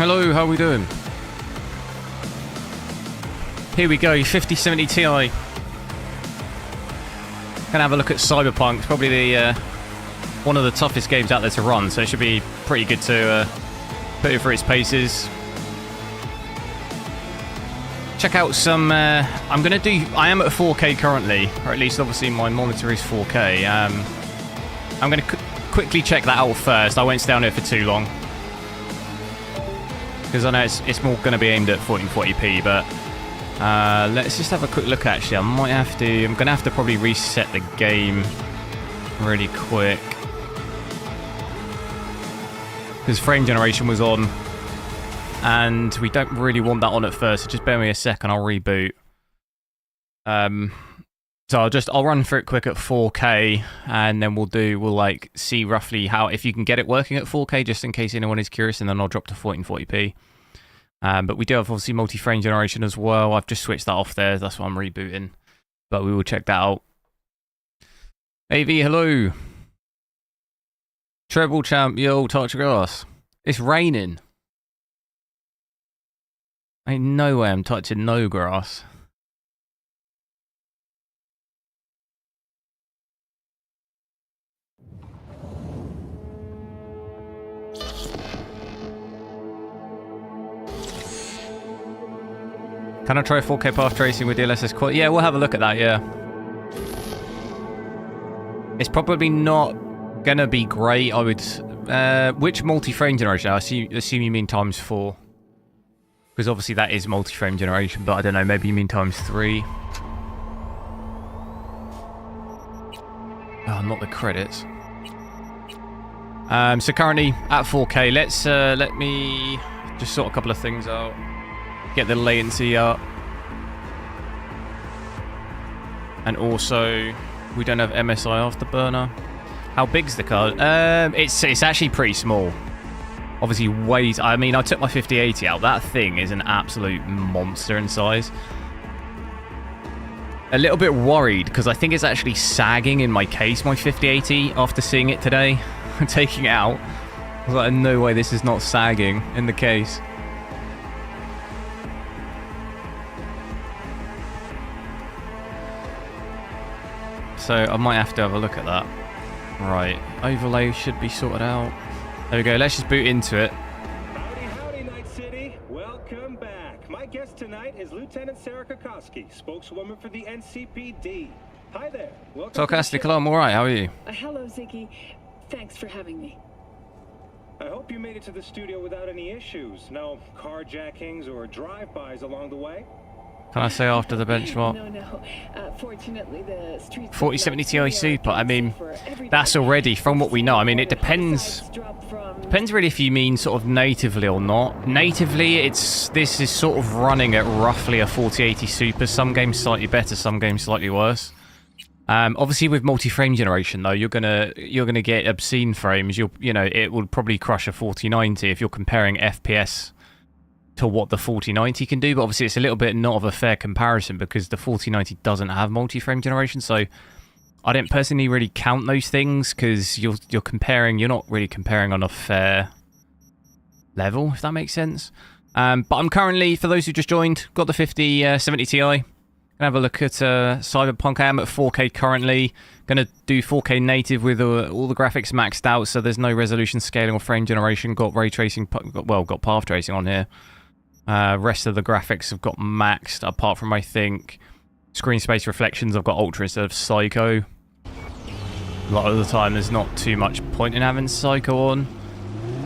Hello, how are we doing? Here we go, 5070 Ti. Gonna have a look at Cyberpunk. It's probably the one of the toughest games out there to run, so it should be pretty good to put it through its paces. Check out some. I am at 4K currently, or at least obviously my monitor is 4K. I'm gonna quickly check that out first. I won't stay on it for too long because I know it's more going to be aimed at 1440p, but let's just have a quick look. Actually, I'm going to have to probably reset the game really quick because frame generation was on and we don't really want that on at first, so just bear me a second, I'll reboot. So I'll run through it quick at 4K, and then we'll like see roughly how, if you can get it working at 4K, just in case anyone is curious, and then I'll drop to 1440p. But we do have obviously multi-frame generation as well. I've just switched that off there, that's why I'm rebooting. But we will check that out. AV, hello. Treble champ, yo, touch grass. It's raining. Ain't no way I'm touching no grass. Can I try 4K path tracing with DLSS Quality? Yeah, we'll have a look at that, yeah. It's probably not gonna be great, I would... which multi-frame generation? I assume you mean ×4. Because obviously that is multi-frame generation, but I don't know, maybe you mean ×3. Oh, not the credits. So currently at 4K, let me just sort a couple of things out. Get the latency up. And also, we don't have MSI afterburner. How big's the card? It's actually pretty small. Obviously, I mean, I took my 5080 out. That thing is an absolute monster in size. A little bit worried, because I think it's actually sagging in my case, my 5080, after seeing it today. I'm taking it out. I was like, no way this is not sagging in the case. So I might have to have a look at that. Right, overlay should be sorted out. There we go, let's just boot into it. Howdy, howdy, Night City. Welcome back. My guest tonight is Lieutenant Sarah Kokoski, spokeswoman for the NCPD. Hi there. Welcome. Sarcastic alarm, alright, how are you? Hello, Ziggy. Thanks for having me. I hope you made it to the studio without any issues. No carjackings or drive-bys along the way? Can I say after the benchmark? No. Fortunately, the streets 4070 Ti Super, I mean, that's already, from what we know, I mean, it depends really if you mean sort of natively or not. Natively, this is sort of running at roughly a 4080 Super, some games slightly better, some games slightly worse. Obviously with multi-frame generation though, you're gonna get obscene frames. It will probably crush a 4090 if you're comparing FPS to what the 4090 can do, but obviously it's a little bit not of a fair comparison because the 4090 doesn't have multi-frame generation, so I didn't personally really count those things because you're not really comparing on a fair level, if that makes sense. But I'm currently, for those who just joined, got the 5070 Ti. Gonna have a look at Cyberpunk. I am at 4K currently. Gonna do 4K native with all the graphics maxed out, so there's no resolution scaling or frame generation. Got ray tracing, got path tracing on here. Rest of the graphics have got maxed, apart from, I think, screen space reflections. I've got Ultra instead of Psycho. A lot of the time there's not too much point in having Psycho on.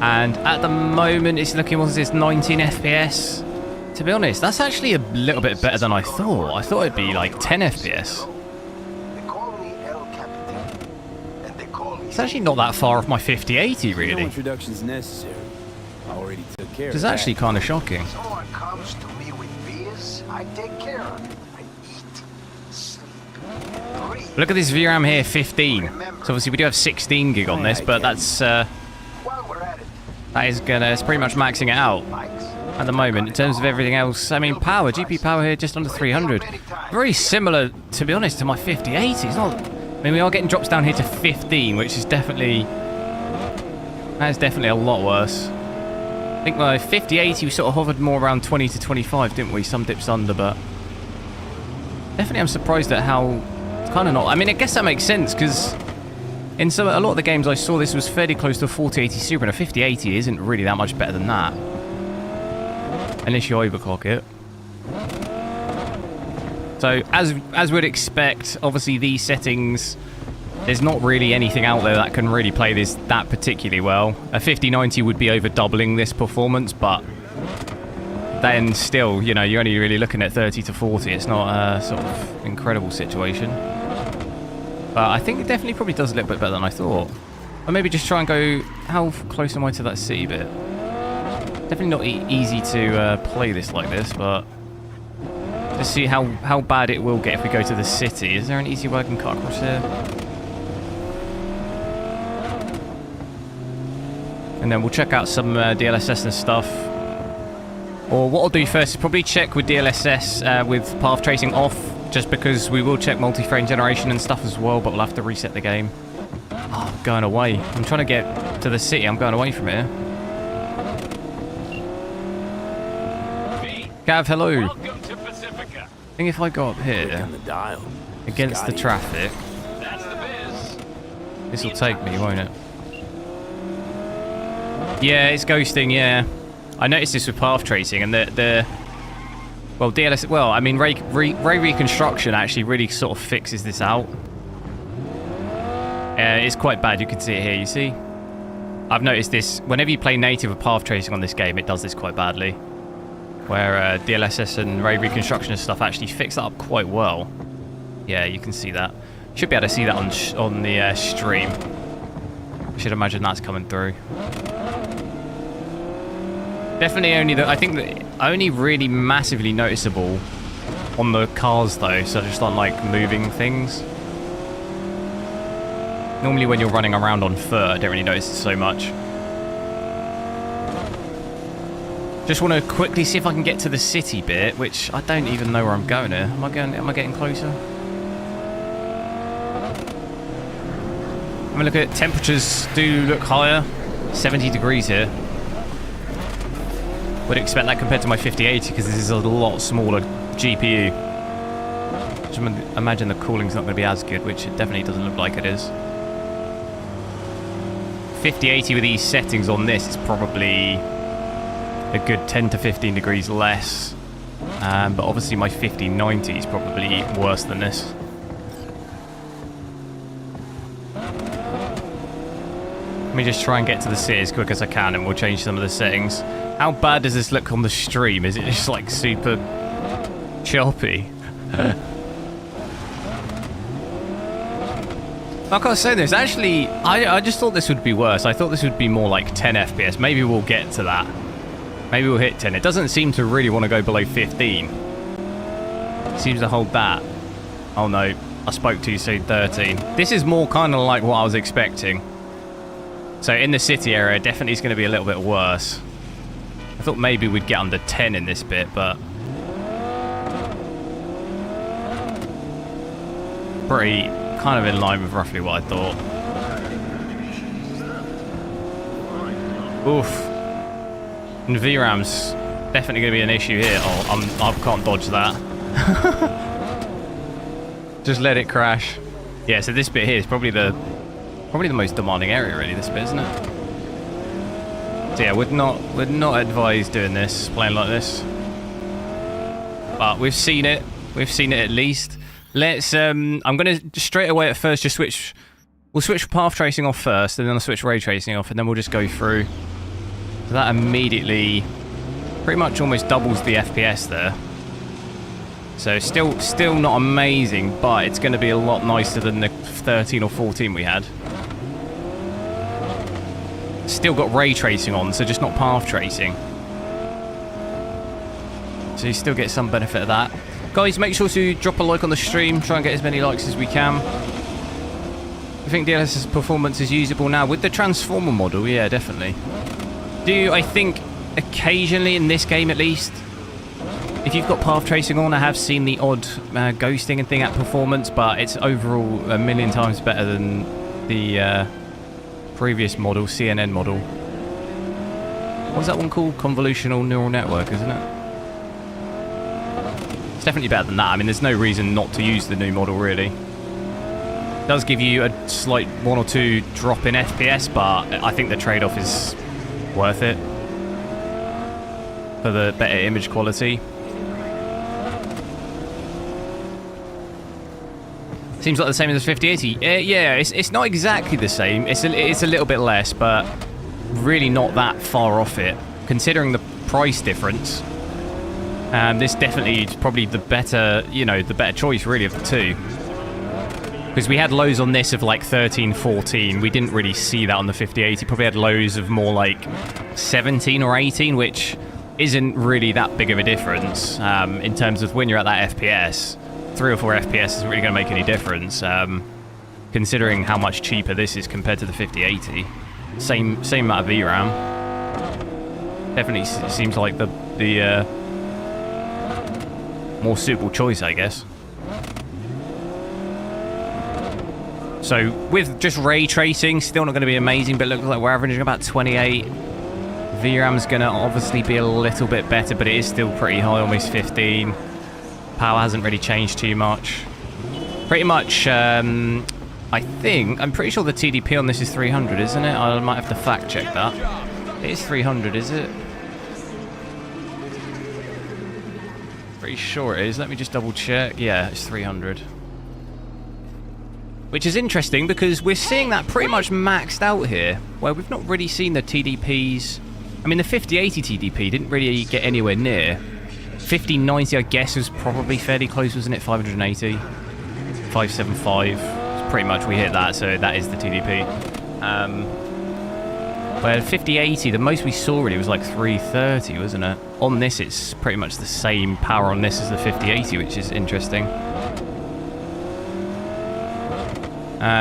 And at the moment it's looking, what is this, 19 FPS? To be honest, that's actually a little bit better than I thought. I thought it'd be like 10 FPS. It's actually not that far off my 5080, really. No introduction's necessary. I already took care of that. It's actually kind of shocking. Someone comes to me with beers, I take care of it. I eat, sleep, breathe. Look at this VRAM here, 15. So obviously we do have 16 gig on this, but that's it's pretty much maxing it out at the moment. In terms of everything else, I mean, power, GPU power here just under 300. Very similar, to be honest, to my 5080. It's not. I mean, we are getting drops down here to 15, which is definitely a lot worse. I think my 5080 we sort of hovered more around 20 to 25, didn't we? Some dips under, but definitely I'm surprised at how it's kind of not. I mean, I guess that makes sense because in a lot of the games I saw, this was fairly close to a 4080 Super, and a 5080 isn't really that much better than that, unless you overclock it. So as we'd expect, obviously these settings, there's not really anything out there that can really play this that particularly well. A 5090 would be over doubling this performance, but then still, you know, you're only really looking at 30 to 40. It's not a sort of incredible situation. But I think it definitely probably does a little bit better than I thought. Or maybe just try and go, how close am I to that city bit? Definitely not easy to play this like this, but let's see how bad it will get if we go to the city. Is there an easy way I can cut across here? And then we'll check out some DLSS and stuff. Or what I'll do first is probably check with DLSS with path tracing off, just because we will check multi-frame generation and stuff as well, but we'll have to reset the game. Oh, I'm going away. I'm trying to get to the city. I'm going away from here. Gav, hello. Welcome to Pacifica. I think if I go up here On the dial. against the traffic, That's the biz. this will take me, won't it? Yeah, it's ghosting, yeah. I noticed this with path tracing, and well, DLSS, well, I mean, ray reconstruction actually really sort of fixes this out. It's quite bad, you can see it here, you see? I've noticed this, whenever you play native with path tracing on this game, it does this quite badly. Where DLSS and ray reconstruction and stuff actually fix that up quite well. Yeah, you can see that. Should be able to see that on the stream. I should imagine that's coming through. Definitely I think that only really massively noticeable on the cars though, so just on like moving things. Normally when you're running around on foot, I don't really notice it so much. Just want to quickly see if I can get to the city bit, which I don't even know where I'm going here. Am I getting closer? Have a look at it. Temperatures do look higher. 70 degrees here. Would expect that compared to my 5080 because this is a lot smaller GPU. Just imagine the cooling's not going to be as good, which it definitely doesn't look like it is. 5080 with these settings on this is probably a good 10 to 15 degrees less. But obviously my 5090 is probably worse than this. Let me just try and get to the city as quick as I can and we'll change some of the settings. How bad does this look on the stream? Is it just like super choppy? Like I was saying, this actually, I just thought this would be worse. I thought this would be more like 10 FPS. Maybe we'll get to that. Maybe we'll hit 10. It doesn't seem to really want to go below 15. It seems to hold that. Oh no, I spoke to you, so 13. This is more kind of like what I was expecting. So in the city area, definitely is going to be a little bit worse. I thought maybe we'd get under 10 in this bit, but pretty kind of in line with roughly what I thought. Oof. And VRAM's definitely going to be an issue here. Oh, I can't dodge that. Just let it crash. Yeah, so this bit here is probably the most demanding area, really, this bit, isn't it? So yeah, would not advise doing this, playing like this. But we've seen it. We've seen it at least. Let's I'm gonna straight away at first just switch. We'll switch path tracing off first, and then I'll switch ray tracing off, and then we'll just go through. So that immediately pretty much almost doubles the FPS there. So still not amazing, but it's gonna be a lot nicer than the 13 or 14 we had. Still got ray tracing on, so just not path tracing. So you still get some benefit of that. Guys, make sure to drop a like on the stream. Try and get as many likes as we can. I think DLSS performance is usable now with the transformer model. Yeah, definitely. I think occasionally in this game at least, if you've got path tracing on, I have seen the odd ghosting and thing at performance, but it's overall a million times better than the previous model, CNN model. What's that one called? Convolutional neural network, isn't it? It's definitely better than that. I mean, there's no reason not to use the new model, really. It does give you a slight 1 or 2 drop in FPS, but I think the trade-off is worth it for the better image quality. Seems like the same as the 5080. Yeah, it's not exactly the same. It's a little bit less, but really not that far off it, considering the price difference. This definitely is probably the better, you know, the better choice really of the two. Because we had lows on this of like 13, 14. We didn't really see that on the 5080. Probably had lows of more like 17 or 18, which isn't really that big of a difference in terms of when you're at that FPS. 3 or 4 FPS isn't really going to make any difference, considering how much cheaper this is compared to the 5080. Same amount of VRAM. Definitely seems like the more suitable choice, I guess. So with just ray tracing, still not going to be amazing, but it looks like we're averaging about 28. VRAM's going to obviously be a little bit better, but it is still pretty high, almost 15. Power hasn't really changed too much. Pretty much, I'm pretty sure the TDP on this is 300, isn't it? I might have to fact check that. It is 300, is it? Pretty sure it is. Let me just double check. Yeah, it's 300. Which is interesting because we're seeing that pretty much maxed out here, where we've not really seen the TDPs. I mean, the 5080 TDP didn't really get anywhere near. 5090, I guess, was probably fairly close, wasn't it? 580, 575. It's pretty much we hit that, so that is the TDP. Where 5080, the most we saw really was like 330, wasn't it? On this, it's pretty much the same power on this as the 5080, which is interesting.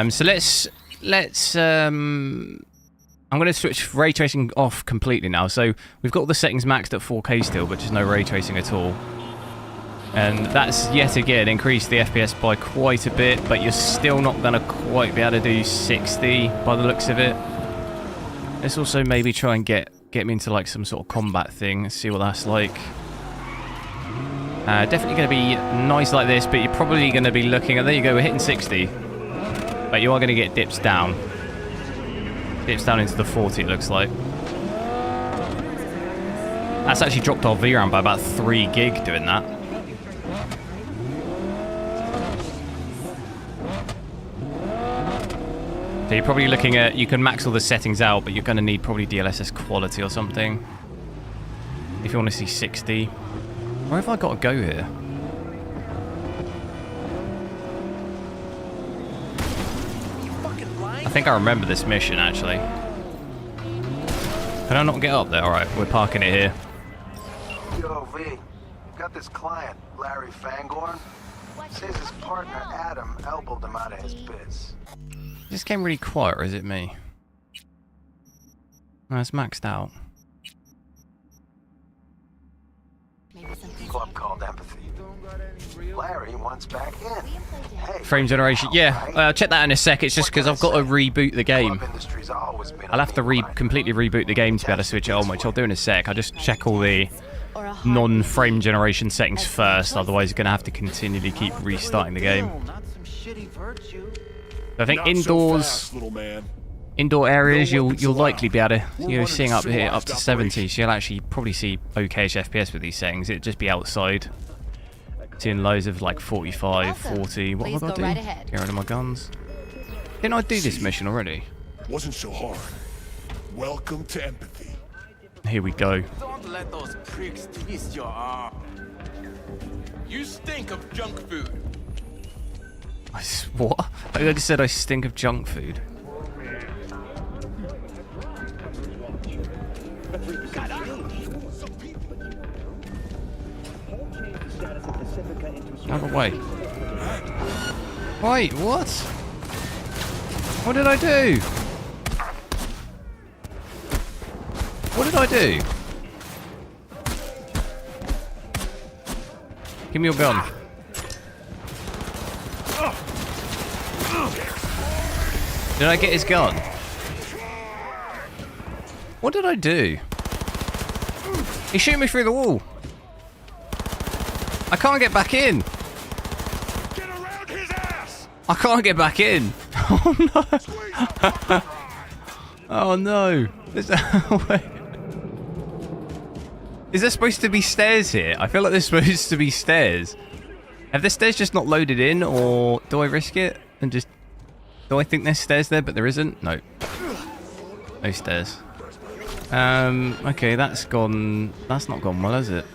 So let's I'm going to switch ray tracing off completely now. So we've got the settings maxed at 4K still, but just no ray tracing at all. And that's yet again increased the FPS by quite a bit, but you're still not going to quite be able to do 60 by the looks of it. Let's also maybe try and get me into like some sort of combat thing. Let's see what that's like. Definitely going to be nice like this, but you're probably going to be looking at, there you go, we're hitting 60. But you are going to get dips down. Dips down into the 40, it looks like. That's actually dropped our VRAM by about 3 gig doing that. So you're probably looking at, you can max all the settings out, but you're going to need probably DLSS Quality or something. If you want to see 60. Where have I got to go here? I think I remember this mission, actually. Can I not get up there? Alright, we're parking it here. Yo, V, got this client, Larry Fangorn. Says his partner, Adam, elbowed him out of his biz. Is this game really quiet, or is it me? No, it's maxed out. Club called Empathy. Larry wants back in. Hey, Frame generation, yeah. I'll check that in a sec. It's just because I've got to reboot the game. I'll have to completely reboot the game to be able to switch it on, which I'll do in a sec. I'll just check all the non-frame generation settings first, otherwise you're going to have to continually keep restarting the game. I think indoor areas you'll likely be able to, seeing up here up to 70, so you'll actually probably see okay-ish FPS with these settings. It'd just be outside. Seeing lows of like 45, 40. What have I got to do? Get rid of my guns. Didn't I do this mission already? Wasn't so hard. Welcome to Empathy. Here we go. Don't let those pricks twist your arm. You stink of junk food. What? I just said I stink of junk food. Out of the way. Wait, what? What did I do? What did I do? Give me your gun. Did I get his gun? What did I do? He's shooting me through the wall. I can't get back in. Get around his ass! I can't get back in. Oh no. Oh no. Wait. Is there supposed to be stairs here? I feel like there's supposed to be stairs. Have the stairs just not loaded in, or do I risk it and just... Do I think there's stairs there, but there isn't? No. No stairs. Okay, that's gone... That's not gone well, has it?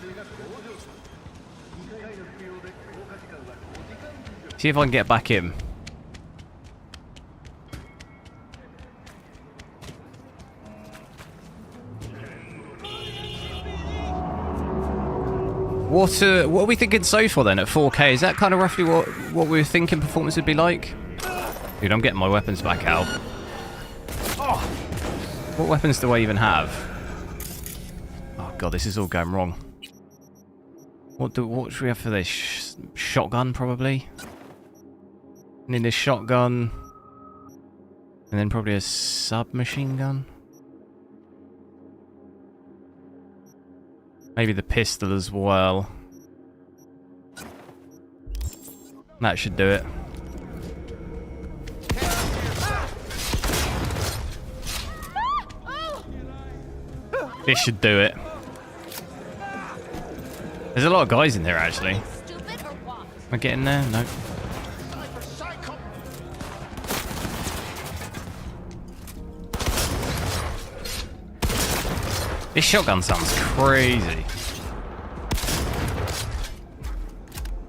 See if I can get back in. What are we thinking so far then at 4K? Is that kind of roughly what we were thinking performance would be like? Dude, I'm getting my weapons back out. What weapons do I even have? Oh god, this is all going wrong. What should we have for this? Shotgun, probably? And then this shotgun. And then probably a submachine gun. Maybe the pistol as well. That should do it. This should do it. There's a lot of guys in here, actually. Am I getting there? No. This shotgun sounds crazy.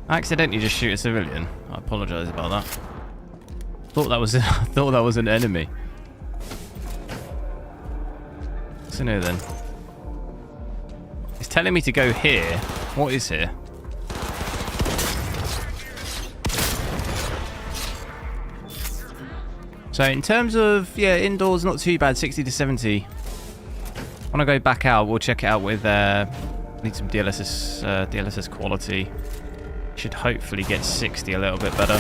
I accidentally just shoot a civilian. I apologise about that. Thought that was thought that was an enemy. What's in here then? It's telling me to go here. What is here? So in terms of, yeah, indoors not too bad, 60 to 70. When I go back out, we'll check it out with, need some DLSS quality. Should hopefully get 60 a little bit better.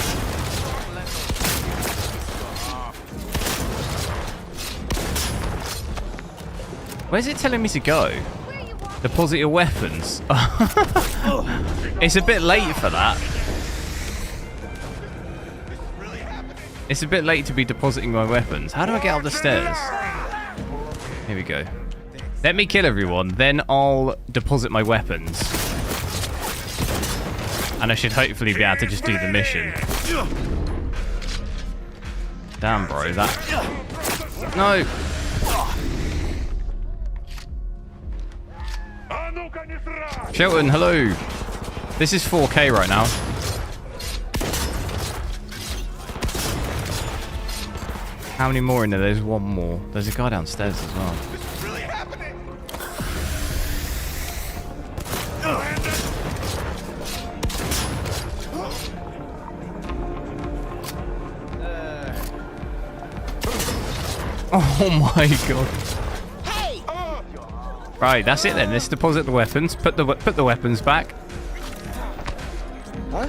Where's it telling me to go? Deposit your weapons. It's a bit late for that. It's a bit late to be depositing my weapons. How do I get up the stairs? Here we go. Let me kill everyone, then I'll deposit my weapons. And I should hopefully be able to just do the mission. Damn, bro, that... No! Shelton, hello! This is 4K right now. How many more in there? There's one more. There's a guy downstairs as well. Oh my god. Hey! Right, that's it then. Let's deposit the weapons. Put the weapons back. Huh?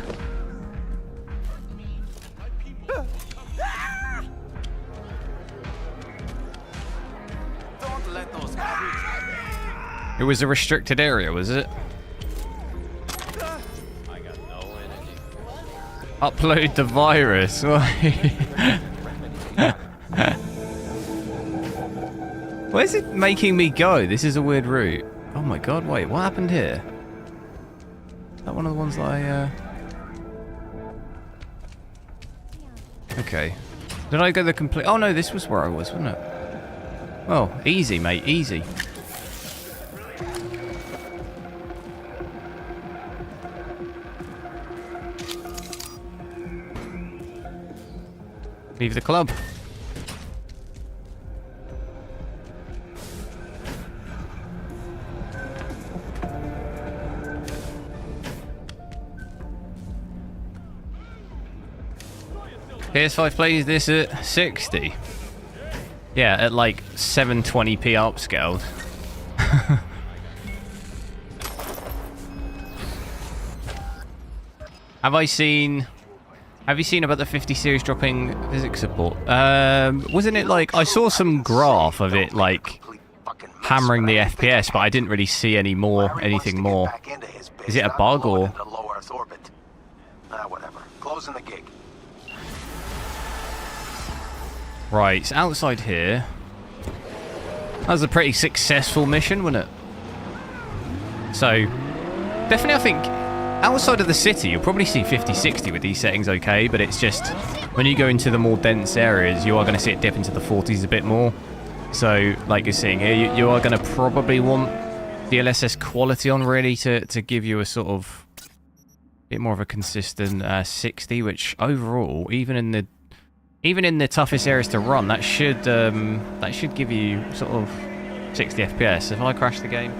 Don't let those creeps. It was a restricted area, was it? I got no energy. Upload the virus. Where's it making me go? This is a weird route. Oh my god, wait, what happened here? Is that one of the ones that I, Okay. Did I go the complete... Oh no, this was where I was, wasn't it? Well, easy, mate, easy. Leave the club. PS5 plays this at 60. Yeah, at like 720p upscaled. Have you seen about the 50 series dropping physics support? Wasn't it like, I saw some graph of it like hammering the FPS, but I didn't really see anything more. Is it a bug or? Whatever. Closing the gig. Right, it's outside here. That was a pretty successful mission, wasn't it? So, definitely I think outside of the city, you'll probably see 50-60 with these settings okay, but it's just when you go into the more dense areas, you are going to see it dip into the 40s a bit more. So, like you're seeing here, you are going to probably want DLSS quality on really to give you a sort of bit more of a consistent 60, which overall, even in the toughest areas to run, that should give you sort of 60 FPS. If I crash the game,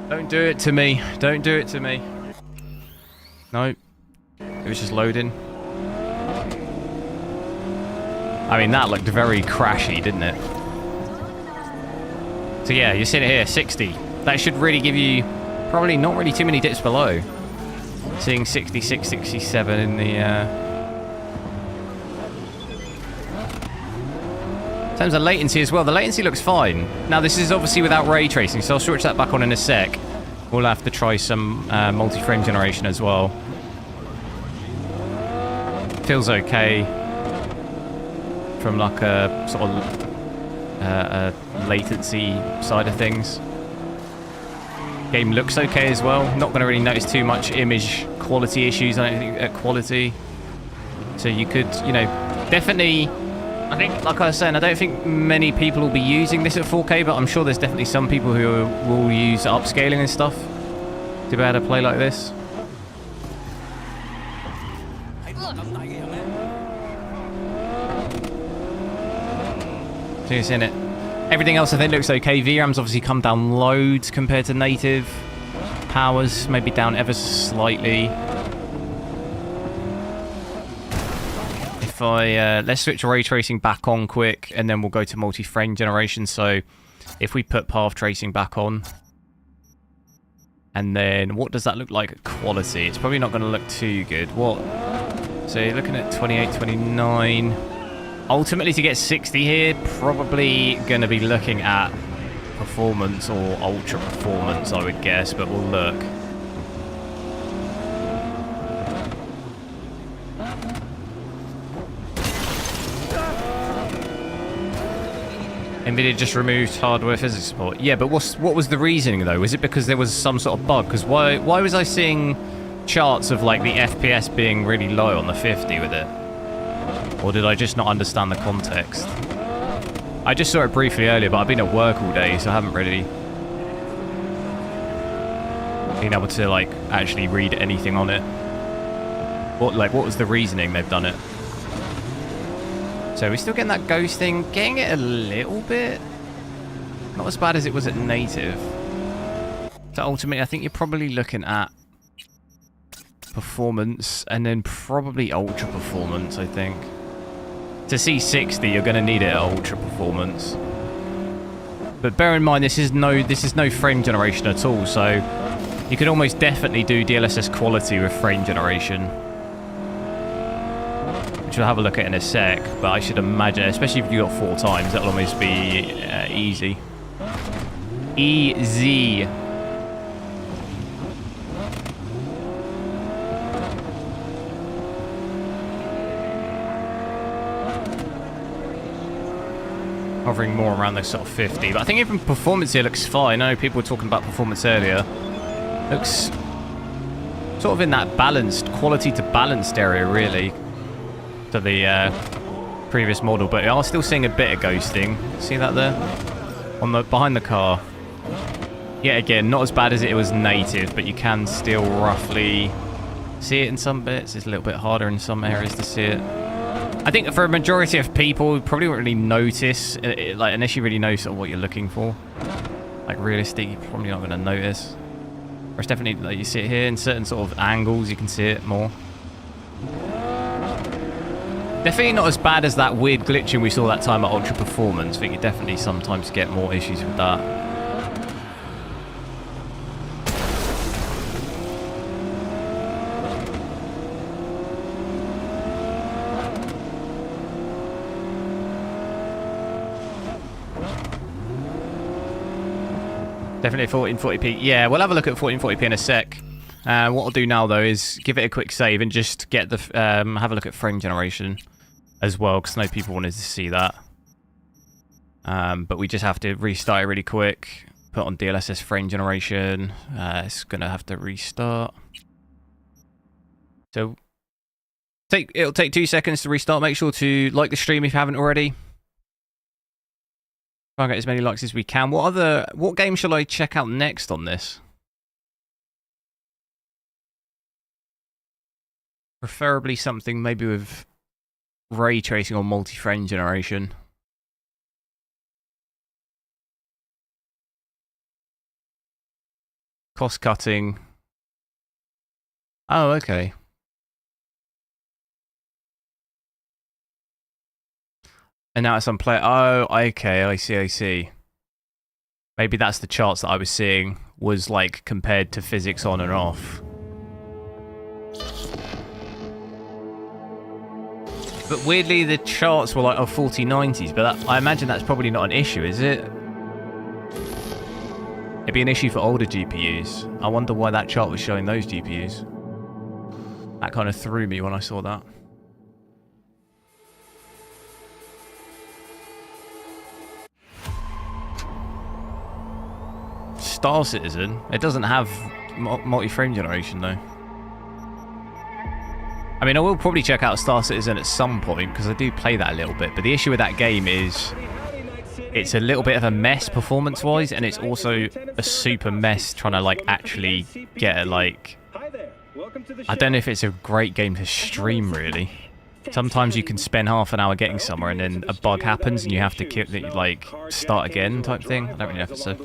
don't do it to me. Don't do it to me. No, it was just loading. I mean, that looked very crashy, didn't it? So yeah, you're sitting here 60. That should really give you probably not really too many dips below. Seeing 66, 67 in the in terms of latency as well, the latency looks fine. Now this is obviously without ray tracing, so I'll switch that back on in a sec. We'll have to try some multi-frame generation as well. Feels okay from like a sort of a latency side of things. Game looks okay as well. Not going to really notice too much image quality issues, I don't think, at quality. So you could, you know, definitely... I think, like I was saying, I don't think many people will be using this at 4K, but I'm sure there's definitely some people who will use upscaling and stuff to be able to play like this. So you're seeing it. Everything else I think looks okay. VRAM's obviously come down loads compared to native. Powers maybe down ever so slightly. If I let's switch ray tracing back on quick, and then we'll go to multi-frame generation. So if we put path tracing back on, and then what does that look like at quality? It's probably not going to look too good. What? So you're looking at 28, 29. Ultimately, to get 60 here, probably going to be looking at performance or ultra performance, I would guess, but we'll look. Nvidia just removed hardware physics support. Yeah, but what was the reasoning though? Was it because there was some sort of bug? Because why was I seeing charts of like the FPS being really low on the 50 with it? Or did I just not understand the context? I just saw it briefly earlier, but I've been at work all day, so I haven't really been able to like actually read anything on it. What was the reasoning they've done it? So we're still getting that ghosting, getting it a little bit. Not as bad as it was at native. So ultimately, I think you're probably looking at performance and then probably ultra performance, I think. To see 60, you're going to need it at ultra performance. But bear in mind, this is no frame generation at all, so you could almost definitely do DLSS quality with frame generation. Which we'll have a look at in a sec, but I should imagine, especially if you got 4 times, that'll almost be easy. Easy. Hovering more around the sort of 50, but I think even performance here looks fine. I know people were talking about performance earlier. Looks sort of in that balanced, quality to balanced area, really, to the previous model, but I'm still seeing a bit of ghosting. See that there? On the behind the car. Yeah, again, not as bad as it was native, but you can still roughly see it in some bits. It's a little bit harder in some areas to see it. I think for a majority of people, you probably won't really notice, like, unless you really know sort of what you're looking for. Like, realistic, you're probably not going to notice. Or it's definitely, like, you see it here in certain sort of angles, you can see it more. Definitely not as bad as that weird glitching we saw that time at Ultra Performance. I think you definitely sometimes get more issues with that. Definitely 1440p. Yeah, we'll have a look at 1440p in a sec. What I'll do now, though, is give it a quick save and just get the have a look at frame generation as well, because I know people wanted to see that. But we just have to restart it really quick. Put on DLSS frame generation. It's going to have to restart. So it'll take 2 seconds to restart. Make sure to like the stream if you haven't already. Try and get as many likes as we can. What game shall I check out next on this? Preferably something maybe with ray tracing or multi-frame generation. Cost cutting. Oh, okay. And now it's on play. Oh, okay. I see. Maybe that's the charts that I was seeing was like compared to physics on and off. But weirdly, the charts were like 4090s, but I imagine that's probably not an issue, is it? It'd be an issue for older GPUs. I wonder why that chart was showing those GPUs. That kind of threw me when I saw that. Star Citizen? It doesn't have multi-frame generation, though. I mean, I will probably check out Star Citizen at some point, because I do play that a little bit. But the issue with that game is it's a little bit of a mess performance-wise, and it's also a super mess trying to, like, actually get a, like... I don't know if it's a great game to stream, really. Sometimes you can spend half an hour getting somewhere, and then a bug happens, and you have to, like, start again type thing. I don't really know if it's a...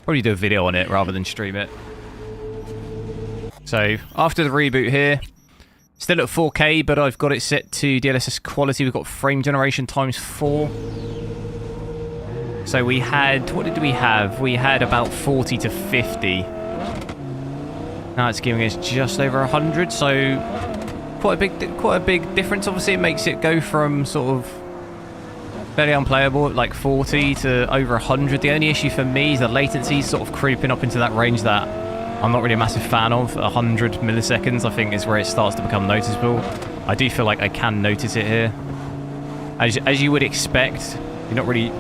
Probably do a video on it rather than stream it. So, after the reboot here... Still at 4K, but I've got it set to DLSS Quality. We've got frame generation times 4. So we had... What did we have? We had about 40 to 50. Now it's giving us just over 100, so... Quite a big difference. Obviously, it makes it go from sort of... fairly unplayable at like 40 to over 100. The only issue for me is the latency sort of creeping up into that range that... I'm not really a massive fan of. 100 milliseconds, I think, is where it starts to become noticeable. I do feel like I can notice it here. As you would expect, don't really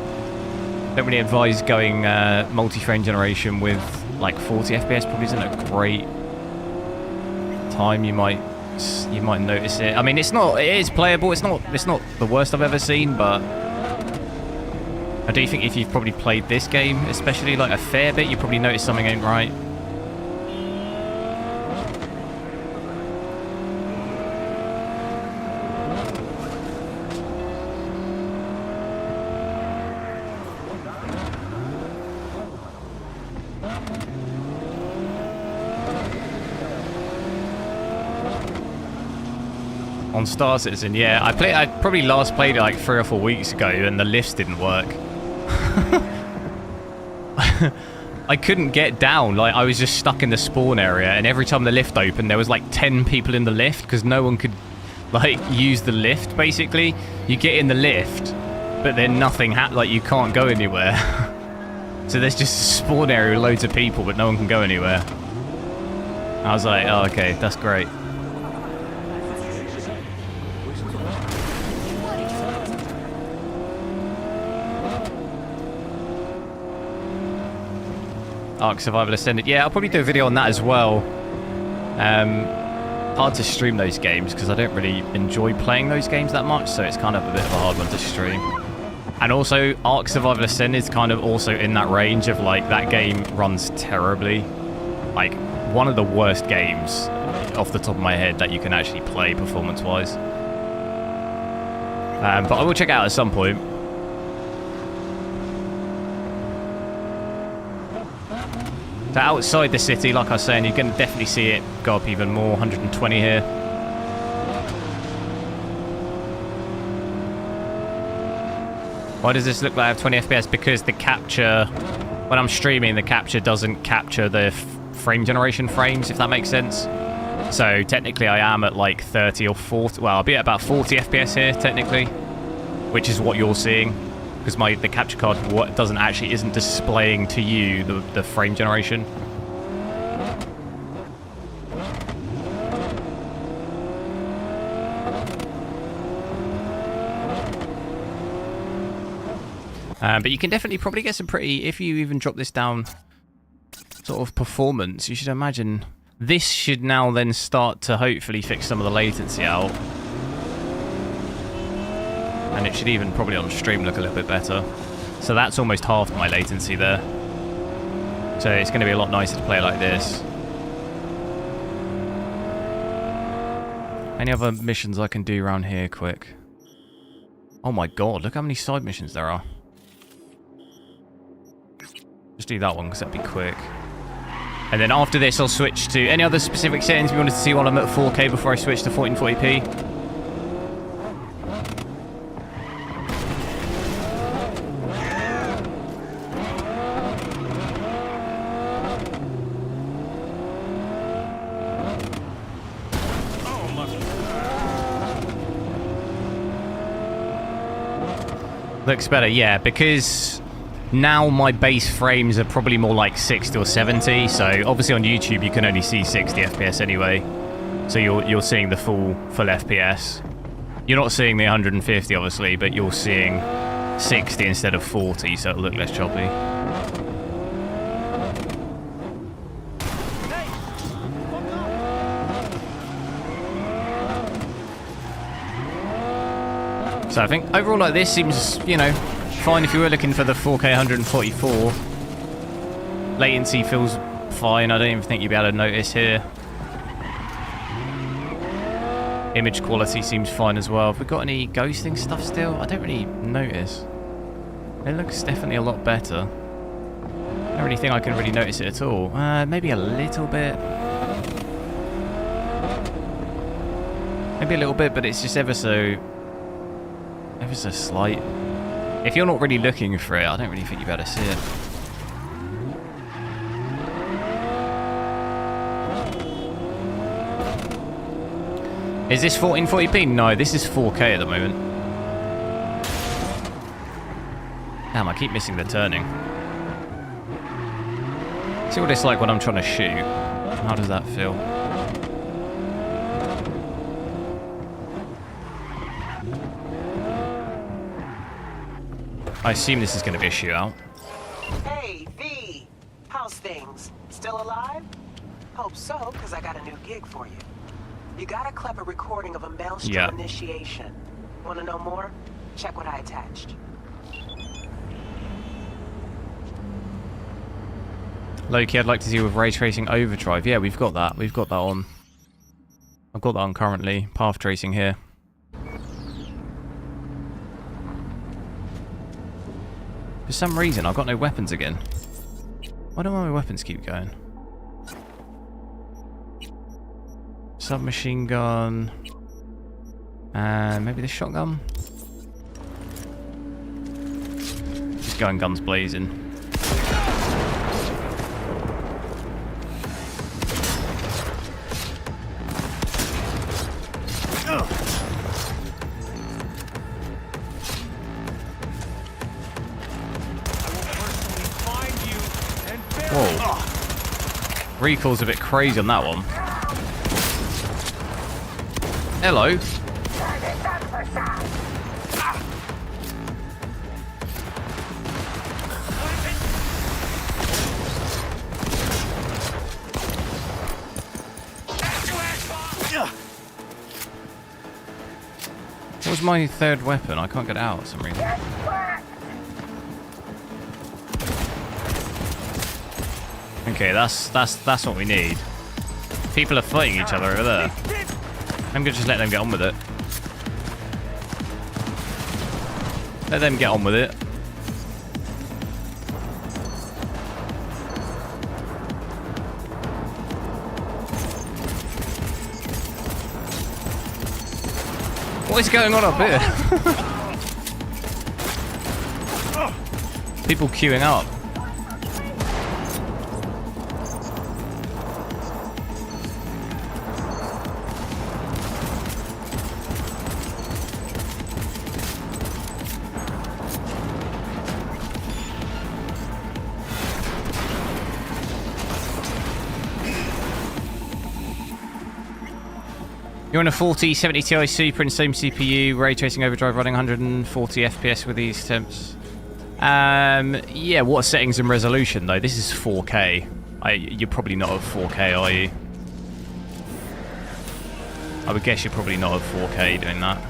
advise going multi-frame generation with like 40 FPS. Probably isn't a great time. You might notice it. I mean, it is playable. It's not the worst I've ever seen, but I do think if you've probably played this game, especially like a fair bit, you probably notice something ain't right. On Star Citizen, yeah. I probably last played it like 3 or 4 weeks ago, and the lifts didn't work. I couldn't get down. Like, I was just stuck in the spawn area, and every time the lift opened, there was like 10 people in the lift because no one could like use the lift. Basically, you get in the lift, but then nothing like you can't go anywhere. So there's just a spawn area with loads of people, but no one can go anywhere. I was like, oh, okay, that's great. Ark Survival Ascended. Yeah, I'll probably do a video on that as well. Hard to stream those games because I don't really enjoy playing those games that much, so it's kind of a bit of a hard one to stream. And also, Ark Survival Ascended is kind of also in that range of like, that game runs terribly. Like, one of the worst games off the top of my head that you can actually play performance-wise. But I will check it out at some point. So outside the city, like I was saying, you're going to definitely see it go up even more. 120 here. Why does this look like I have 20 FPS? Because the capture, when I'm streaming, the capture doesn't capture the frame generation frames, if that makes sense. So technically I am at like 30 or 40. Well, I'll be at about 40 FPS here, technically, which is what you're seeing. because the capture card isn't displaying to you the frame generation. But you can definitely probably get some pretty, if you even drop this down sort of performance, you should imagine this should now then start to hopefully fix some of the latency out. And it should even probably on stream look a little bit better. So that's almost half my latency there. So it's going to be a lot nicer to play like this. Any other missions I can do around here quick? Oh my god, look how many side missions there are. Just do that one because that'd be quick. And then after this I'll switch to any other specific settings we wanted to see while I'm at 4K before I switch to 1440p. Looks better, yeah, because now my base frames are probably more like 60 or 70, so obviously on YouTube you can only see 60 FPS anyway, so you're seeing the full FPS. You're not seeing the 150 obviously, but you're seeing 60 instead of 40, so it'll look less choppy. So I think overall like this seems, you know, fine if you were looking for the 4K 144. Latency feels fine, I don't even think you'd be able to notice here. Image quality seems fine as well. Have we got any ghosting stuff still? I don't really notice. It looks definitely a lot better. I don't really think I can really notice it at all. Maybe a little bit. Maybe a little bit, but it's just ever so slight. If you're not really looking for it, I don't really think you'll be able to see it. Is this 1440p? No, this is 4K at the moment. Damn, I keep missing the turning. See what it's like when I'm trying to shoot. How does that feel? I assume this is going to be a shootout. Hey, V! How's things? Still alive? Hope so, because I got a new gig for you. You got a clever recording of a Maelstrom initiation. Want to know more? Check what I attached. Loki, I'd like to see you with ray tracing overdrive. Yeah, we've got that. We've got that on. I've got that on currently. Path tracing here. For some reason, I've got no weapons again. Why do my weapons keep going? Submachine gun. And maybe the shotgun? Just going guns blazing. Whoa. Recoil's a bit crazy on that one. Hello. What was my third weapon? I can't get it out for some reason. Okay, that's what we need. People are fighting each other over there. I'm gonna just let them get on with it. Let them get on with it. What is going on up here? People queuing up. You're on a 4070 Ti Super and same CPU, ray tracing overdrive running 140 FPS with these temps. Yeah, what settings and resolution though? This is 4K. You're probably not at 4K, are you? I would guess you're probably not at 4K doing that.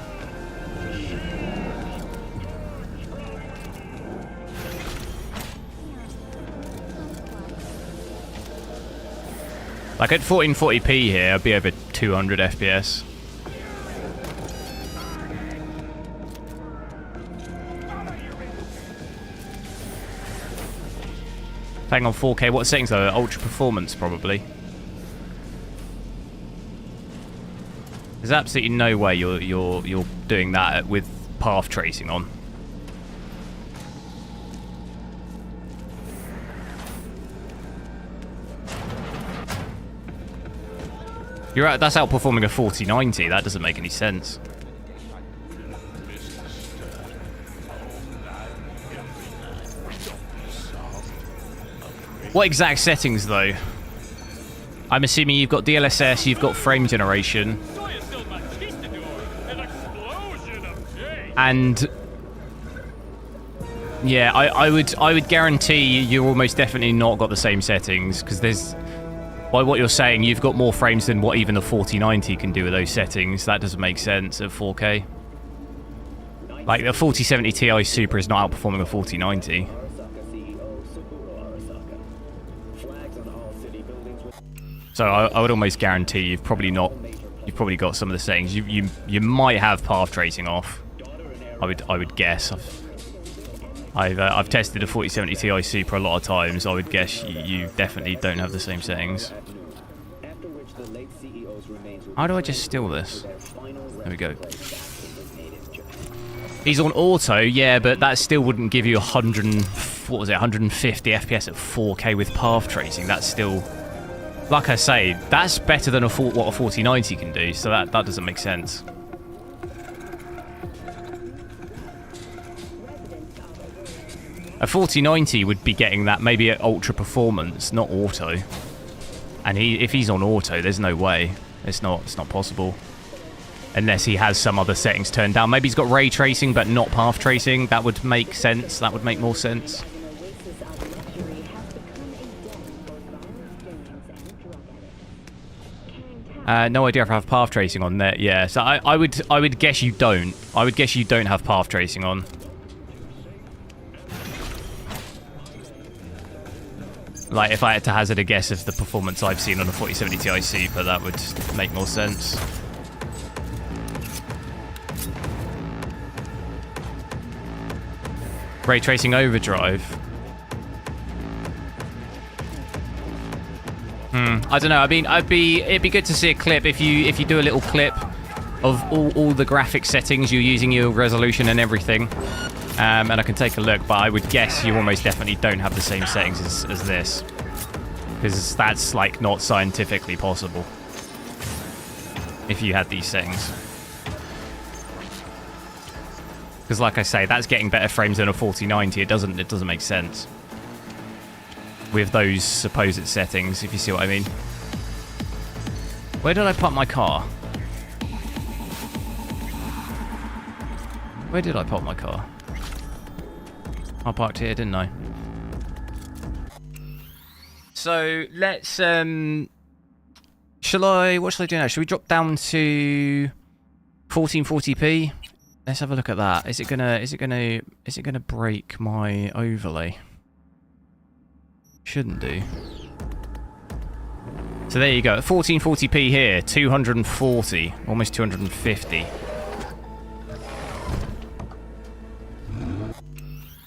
Like at 1440p here, I'd be over 200 FPS. Playing on 4K, what settings though? Ultra performance probably. There's absolutely no way you're doing that with path tracing on. You're right, that's outperforming a 4090. That doesn't make any sense. What exact settings though? I'm assuming you've got DLSS, you've got frame generation. And yeah, I would guarantee you're almost definitely not got the same settings, because there's, by what you're saying, you've got more frames than what even the 4090 can do with those settings. That doesn't make sense at 4K. Like the 4070 Ti Super is not outperforming a 4090. So I would almost guarantee you've probably got some of the settings. You might have path tracing off. I would guess. I've tested a 4070 Ti Super a lot of times. I would guess you definitely don't have the same settings. How do I just steal this? There we go. He's on auto, yeah, but that still wouldn't give you 150 FPS at 4K with path tracing. That's still, like I say, that's better than what a 4090 can do. So that doesn't make sense. A 4090 would be getting that maybe at ultra performance, not auto. And if he's on auto, there's no way. It's not possible. Unless he has some other settings turned down. Maybe he's got ray tracing but not path tracing. That would make sense. That would make more sense. No idea if I have path tracing on there. Yeah, so I would guess you don't. I would guess you don't have path tracing on. Like, if I had to hazard a guess of the performance I've seen on a 4070 Ti Super, that would make more sense. Ray tracing overdrive. I don't know. I mean, it'd be good to see a clip if you do a little clip of all the graphic settings you're using, your resolution and everything. And I can take a look, but I would guess you almost definitely don't have the same settings as this, because that's like not scientifically possible if you had these settings. Because like I say, that's getting better frames than a 4090. It doesn't make sense with those supposed settings, if you see what I mean. Where did I park my car? Where did I park my car? I parked here, didn't I? So let's what shall I do now? Should we drop down to 1440p? Let's have a look at that. Is it gonna break my overlay? Shouldn't do. So there you go. 1440p here, 240, almost 250.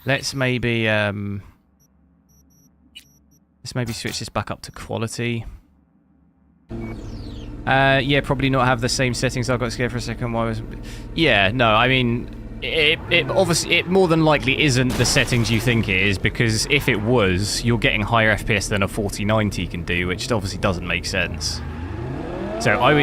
Let's maybe switch this back up to quality. Yeah, probably not have the same settings. I got scared for a second. Why was? Yeah, no. I mean, it obviously more than likely isn't the settings you think it is, because if it was, you're getting higher FPS than a 4090 can do, which obviously doesn't make sense. So I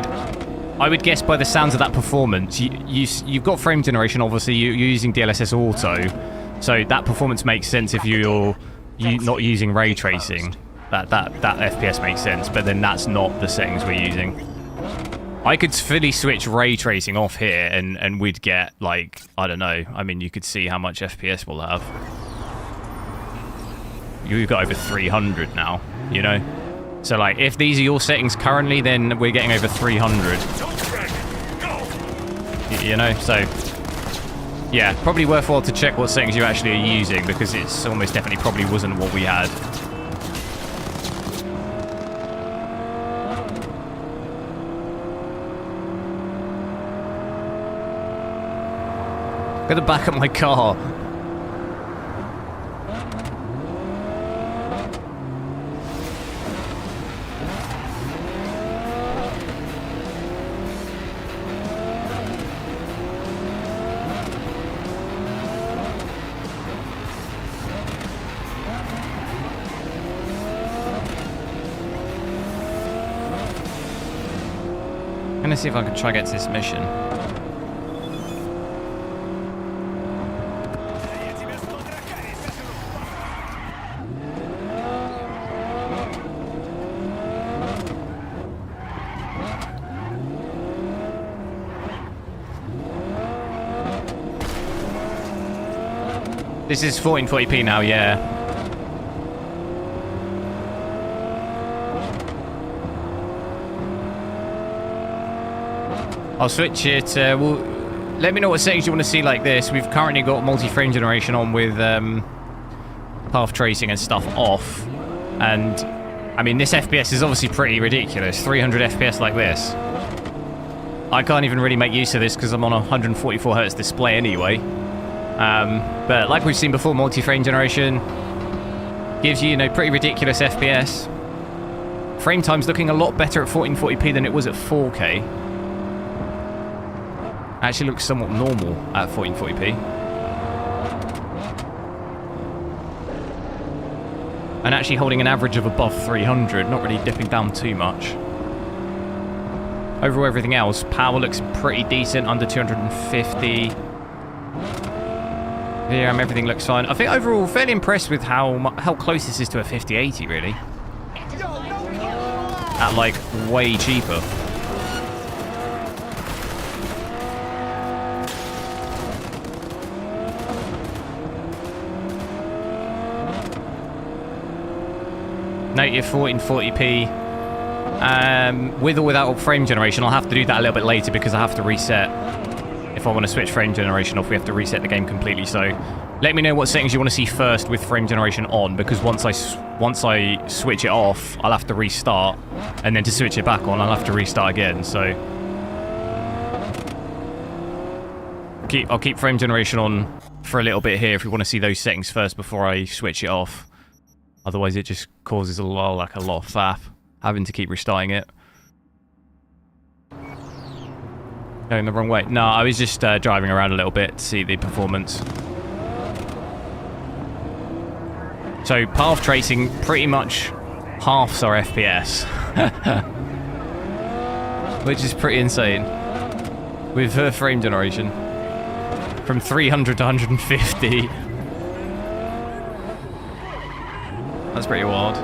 would guess by the sounds of that performance, you've got frame generation. Obviously, you're using DLSS Auto. So that performance makes sense if you're not using ray tracing. That FPS makes sense, but then that's not the settings we're using. I could fully switch ray tracing off here and we'd get, like, I don't know. I mean, you could see how much FPS we'll have. You've got over 300 now, you know? So, like, if these are your settings currently, then we're getting over 300. You know? So, yeah, probably worthwhile to check what settings you actually are using, because it's almost definitely probably wasn't what we had. Got to back up my car. I'm gonna see if I can try to get to this mission. This is 1440p now, yeah. I'll switch it. Well, let me know what settings you want to see like this. We've currently got multi-frame generation on with path tracing and stuff off. And, I mean, this FPS is obviously pretty ridiculous. 300 FPS like this. I can't even really make use of this because I'm on a 144Hz display anyway. But like we've seen before, multi-frame generation gives you, you know, pretty ridiculous FPS. Frame time's looking a lot better at 1440p than it was at 4K. Actually looks somewhat normal at 1440p. And actually holding an average of above 300, not really dipping down too much. Overall, everything else, power looks pretty decent, under 250. VRAM, everything looks fine. I think overall, fairly impressed with how close this is to a 5080, really. At, like, way cheaper. Native 1440p. With or without frame generation, I'll have to do that a little bit later because I have to reset. If I want to switch frame generation off, we have to reset the game completely. So let me know what settings you want to see first with frame generation on, because once I switch it off, I'll have to restart, and then to switch it back on, I'll have to restart again. So I'll keep frame generation on for a little bit here if we want to see those settings first before I switch it off. Otherwise, it just causes a lot of faff having to keep restarting it. Going the wrong way. No, I was just driving around a little bit to see the performance. So path tracing pretty much halves our FPS. Which is pretty insane. With frame generation. From 300 to 150. That's pretty wild.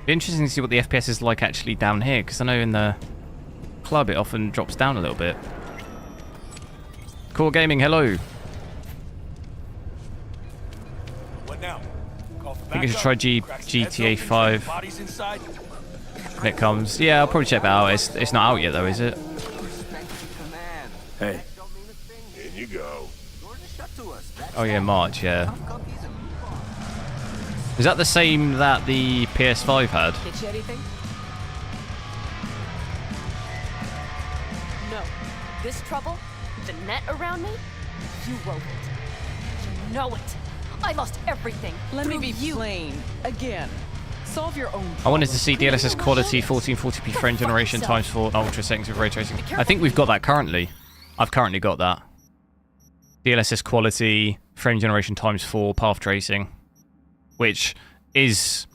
Be interesting to see what the FPS is like actually down here, because I know in the club it often drops down a little bit. Core Gaming, hello. What now? I think I should try GTA 5 when it comes. Yeah, I'll probably check that out. It's not out yet though, is it? Hey. In you go. Oh yeah, March, yeah. Is that the same that the PS5 had? Get you anything? No. This trouble, the net around me, you wrote it. You know it. I lost everything. Let me be plain again. Solve your own. I wanted to see DLSS Quality 1440p frame generation times 4 ultra settings with ray tracing. I think we've got that currently. I've currently got that. DLSS Quality frame generation times 4 path tracing. Which is,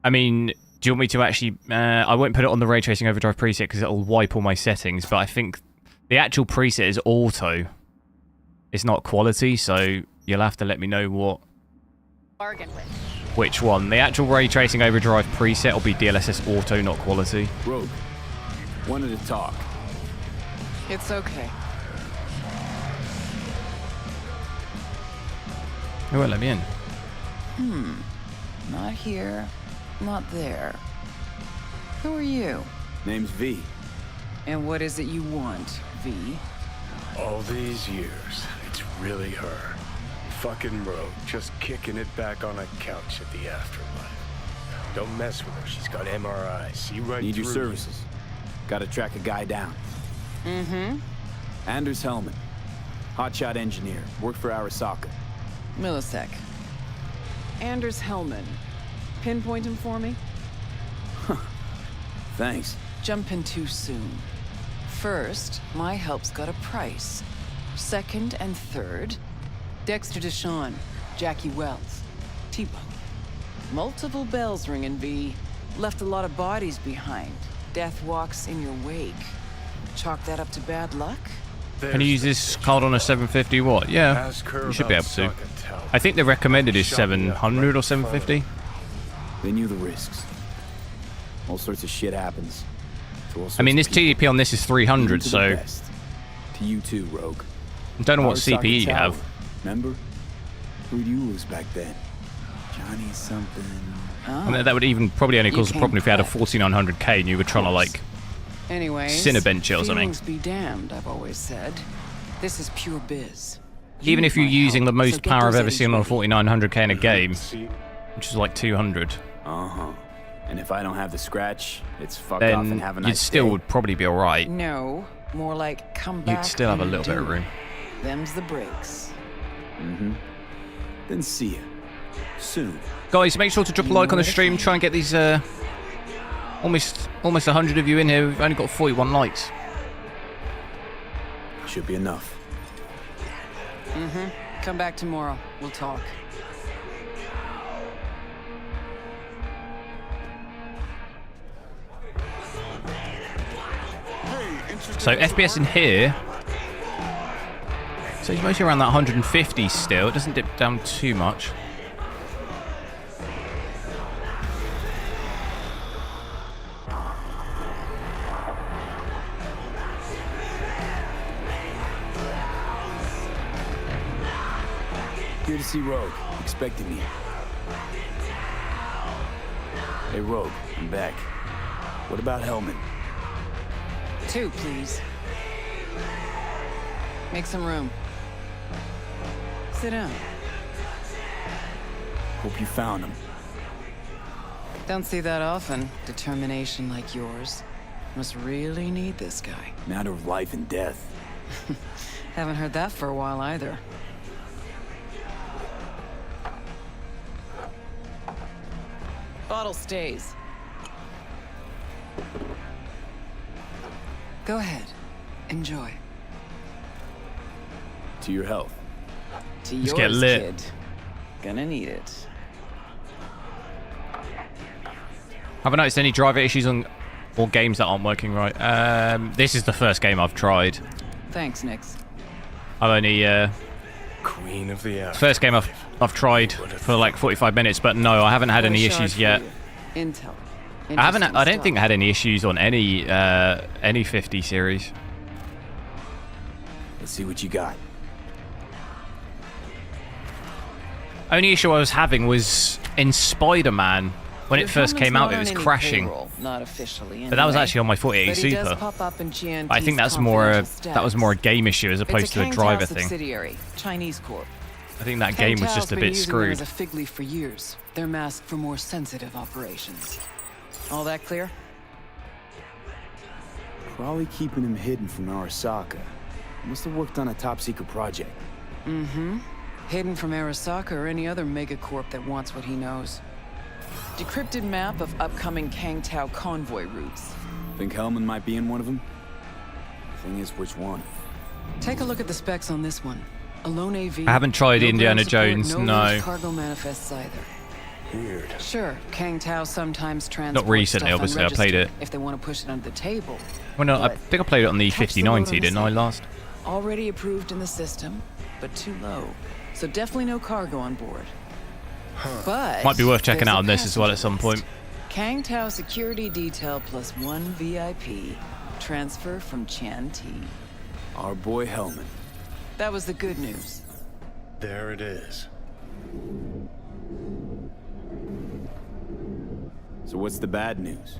I mean, do you want me to actually, I won't put it on the ray tracing overdrive preset because it'll wipe all my settings, but I think the actual preset is auto. It's not quality, so you'll have to let me know what. Bargain with. Which one? The actual ray tracing overdrive preset will be DLSS Auto, not Quality. Rogue, wanted to talk. It's okay. They won't let me in. Not here, not there. Who are you? Name's V. And what is it you want, V? All these years, it's really her. Fucking Rogue, just kicking it back on a couch at the afterlife. Don't mess with her, she's got MRI. See right Need through your services. Gotta track a guy down. Anders Hellman. Hotshot engineer. Worked for Arasaka. Millisec. Anders Hellman. Pinpoint him for me? Thanks. Jumping too soon. First, my help's got a price. Second and third, Dexter Deshawn, Jackie Wells, T-Bone. Multiple bells ringing, V. Left a lot of bodies behind. Death walks in your wake. Chalk that up to bad luck? Can you use this card on a 750 watt? Yeah, you should be able to. I think the recommended is 700 or 750. They knew the risks. All sorts of shit happens. I mean, this TDP on this is 300, so... To you too, Rogue. I don't know what Arasaka CPU you Tower. have. Remember? Who'd you lose back then? Johnny something... I mean, that would even probably only cause a problem if you had a 4900K and you were trying to, like, Anyways, Cinebench it or something. feelings be damned, I've always said. This is pure biz. Even if you're using the most so get power I've those ever A's seen on a ready. 4900K in a game, which is like 200, Uh-huh. And if I don't have the scratch, it's fuck off and then have a you nice still day. would probably be alright. No, more like come back. You'd still have a and little bit of do room. it. Them's the breaks. Then see ya. Soon. Guys, make sure to drop a like on the stream. Try and get these almost 100 of you in here. We've only got 41 likes. Should be enough. Come back tomorrow. We'll talk. So FPS in here, so it's mostly around that 150 still. It doesn't dip down too much. Here to see Rogue. Expecting me. Hey, Rogue. I'm back. What about Hellman? 2, please. Make some room. Sit down. Hope you found him. Don't see that often. Determination like yours. Must really need this guy. Matter of life and death. Haven't heard that for a while either. Bottle stays. Go ahead. Enjoy. To your health. To Let's yours, get lit. kid. Gonna need it. Have I noticed any driver issues on or games that aren't working right? This is the first game I've tried. Thanks, Nix. I've only Queen of the afterlife. first game I've tried for like 45 minutes, but no, I haven't had any What a shot issues for yet. you. Intel. I don't think I had any issues on any 50 series. Let's see what you got. Only issue I was having was in Spider-Man when it first came out. It was crashing, Not officially, but that was anyway. actually on my 48 But he does Super. pop up in GNT's I think that's more confidential that was more a stats. game issue as opposed It's to a Kang driver Tao thing. subsidiary, Chinese Corp. I think that Kang game was Tao's just a been bit using them screwed. as a fig leaf for years. They're masked for more sensitive operations. All that clear? Probably keeping him hidden from Arasaka. Must have worked on a top-secret project. Hidden from Arasaka or any other megacorp that wants what he knows. Decrypted map of upcoming Kang Tao convoy routes. Think Hellman might be in one of them? Thing is, which one? Take a look at the specs on this one. A lone AV. I haven't tried no Indiana ground support, Jones, no no. large cargo manifests either. Weird. Sure, Kang Tao sometimes transports recently, stuff obviously, I played unregistered it. if they want to push it under the table. Well, no, I But think I played it on the touch the load 5090, on the didn't I, side. last? Already approved in the system, but too low. So definitely no cargo on board. But Might be worth checking there's out a on this as well at some passenger point. list. Kang Tao security detail plus 1 VIP. Transfer from Chan T. Our boy Hellman. That was the good news. There it is. So what's the bad news?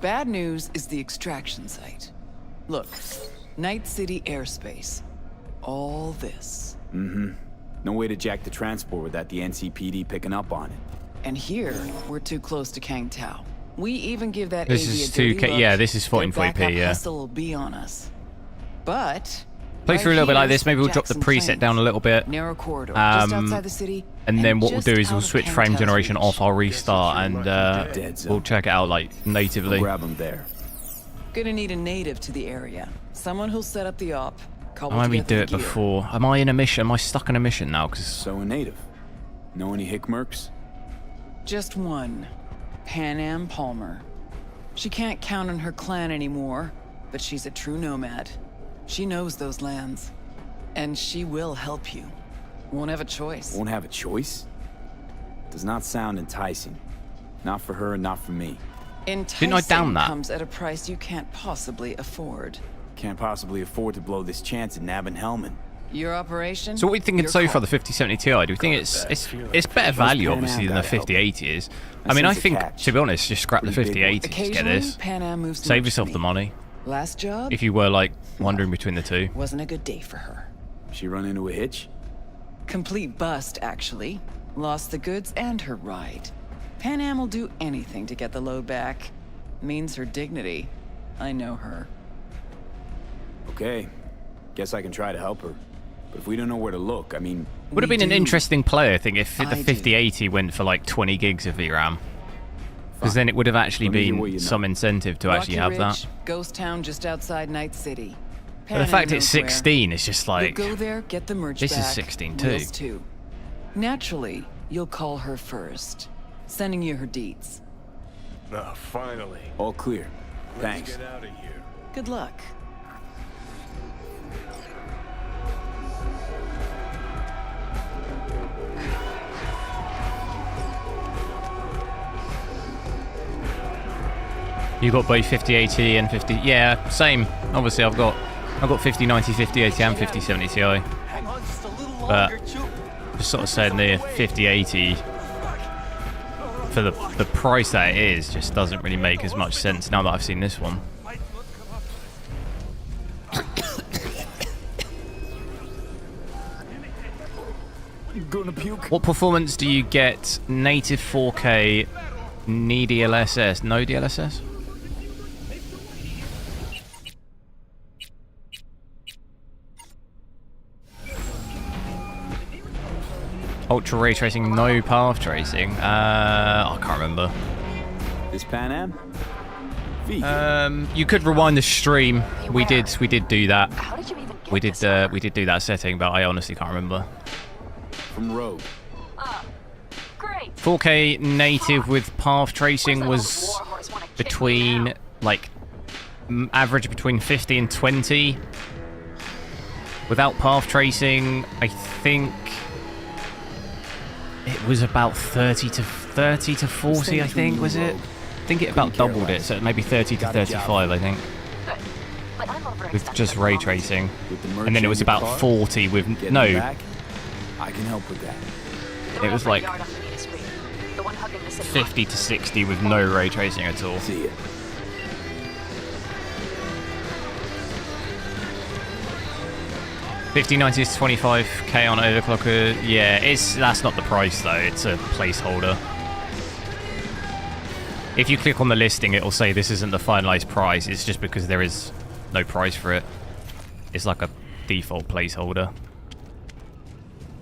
Bad news is the extraction site. Look, Night City airspace. All this. Mm-hmm. No way to jack the transport without the NCPD picking up on it. And here, we're too close to Kang Tao. We even give that This AV is a dirty 2K. look, Yeah, this is their 1440p. backup Yeah. hustle will be on us. But Play through a little bit like here's this. Maybe we'll drop the Jackson preset Plains. down a little bit. Narrow corridor, just outside the city. And then what we'll just do is out we'll of switch Kang frame Tao's generation reach. off. I'll restart and we'll check it out like natively. I'll grab him there. Gonna need a native to the area. Someone who'll set up the op. Why don't we do it before? Am I in a mission? Am I stuck in a mission now? Cause So a native. Know any hickmerks? Just one. Pan Am Palmer. She can't count on her clan anymore, but she's a true nomad. She knows those lands. And she will help you. Won't have a choice. Won't have a choice? Does not sound enticing. Not for her and not for me. Enticing Didn't I down that? comes at a price you can't possibly afford. Can't possibly afford to blow this chance at nabbing Hellman. Your operation? So what are we thinking your so call. far, the 5070 Ti? Do we think it's better value, obviously, than the 5080 is? I mean, I think, to be honest, just scrap the 5080 to get Occasionally, this. Pan Am moves Save much yourself for the me. money. Last job? If you were, like, wondering between the two. Wasn't a good day for her. She run into a hitch? Complete bust, actually. Lost the goods and her ride. Pan Am will do anything to get the load back. Means her dignity. I know her. Okay. Guess I can try to help her. But if we don't know where to look, I mean... Would have been an interesting play, I think, if the I do. 5080 went for like 20 gigs of VRAM. Because then it would have actually Let me hear been what you know. some incentive to actually Rocky have Ridge, that. Ghost town just outside Night City. But the Pan fact Am it's knows where. 16 is just like... You'll go there, get the merch This is back. 16 too. Wheels too. Naturally, you'll call her first. Sending you her deeds. Oh, finally. All clear. Thanks. Let's get out of here. Good luck. You got both 5080 and 50... Yeah, same. Obviously, I've got 5090, 5080 and 5070 Ti. Hang on just a little But longer, too. just sort of saying the 5080 for the price that it is just doesn't really make as much sense now that I've seen this one. Gonna puke. What performance do you get native 4K, DLSS? No DLSS? Ultra ray tracing, no path tracing. I can't remember. This Pan Am? You could rewind the stream. We did do that. How did you even get We did do that setting, but I honestly can't remember. From Rogue. Great. 4K native with path tracing was between like average between 50 and 20. Without path tracing, I think it was about 30 to 40. I think was it. I think it about doubled it, so maybe 30 to 35. I think But I'm over with just ray tracing, With the merch and then it in was your about car? 40 with Getting no. it back? I can help with that. It was like 50 to 60 with no ray tracing at all. See ya. $50.90 is 25k on overclocker. Yeah, that's not the price though. It's a placeholder. If you click on the listing, it'll say this isn't the finalized price. It's just because there is no price for it. It's like a default placeholder.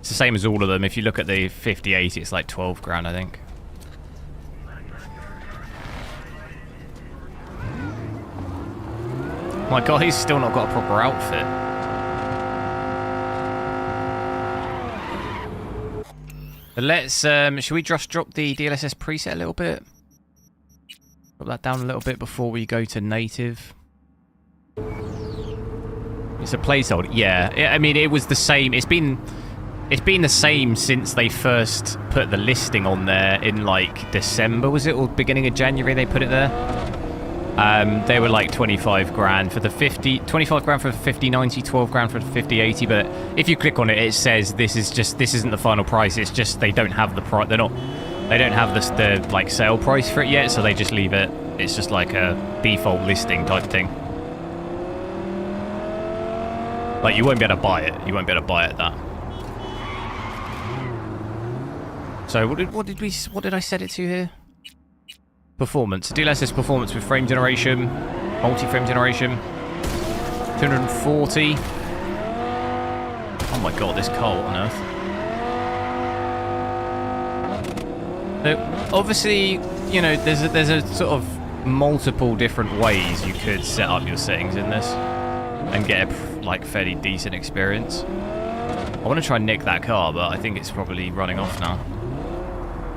It's the same as all of them. If you look at the 5080, it's like 12 grand, I think. My God, he's still not got a proper outfit. But let's, should we just drop the DLSS preset a little bit? Drop that down a little bit before we go to native. It's a placeholder. Yeah, I mean, it was the same. It's been it's been the same since they first put the listing on there in like December, was it, or beginning of January they put it there. They were like 25 grand for the 25 grand for the 5090, 12 grand for the 5080. But if you click on it, it says this isn't the final price. It's just they don't have the price. They don't have the like sale price for it yet, so they just leave it. It's just like a default listing type thing. Like you won't be able to buy it. You won't be able to buy it that. So what did I set it to here? Performance. DLSS performance with frame generation, multi-frame generation. 240. Oh my god, this car, what on earth? So obviously, you know, there's a sort of multiple different ways you could set up your settings in this and get a like fairly decent experience. I want to try and nick that car, but I think it's probably running off now.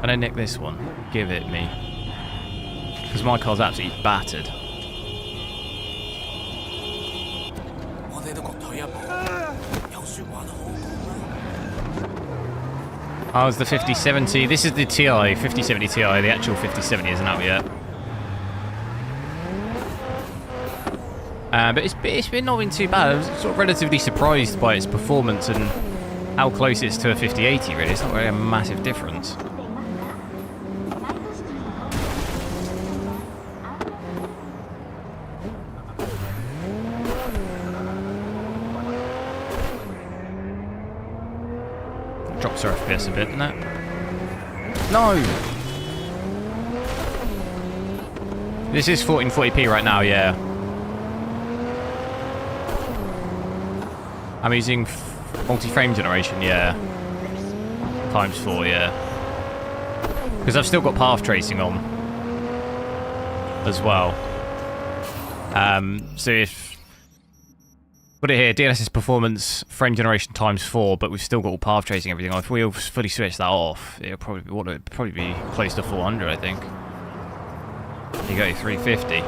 Can I nick this one? Give it me. Because my car's absolutely battered. Oh, it's the 5070. This is the TI, 5070 Ti. The actual 5070 isn't out yet. But it's been not been too bad. I was sort of relatively surprised by its performance and how close it's to a 5080, really. It's not really a massive difference. Drops our FPS a bit, doesn't it? No! This is 1440p right now, yeah. I'm using multi-frame generation, yeah. ×4, yeah. Because I've still got path tracing on as well. So if put it here, DLSS performance, frame generation ×4, but we've still got all path tracing everything on. If we fully switch that off, it'll probably be close to 400, I think. You go 350.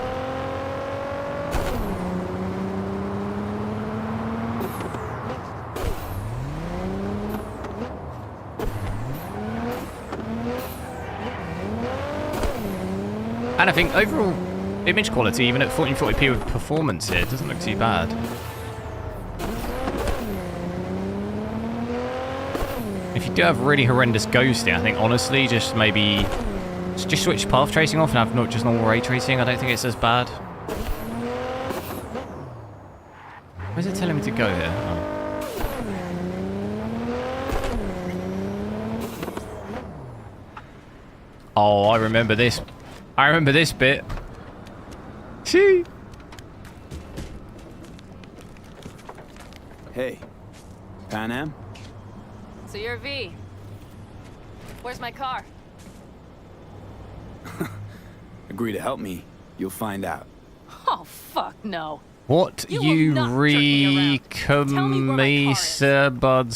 And I think overall image quality, even at 1440p with performance here, doesn't look too bad. If you do have really horrendous ghosting, I think honestly just maybe just switch path tracing off and have not just normal ray tracing. I don't think it's as bad. Where's it telling me to go here? Oh, I remember this. I remember this bit. Shee. Hey, Pan Am? So you're V. Where's my car? Agree to help me, you'll find out. Oh, fuck no. What you buds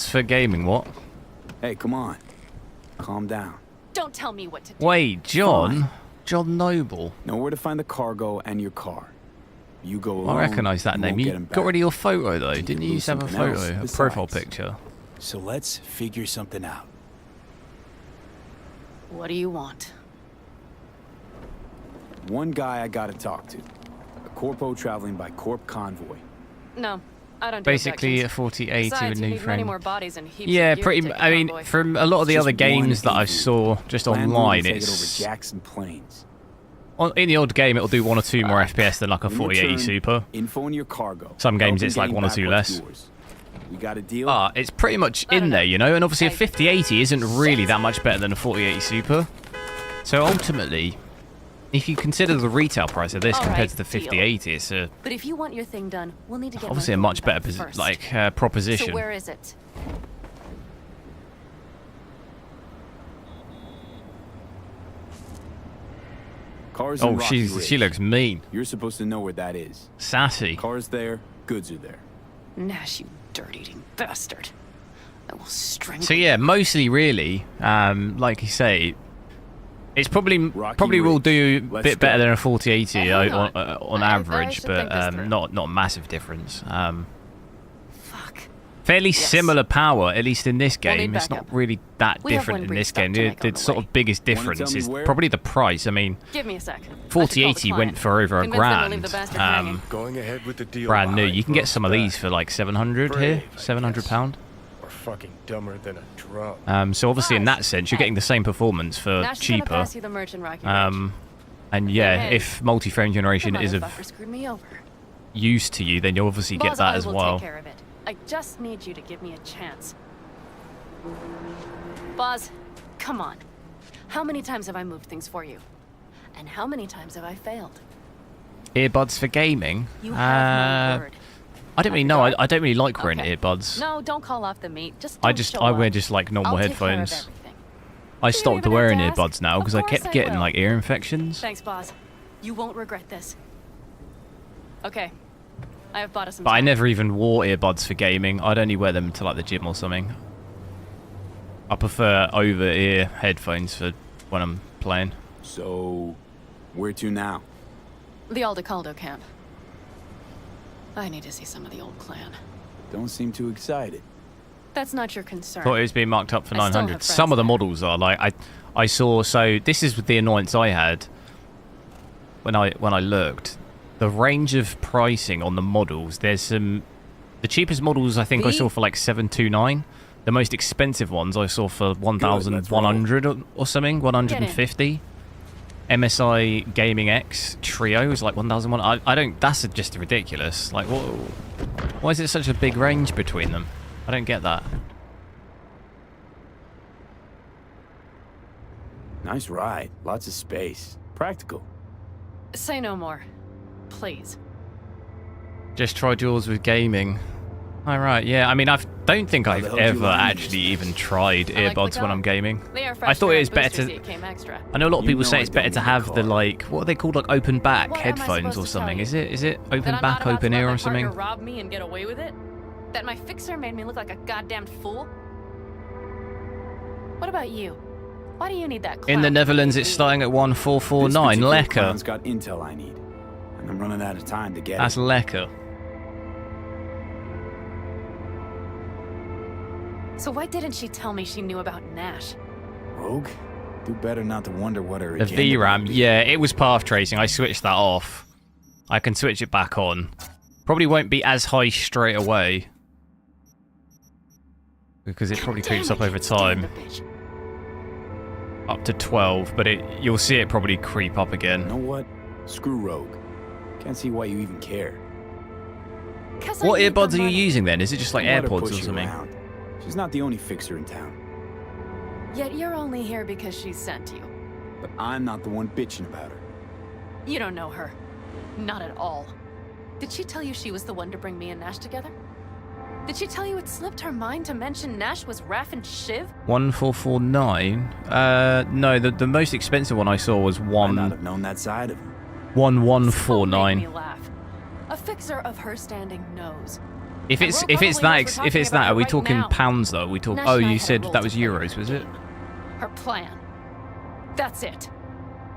for gaming? What? Hey, come on. Calm down. Don't tell me what to do. Wait, John? Fine. John Noble. Know where to find the cargo and your car. You go alone. I recognise that name. You got rid of your photo though, didn't you? Used to have a photo, a profile picture. So let's figure something out. What do you want? One guy I gotta talk to. A corpo traveling by corp convoy. No, I don't do basically a 4080 with Besides, new many frame. more bodies and heaps Yeah, of gear pretty. to take I mean, convoy. from a lot of the Just other games that I one saw just online, it's Jackson Plains. in the odd game it'll do 1 or 2 more FPS than like a 4080 Super. Info on your cargo. Some games it's like 1 or 2 less. We got a deal. It's pretty much in there, you know. And obviously a 5080 isn't really that much better than a 4080 Super. So ultimately, if you consider the retail price of this compared to the 5080, it's a But if you want your thing done, we'll need to get obviously a much better proposition. So where is it? Cars in Rocky Ridge. she looks mean. You're supposed to know where that is. Sassy. Cars there, goods are there. Nash, you dirt-eating bastard. I will strangle So yeah, mostly really, like you say, it's probably will do a bit better than a 4080 on average, but not a massive difference. Fuck. Fairly similar power, at least in this game. It's not really that different in this game. The sort of biggest difference is probably the price. I mean, Give me a sec. 4080 went for over $1 grand. Going ahead with the deal. Brand new. You can get some of these for like 700 here, £700. Or fucking dumber than a drum. So obviously in that sense, you're getting the same performance for cheaper. And yeah, if multi-frame generation is of use to you, then you'll obviously get that as well. Take care of it. I just need you to give me a chance. Boz, come on. How many times have I moved things for you? And how many times have I failed? Earbuds for gaming? You have my word. I don't really know. I don't really like wearing earbuds. No, don't call off the meat. Just I wear just like normal headphones. I stopped wearing earbuds now because I kept getting like ear infections. Thanks, Boz. You won't regret this. Okay. I have bought us some But I never even wore earbuds for gaming. I'd only wear them to like the gym or something. I prefer over-ear headphones for when I'm playing. So, where to now? The Aldecaldo camp. I need to see some of the old clan. Don't seem too excited. That's not your concern. Thought it was being marked up for 900. Some of the models are like I saw. So this is the annoyance I had when I looked. The range of pricing on the models. There's some. The cheapest models I think I saw for like 729. The most expensive ones I saw for 1,100 or something, 150. MSI Gaming X Trio is like 1,001. I don't. That's just ridiculous. Like, why is it such a big range between them? I don't get that. Nice ride. Lots of space. Practical. Say no more, please. Just tried yours with gaming. All right, yeah. I mean, don't think I've ever actually even tried earbuds when I'm gaming. I thought it was better to. I know a lot of people say it's better to have the like, what are they called, like open back headphones or something? Is it open back, open ear or something? Rob me and get away with it? That my fixer made me look like a goddamn fool? What about you? Why do you need that clown? In the Netherlands, it's starting at 1,449. Lekker. This got intel I need, and I'm running out of time to get That's it. lekker. So why didn't she tell me she knew about Nash? Rogue? Do better not to wonder what her The agenda VRAM, might be. yeah, it was path tracing. I switched that off. I can switch it back on. Probably won't be as high straight away. Because it probably creeps up over time. Up to 12, but you'll see it probably creep up again. You know what? Screw Rogue. Can't see why you even care. What earbuds are you using then? Is it just like AirPods or something? Around. She's not the only fixer in town. Yet you're only here because she sent you. But I'm not the one bitching about her. You don't know her. Not at all. Did she tell you she was the one to bring me and Nash together? Did she tell you it slipped her mind to mention Nash was Raph and Shiv? 1,449? No, the most expensive one I saw was I might not have known that side of him. 1,149. Make me laugh. A fixer of her standing knows. If it's that, are we talking pounds though? We talk. Oh, you said that was euros, was it? Her plan. That's it.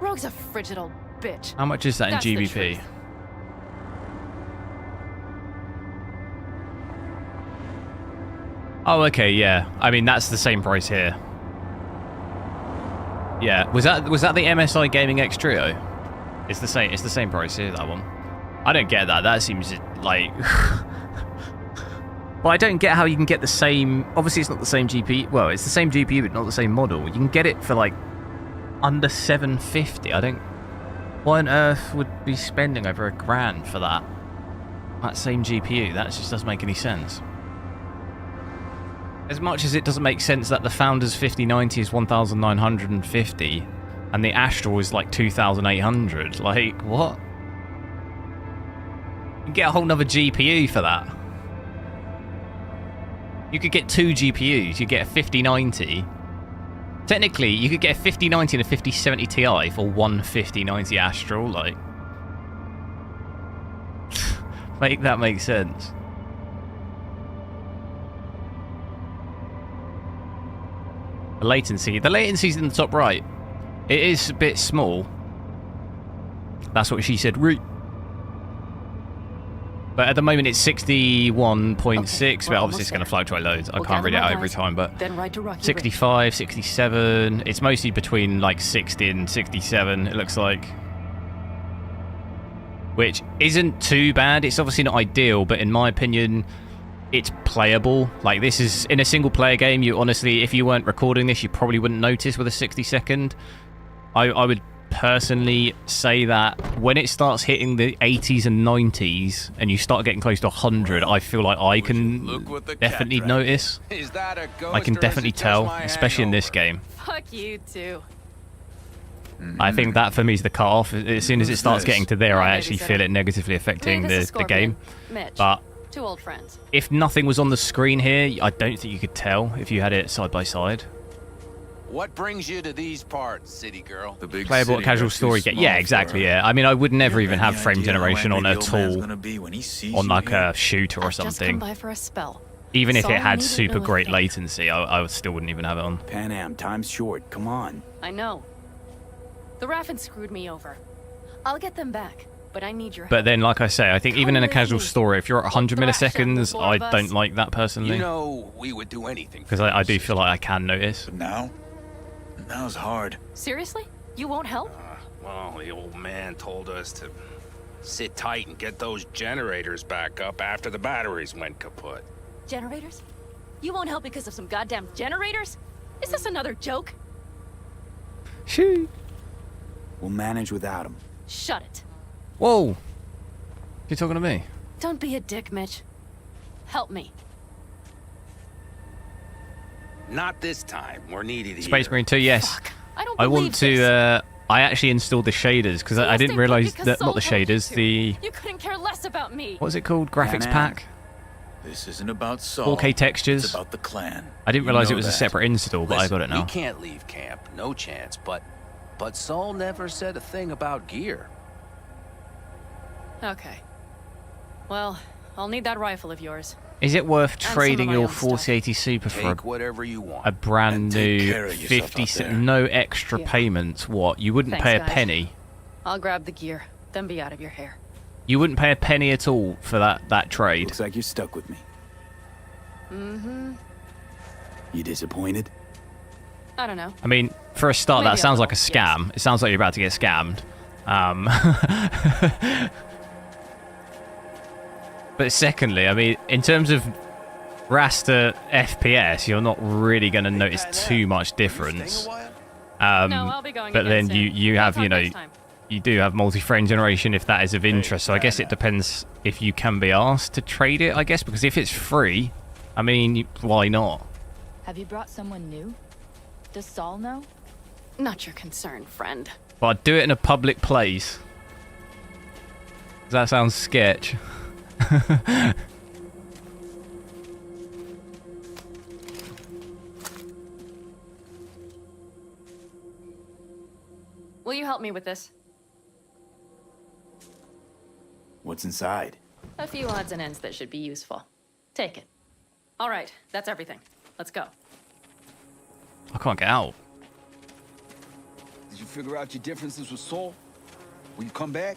Rogue's a frigid old bitch. How much is that in GBP? Oh, okay, yeah. I mean, that's the same price here. Yeah, was that the MSI Gaming X Trio? It's the same price here, that one. I don't get that. That seems like. Well, I don't get how you can get the same. Obviously, it's not the same GPU. Well, it's the same GPU, but not the same model. You can get it for like under 750. I don't. Why on earth would be spending over $1 grand for that? That same GPU. That just doesn't make any sense. As much as it doesn't make sense that the Founders 5090 is 1,950 and the Astral is like 2,800. Like, what? You can get a whole nother GPU for that. You could get 2 GPUs. You get a 5090. Technically, you could get a 5090 and a 5070 Ti for one 5090 Astral. Like, make that make sense. The latency's in the top right. It is a bit small. That's what she said. But at the moment it's 61.6, Okay, but obviously it's going to fluctuate loads. I can't read it out every time, but Then ride to Rocky 65, 67. It's mostly between like 60 and 67, it looks like. Which isn't too bad. It's obviously not ideal, but in my opinion, it's playable. Like, this is in a single player game. You honestly, if you weren't recording this, you probably wouldn't notice with a 60-second. I would personally say that when it starts hitting the 80s and 90s and you start getting close to 100, I feel like I can definitely notice. Is that a ghost, I can or is definitely it just tell, my especially in this hangover? game. Fuck you too. I think that for me is the cut-off. As soon as it starts getting to there, I actually feel it negatively affecting the game. Mitch, But two old friends. if nothing was on the screen here, I don't think you could tell if you had it side by side. What brings you to these parts, city girl? The big Playable city casual got too story game. small Yeah, for exactly, her. yeah. I mean, I would never You even have have any frame idea how generation on angry a the old man's tool gonna be when he sees on you like here? a shooter or I've just come something. by for a spell. Even if That's it all I had needed to super know a great thing. latency, I still wouldn't even have it on. Pan Am, time's short. Come on. I know. The Raffin screwed me over. I'll get them back, but I need your help. But then, like I say, I think even in a casual Come with me. story, if you're at 100 We'll thrash them, the milliseconds, four I of us. don't like that personally. You know, we would do anything. Because I do feel like I can notice. But now? Now's hard. Seriously? You won't help? Well, the old man told us to sit tight and get those generators back up after the batteries went kaput. Generators? You won't help because of some goddamn generators? Is this another joke? Shoo. We'll manage without him. Shut it. Whoa. You're talking to me? Don't be a dick, Mitch. Help me. Not this time. We're needed here. Space Marine 2, yes. Fuck. I don't I believe want to, I actually installed the shaders, because I didn't realise that, not the shaders, the, You couldn't care less about me. what's it called? Graphics Pan Am. pack? This isn't about Saul. 4K textures. It's about the clan. I didn't You realise know it was a that. separate install, but I got it We now. can't leave camp. No chance. But Saul never said a thing about gear. Okay. Well, I'll need that rifle of yours. Is it worth some of trading my your own stuff. 4080 Super for Take whatever you want. a brand And take new care of yourself 50 out there. no extra Yeah. payments? What? You wouldn't Thanks, pay a guys. penny? I'll grab the gear, then be out of your hair. You wouldn't pay a penny at all for that trade? Looks like you're stuck with me. Mm-hmm. You disappointed? I don't know. I mean, for a start, Maybe that a sounds like a little, scam. yes. It sounds like you're about to get scammed. But secondly, I mean, in terms of raster FPS, you're not really going to notice too much difference. No, I'll be going But again then soon. you We'll have, talk you know, next time. you do have multi-frame generation if that is of interest. So I guess it depends if you can be asked to trade it, I guess, because if it's free, I mean, why not? Have you brought someone new? Does Saul know? Not your concern, friend. But I'd do it in a public place. Does that sound sketch? Will you help me with this? What's inside? A few odds and ends that should be useful. Take it. All right, that's everything. Let's go. I can't get out. Did you figure out your differences with Saul? Will you come back?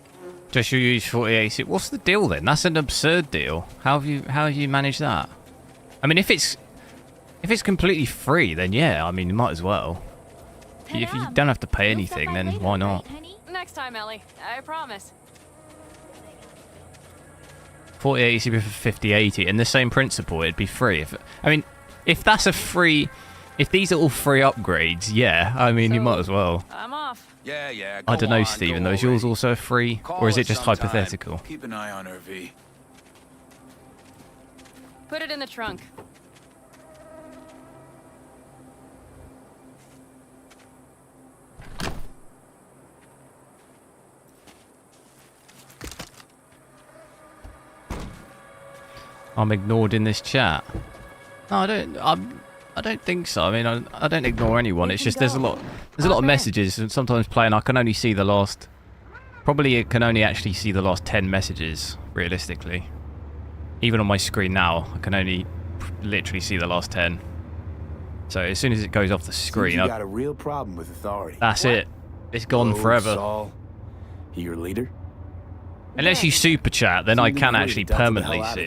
Just you use 4080. What's the deal then? That's an absurd deal. How have you managed that? I mean, if it's completely free, then yeah. I mean, you might as well. If you don't have to pay anything, then why not? Next time, Ellie. I promise. 4080 for 5080, and the same principle, it'd be free. If that's a free, if these are all free upgrades, yeah. I mean, you might as well. I'm off. Yeah. I don't know, Stephen. Though, is yours also free, or is it just hypothetical? Keep an eye on her, V. Put it in the trunk. I'm ignored in this chat. No, I don't think so. I mean, I don't ignore anyone. It's just there's a lot of messages, and sometimes playing I can only see the last. Probably it can only actually see the last 10 messages realistically. Even on my screen now, I can only literally see the last 10. So as soon as it goes off the screen, You got a real problem with authority. that's it. It's gone Oh, forever. Saul, he your leader? Unless you super chat, then I can actually permanently see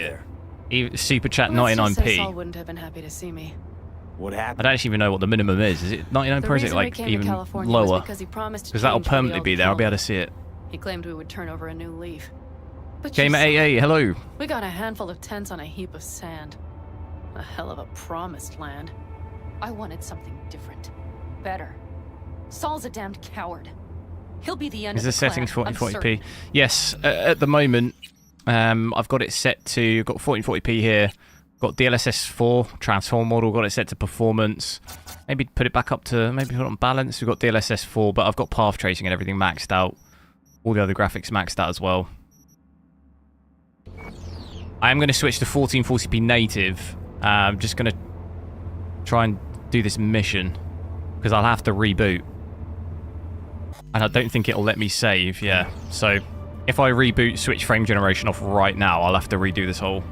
it. Super chat 99p. Saul wouldn't have been happy to see me. What happened? I don't actually even know what the minimum is. Is it 99p or is it like even lower? Because that'll permanently be there. I'll be able to see it. He claimed we would turn over a new leaf. But Gamer AA, hello. We got a handful of tents on a heap of sand. A hell of a promised land. I wanted something different. Better. Saul's a damned coward. He'll be the end Is of the the settings clan, 1440p? Yes, at the moment, I've got it set to, got 1440p here. Got DLSS 4 transform model, got it set to performance. Maybe put it back up to, maybe put it on balance. We've got DLSS 4, but I've got path tracing and everything maxed out. All the other graphics maxed out as well. I am going to switch to 1440p native. I'm just going to try and do this mission because I'll have to reboot. And I don't think it'll let me save, yeah. So if I reboot, switch frame generation off right now, I'll have to redo this whole...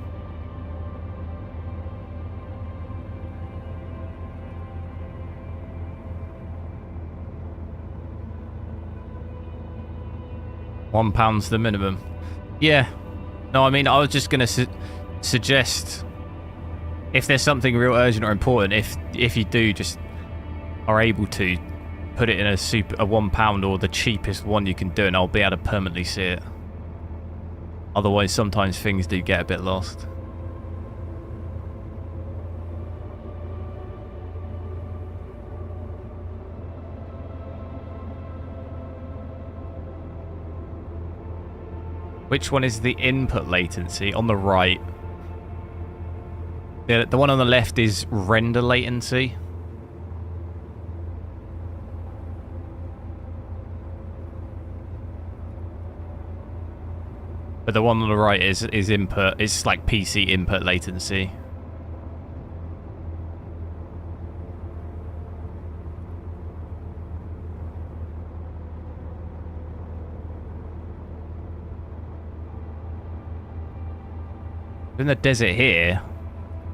£1's the minimum. Yeah. No, I mean, I was just going to suggest if there's something real urgent or important, if you do just are able to put it in a £1 or the cheapest one you can do, and I'll be able to permanently see it. Otherwise, sometimes things do get a bit lost. Which one is the input latency? On the right. The one on the left is render latency. But the one on the right is input. It's like PC input latency. In the desert here,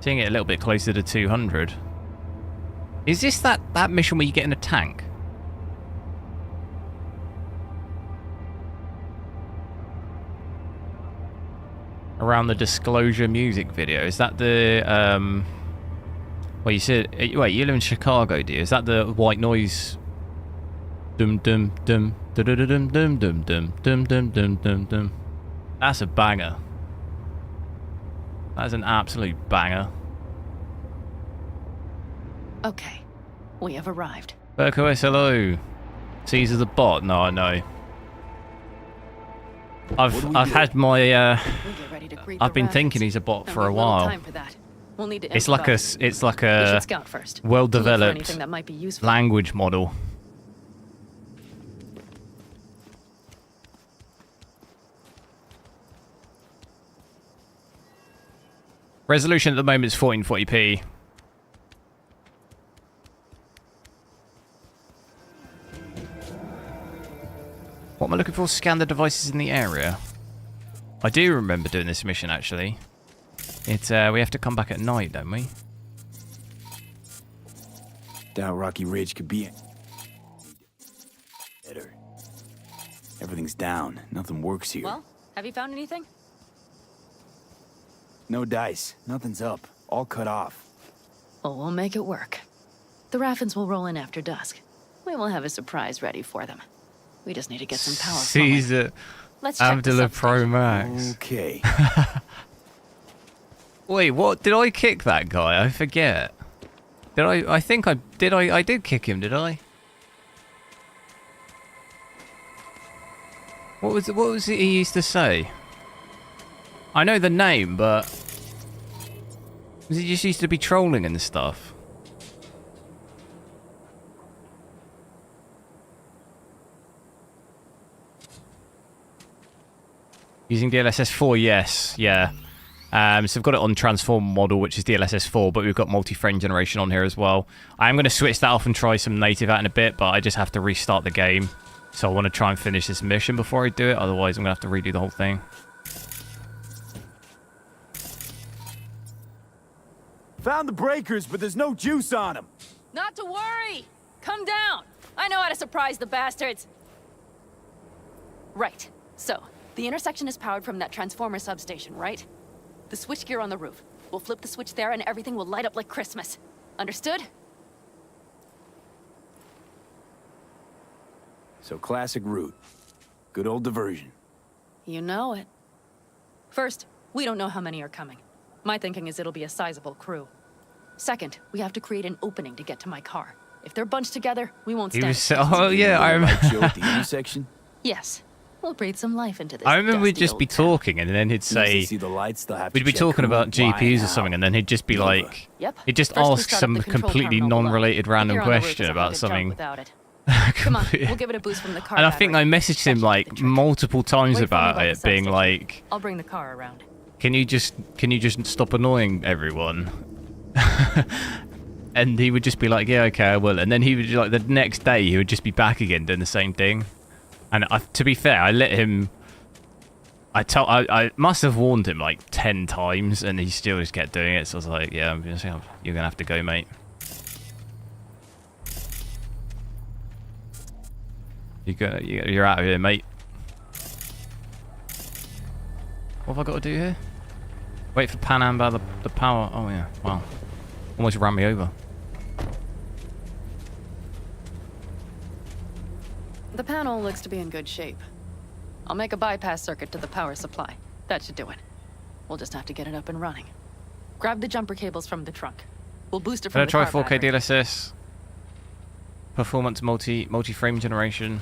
seeing it a little bit closer to 200. Is this that mission where you get in a tank? Around the Disclosure music video. Is that the well, you said, wait, you live in Chicago, do you? Is that the white noise? Dum dum dum dum dum dum dum dum dum dum dum dum dum. That's a banger. That is an absolute banger. Okay, we have arrived. BurkOS, hello. Caesar the bot. No, I know. I've had my I've been thinking he's a bot for a while. We'll need to it's like a well-developed language model. Resolution at the moment is 1440p. What am I looking for? Scan the devices in the area. I do remember doing this mission, actually. It's we have to come back at night, don't we? Doubt Rocky Ridge could be better. Everything's down. Nothing works here. Well, have you found anything? No dice. Nothing's up. All cut off. Well, we'll make it work. The Raffins will roll in after dusk. We will have a surprise ready for them. We just need to get some power. Caesar. Let's check the Amdala Pro Max. Okay. Wait, what? Did I kick that guy? I forget. Did I? I think I did. I did kick him. Did I? What was it he used to say? I know the name, but was he just used to be trolling and stuff? Using DLSS 4, yes, yeah. So I've got it on transform model, which is DLSS 4, but we've got multi-frame generation on here as well. I'm going to switch that off and try some native out in a bit, but I just have to restart the game. So I want to try and finish this mission before I do it, otherwise I'm going to have to redo the whole thing. Found the breakers, but there's no juice on them. Not to worry. Come down. I know how to surprise the bastards. Right. So, The intersection is powered from that transformer substation, right? The switchgear on the roof. We'll flip the switch there and everything will light up like Christmas. Understood? So classic route. Good old diversion. You know it. First, we don't know how many are coming. My thinking is it'll be a sizable crew. Second, we have to create an opening to get to my car. If they're bunched together, we won't stand. Oh yeah, I remember. At the intersection. Yes, we'll breathe some life into this. I remember we'd just dusty be old town. talking, and then he'd say, See the lights, they'll have we'd to be check talking who, about why, GPUs or how. something, and then he'd just be like, Yep. he'd just First we ask start up some the control completely terminal below. non-related random Here on the roof question is a about good jump something. without it. Come on, we'll give it a boost from the car. And I think I battery. messaged him like multiple times Wait for me about by the it, being substation. like, I'll bring the car around. can you just stop annoying everyone? And he would just be like, yeah, okay, I will. And then he would, like, the next day, he would just be back again doing the same thing. And to be fair, I let him... I must have warned him like 10 times, and he still just kept doing it. So I was like, yeah, you're gonna have to go, mate. You're out of here, mate. What have I got to do here? Wait for Panam by the power. Oh yeah, wow. Almost ran me over. The panel looks to be in good shape. I'll make a bypass circuit to the power supply. That should do it. We'll just have to get it up and running. Grab the jumper cables from the trunk. We'll boost it from the Try car 4K battery. DLSS. Performance multi-frame generation.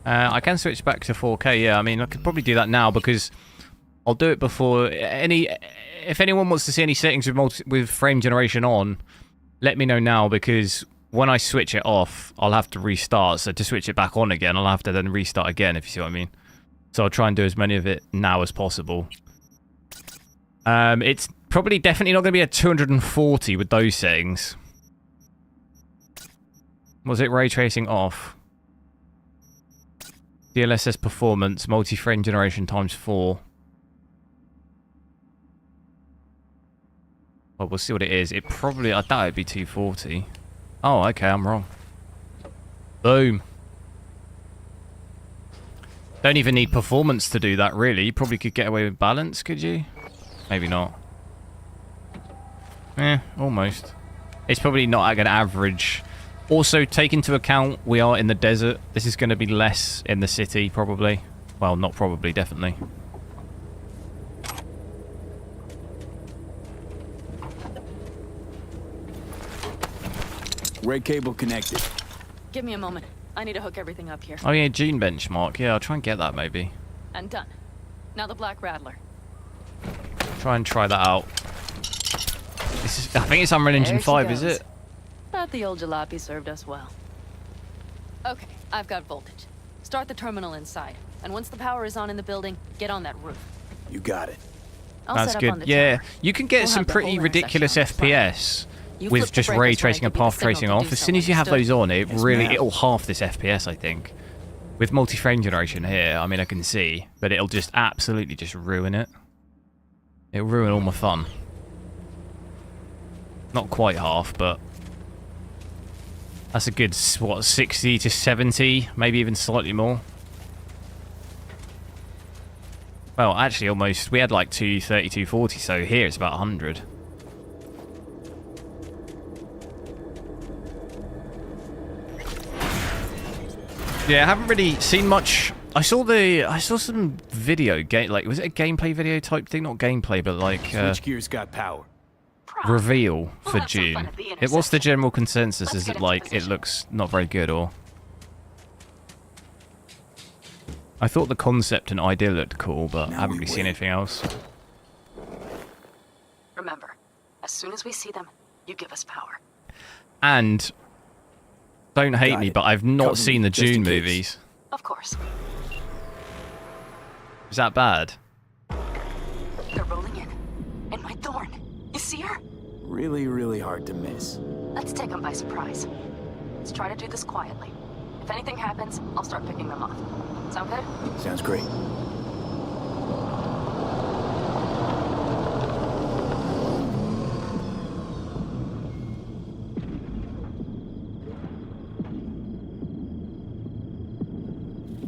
I can switch back to 4K. Yeah, I mean I could probably do that now because I'll do it before if anyone wants to see any settings with frame generation on, let me know now, because when I switch it off, I'll have to restart. So to switch it back on again, I'll have to then restart again, if you see what I mean. So I'll try and do as many of it now as possible. It's probably definitely not going to be a 240 with those settings. Was it ray tracing off? DLSS performance, multi-frame generation times 4. Well, we'll see what it is. It probably, I doubt it'd be 240. Oh, okay, I'm wrong. Boom. Don't even need performance to do that, really. You probably could get away with balance, could you? Maybe not. Almost. It's probably not going to average. Also, take into account we are in the desert. This is going to be less in the city, probably. Well, not probably, definitely. Red cable connected. Give me a moment. I need to hook everything up here. Oh yeah, Gene benchmark. Yeah, I'll try and get that maybe. And done. Now the Black Rattler. Try that out. This is, I think it's Unreal Engine 5, is it? But the old jalopy served us well. Okay, I've got voltage. Start the terminal inside. And once the power is on in the building, get on that roof. You got it. That's good. Yeah, you can get some pretty ridiculous FPS with just ray tracing and path tracing off. As soon as you have those on, it'll half this FPS, I think. With multi-frame generation here, I mean, I can see, but it'll just absolutely just ruin it. It'll ruin all my fun. Not quite half, but that's a good, what, 60 to 70, maybe even slightly more. Well, actually, almost. We had like 230, 240, so here it's about 100. Yeah, I haven't really seen much. I saw some video was it a gameplay video type thing? Not gameplay, but like Switchgear's got power. Reveal for June. What's the general consensus? Is it like it looks not very good, or? I thought the concept and idea looked cool, but I haven't really seen anything else. Remember, as soon as we see them, you give us power. And don't hate me, but I've not seen the June movies. Of course. Is that bad? They're rolling in. And my Thorn. You see her? Really, really hard to miss. Let's take them by surprise. Let's try to do this quietly. If anything happens, I'll start picking them off. Sound good? Sounds great.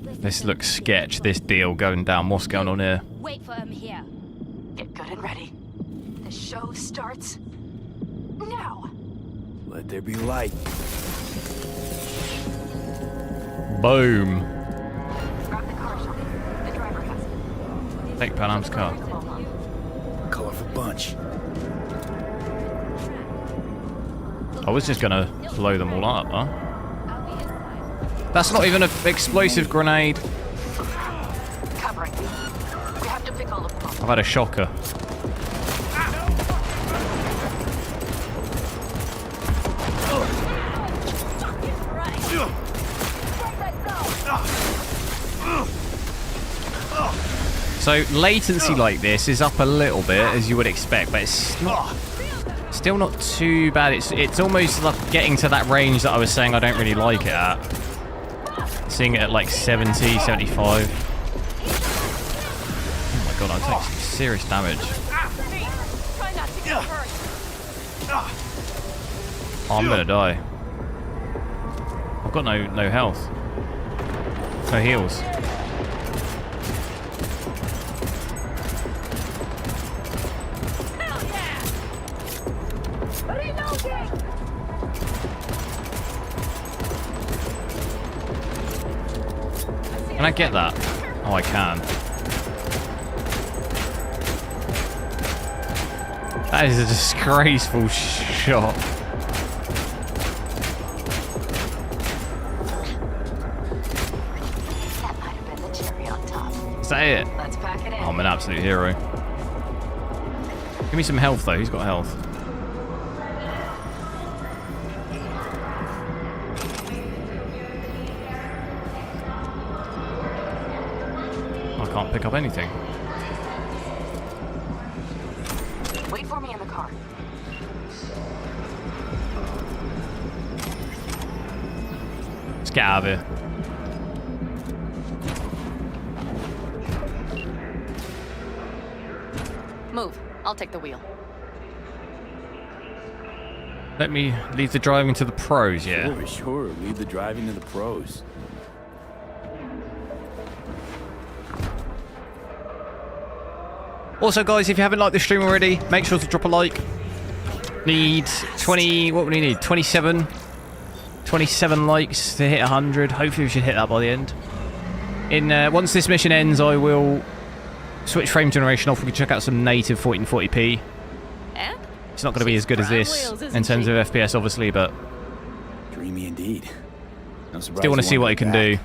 This This looks sketch, this deal going down. What's going on here? Wait for him here. Get good and ready. The show starts now. Let there be light. Boom. Grab the car, Shelby. The driver has it. Take Panam's car. Colorful bunch. I was just gonna blow them all up, huh? That's not even an explosive grenade. Covering. We have to pick all of them up. I've had a shocker. So latency like this is up a little bit, as you would expect, but it's not, still not too bad. It's almost like getting to that range that I was saying I don't really like it at. Seeing it at like 70, 75. Oh my god, I'm taking some serious damage. Oh, I'm gonna die. I've got no health. No heals. Can I get that? Oh, I can. That is a disgraceful shot. That might have been the cherry on top. Is that it? Let's pack it in. Oh, I'm an absolute hero. Give me some health, though. Who's got health? I can't pick up anything. Wait for me in the car. Let's get out of here. Move. I'll take the wheel. Let me leave the driving to the pros, yeah? Sure. Leave the driving to the pros. Also, guys, if you haven't liked the stream already, make sure to drop a like. Need 20... What would we need? 27 likes to hit 100. Hopefully we should hit that by the end. Once this mission ends, I will switch frame generation off. We can check out some native 1440p. And? It's not going to be as good as this in terms of FPS, obviously, but... Dreamy indeed. No surprise Still want to see what it can do.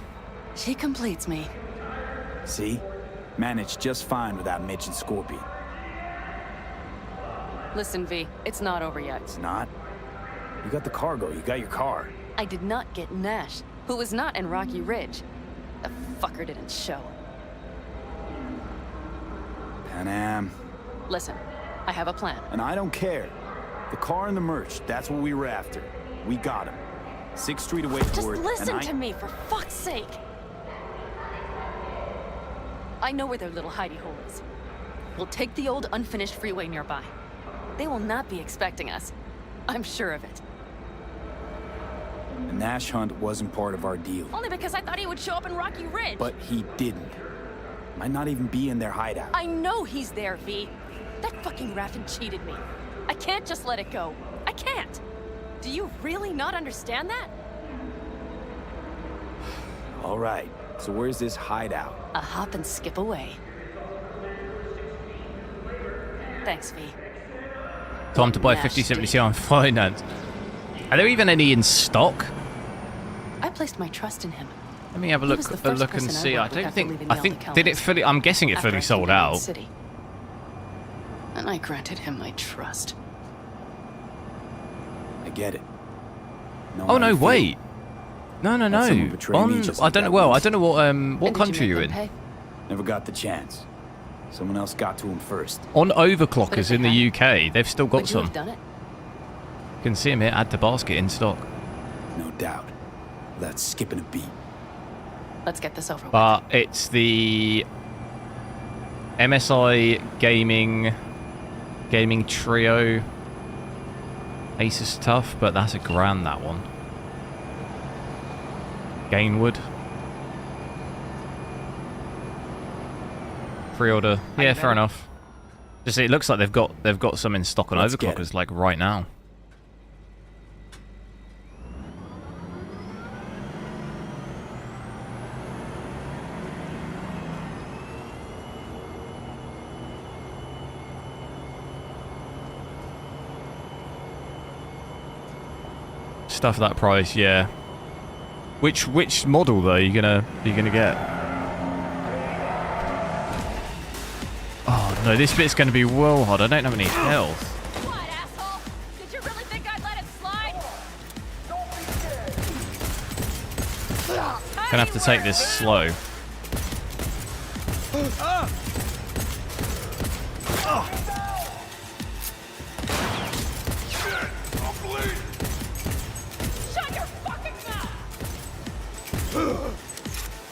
She completes me. See? Managed just fine without Mitch and Scorpion. Listen, V, it's not over yet. It's not? You got the cargo. You got your car. I did not get Nash, who was not in Rocky Ridge. The fucker didn't show. Panam. Listen, I have a plan. And I don't care. The car and the merch, that's what we were after. We got him. 6th Street away Just for it. listen to me, for fuck's sake. I know where their little hidey hole is. We'll take the old unfinished freeway nearby. They will not be expecting us. I'm sure of it. The Nash hunt wasn't part of our deal. Only because I thought he would show up in Rocky Ridge. But he didn't. Might not even be in their hideout. I know he's there, V. That fucking Raffin cheated me. I can't just let it go. I can't. Do you really not understand that? All right. So where's this hideout? A hop and skip away. Thanks, V. Time to buy 5070 Ti on finance. Are there even any in stock? I placed my trust in him. Let me have a look and see. I don't think did it fully, I'm guessing it fully sold out. City. And I granted him my trust. I get it. Oh no, wait. No. I don't know. Well, I don't know what country you're in. Never got the chance. Someone else got to him first. On overclockers in the UK, they've still got some. Done it? You can see them here. Add to basket in stock. No doubt. Without skipping a beat. Let's get this over with. But it's the MSI gaming trio. Asus Tough, but that's $1,000, that one. Gainwood. Pre-order. Yeah, fair enough. Just it looks like they've got some in stock on overclockers like right now. Stuff at that price, yeah. Which model though are you gonna get? Oh no, this bit's gonna be well hard. I don't have any health. What, asshole? Did you really think I'd let it slide? Gonna have to take this slow.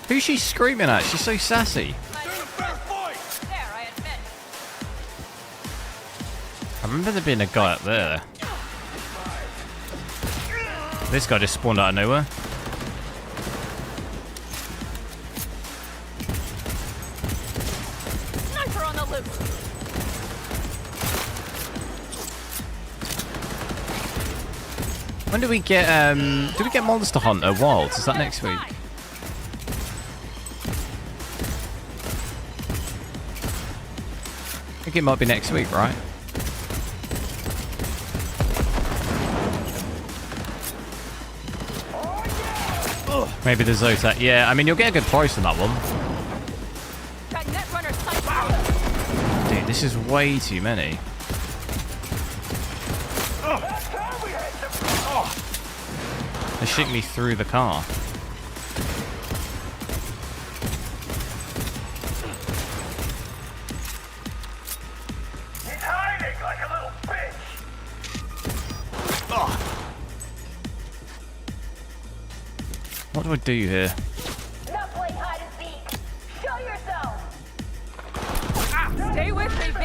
Who's she screaming at? She's so sassy. I remember there being a guy up there. This guy just spawned out of nowhere. Sniper on the loose. When do we get Monster Hunter Wilds? Is that next week? I think it might be next week, right? Maybe the Zotac. Yeah, I mean, you'll get a good price on that one. Dude, this is way too many. They shoot me through the car. What do I do here? Not play hide and seek. Show yourself. Stay with me, B.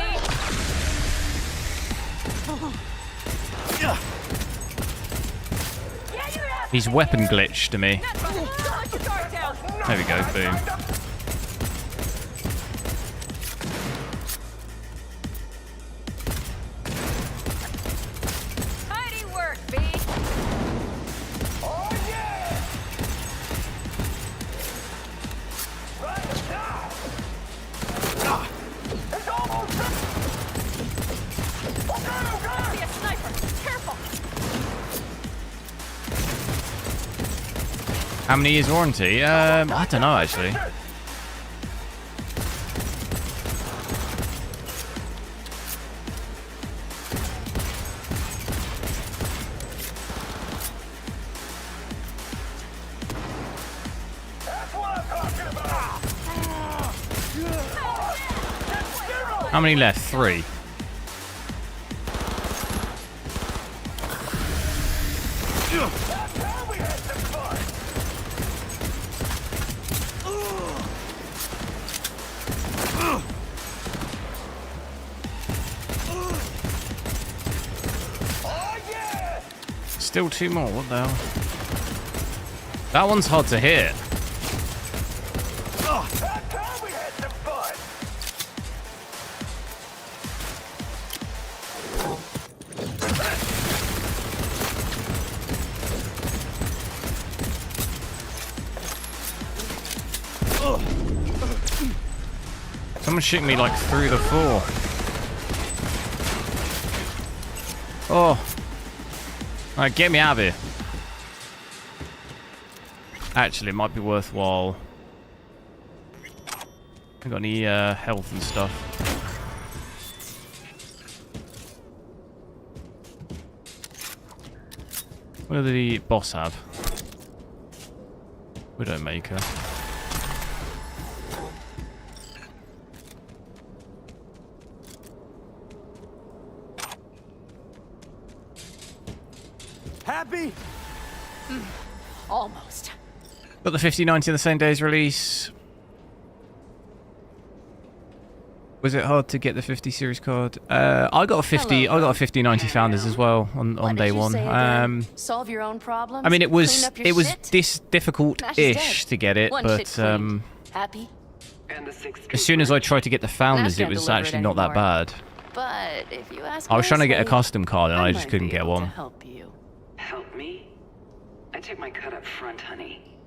He's weapon glitched to me. There we go, boom. Mighty work, B. How many years warranty? I don't know actually. How many left? 3. Still 2 more, what the hell? That one's hard to hit. Someone's shooting me like through the floor. Oh. Alright, get me out of here. Actually, it might be worthwhile. I got any health and stuff. What do the boss have? Widowmaker. Happy? Almost. Got the 5090 on the same day as release. Was it hard to get the 50 series card? I got a 50. I got a 5090 Founders as well on day one. Solve your own problems. I mean, it was this difficult-ish to get it, One but shit cleaned. Happy? As soon as I tried to get the Founders, it was actually not that bad. But if you ask I was trying to get a nicely, custom card and I just might couldn't be get able to one. help you. Help me? I took my cut up front, honey.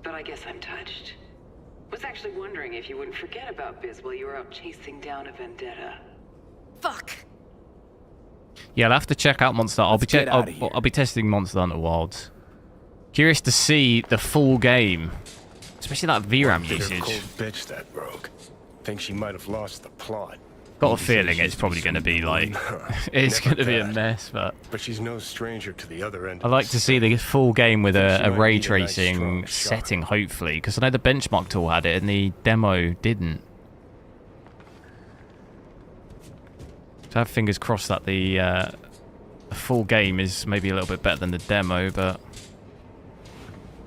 But I guess I'm touched. Was actually wondering if you wouldn't forget about Biz while you were out chasing down a vendetta. Fuck. Yeah, I'll have to check out Monster. I'll be testing Monster Hunter Wilds. Curious to see the full game, especially that VRAM usage. Cold bitch that rogue. Think she might have lost the plot. Got a feeling it's probably going to be like, it's going to be a mess, but she's no stranger to the other end. I'd like to see the full game with a ray tracing setting, hopefully, because I know the benchmark tool had it and the demo didn't. So I have fingers crossed that the full game is maybe a little bit better than the demo, but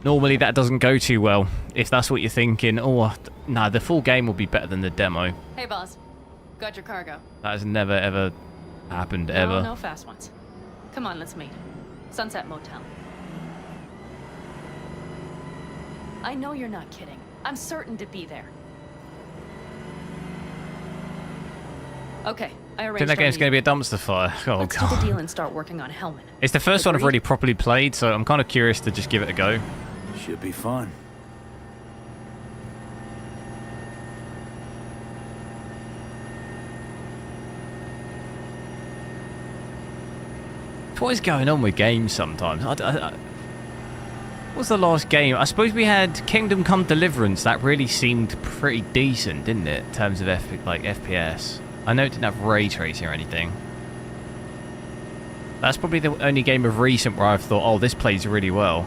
normally that doesn't go too well. If that's what you're thinking, oh, no, the full game will be better than the demo. Hey, boss. Got your cargo. That has never, ever happened, ever. No fast ones. Come on, let's meet. Sunset Motel. I know you're not kidding. I'm certain to be there. Okay, I I arranged. think that game's going to be a dumpster fire. Oh, Let's God. do the deal and start working on Hellman. It's the first one I've really properly played, so I'm kind of curious to just give it a go. Should be fun. What is going on with games sometimes? What's the last game? I suppose we had Kingdom Come Deliverance. That really seemed pretty decent, didn't it? In terms of FPS. I know it didn't have ray tracing or anything. That's probably the only game of recent where I've thought, oh, this plays really well.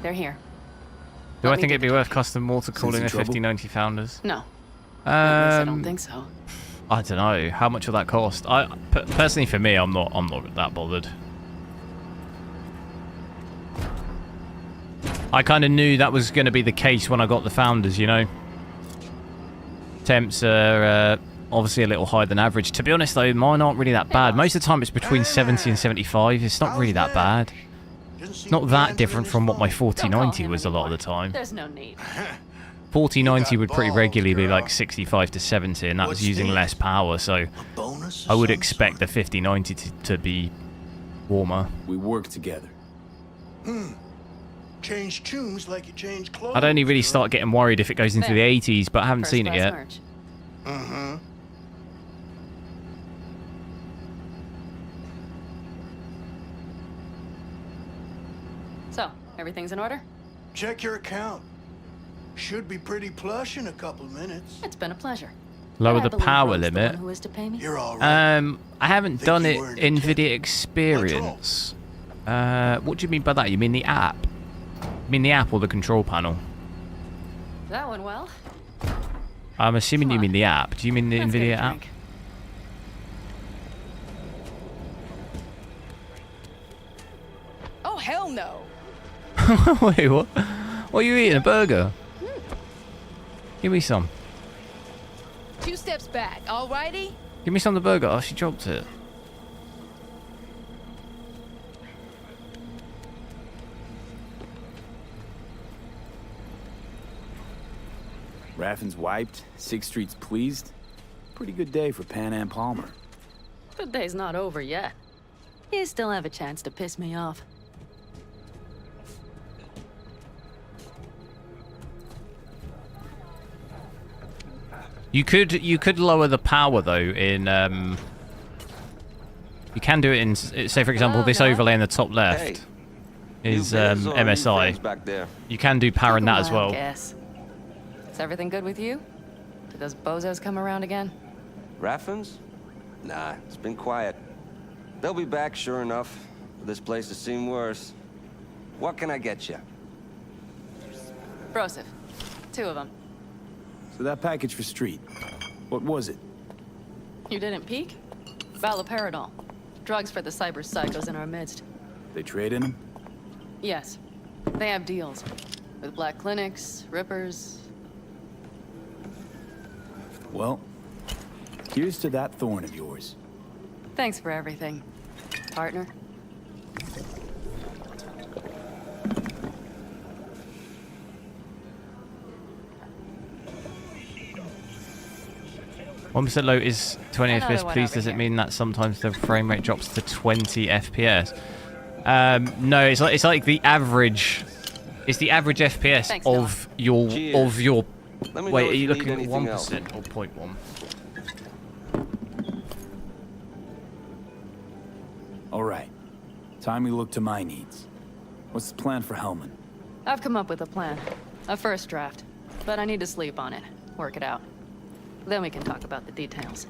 They're here. Do I think it'd be worth custom water cooling a 5090 Founders? No. I don't think so. I don't know. How much will that cost? Personally, for me, I'm not that bothered. I kind of knew that was going to be the case when I got the Founders, you know. Temps are obviously a little higher than average. To be honest, though, mine aren't really that bad. Most of the time, it's between 70 and 75. It's not really that bad. It's not that different from what my 4090 was a lot of the time. There's no need. 4090 would pretty regularly be like 65 to 70, and that was using less power, so I would expect the 5090 to be warmer. We work together. Change tunes like you change clothes. I'd only really start getting worried if it goes into the 80s, but I haven't seen it yet. Uh-huh. So, everything's in order? Check your account. Should be pretty plush in a couple minutes. It's been a pleasure. Lower the power limit. Who is to pay me? You're all right. I haven't done it Nvidia Experience. What do you mean by that? You mean the app? You mean the app or the control panel? That went well. I'm assuming you mean the app. Do you mean the Nvidia app? Oh, hell no. Wait, what? What are you eating? A burger? Give me some. 2 steps back, alrighty? Give me some of the burger. Oh, she dropped it. Raffin's wiped, 6th Street's pleased. Pretty good day for Pan Am Palmer. The day's not over yet. You still have a chance to piss me off. You could lower the power though in you can do it in, say for example, this overlay in the top left is MSI. Back there. You can do power in that as well. Guess. Is everything good with you? Did those bozos come around again? Raffins? Nah, it's been quiet. They'll be back, sure enough. This place has seen worse. What can I get you? Broseph. 2 of them. So that package for Street, what was it? You didn't peek? Valoperidol. Drugs for the cyber psychos in our midst. They trade in them? Yes. They have deals. With black clinics, rippers. Well, here's to that thorn of yours. Thanks for everything, partner. One percent low is 20 Another FPS. one Please, over does it here. mean that sometimes the frame rate drops to 20 FPS? No, it's like the average. It's the average FPS Thanks, of your Cheers. Let me know Wait, if are you you looking need at anything 1% or 0.1? All right. Time we look to my needs. What's the plan for Hellman? I've come up with a plan. A first draft. But I need to sleep on it. Work it out. Then we can talk about the details.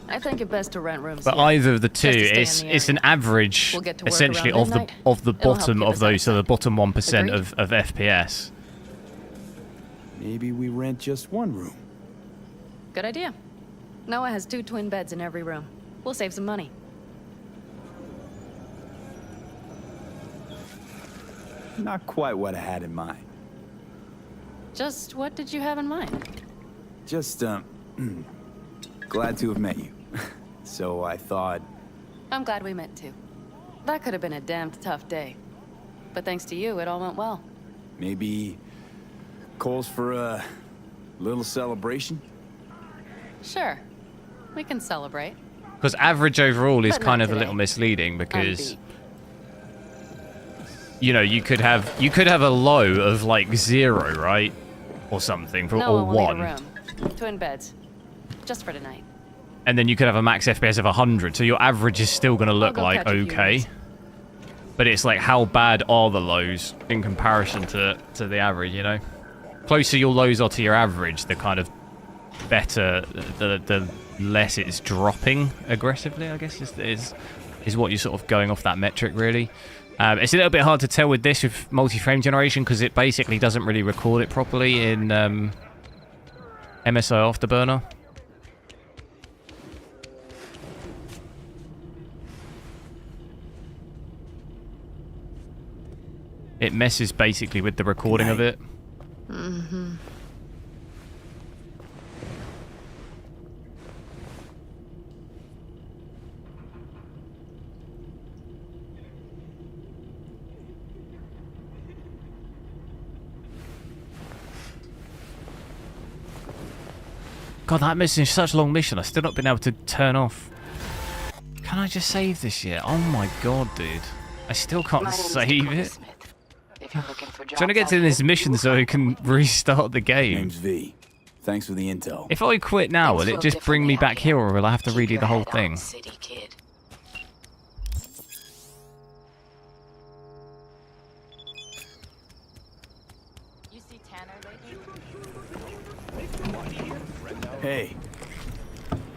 I think it best to rent rooms But here, either of the two, just to stay it's in the it's an area. average, We'll get to work essentially around of the midnight. of the It'll help bottom keep of us those, so the outside. bottom 1% Agreed? of FPS. Maybe we rent just one room. Good idea. Noah has 2 twin beds in every room. We'll save some money. Not quite what I had in mind. Just what did you have in mind? Just, glad to have met you. So I thought, I'm glad we met too. That could have been a damned tough day. But thanks to you, it all went well. maybe calls for a little celebration? Sure. We can celebrate. Because average overall is But kind not of a today. little misleading because Unbeat. you know you could have a low of like 0, right, or something, Noah or will need 1, a room. Twin beds. Just for tonight. and then you could have a max FPS of 100. So your average is still going to look go like catch a few okay. rooms. But it's like, how bad are the lows in comparison to the average, you know? Closer your lows are to your average, the kind of better, the less it's dropping aggressively, I guess, is what you're sort of going off that metric, really. It's a little bit hard to tell with this, with multi-frame generation, because it basically doesn't really record it properly in MSI Afterburner. It messes basically with the recording of it. Mm-hmm. God, that mission is such a long mission. I've still not been able to turn off. Can I just save this yet? Oh my god, dude. I still can't save it. Trying to get to this mission so I can restart the game. Name's V. Thanks for the intel. If I quit now, will it just bring me back here, or will I have to redo the whole thing? City kid. You see Tanner lately? Hey,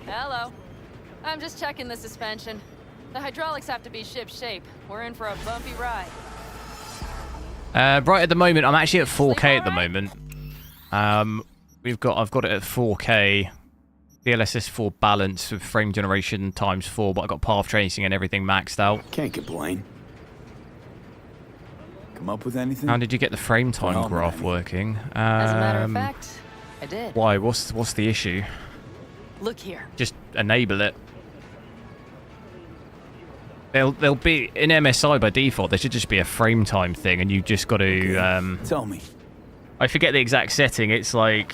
Hello. I'm just checking the suspension. The hydraulics have to be ship-shape. We're in for a bumpy ride. Right at the moment, I'm actually at 4K at the moment. I've got it at 4K. DLSS 4 balance with frame generation ×4, but I got path tracing and everything maxed out. can't complain. Come up with anything? How did you get the frame time Well, graph man. working? As a matter of fact, I did. Why? What's the issue? Look here. Just enable it. They'll be in MSI by default. There should just be a frame time thing, and you just got to. Tell me. I forget the exact setting. It's like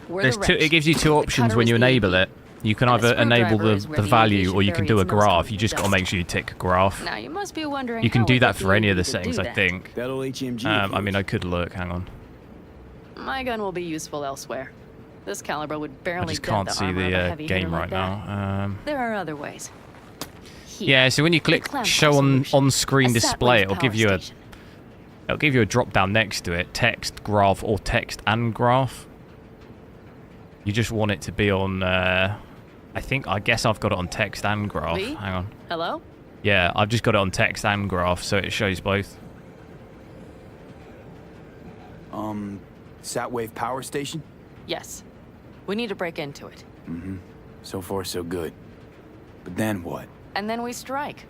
We're there's the two. wrench. It gives you two The options cutter when is you the enable AV. it. You can And the either enable screwdriver is the where the value, aviation or you can do a variance most graph. You just got to dust. make sure you tick graph. Now you must be wondering. You can how do I that got for any of the AV to do settings, I that. think. That old HMG. I mean, I could look. Hang on. My gun will be useful elsewhere. This caliber would barely I just dent can't the see armor of a the heavy hitter game like right that. now. There are other ways. Here, Yeah, so when you click clamp show on screen A display, sat-wave it'll give power you station. it'll give you a drop down next to it, text, graph, or text and graph. You just want it to be on. I guess I've got it on text and graph. V? Hang on. Hello? Yeah, I've just got it on text and graph, so it shows both. Satwave power station? Yes. We need to break into it. Mm-hmm. So far, so good. But then what? And then we strike.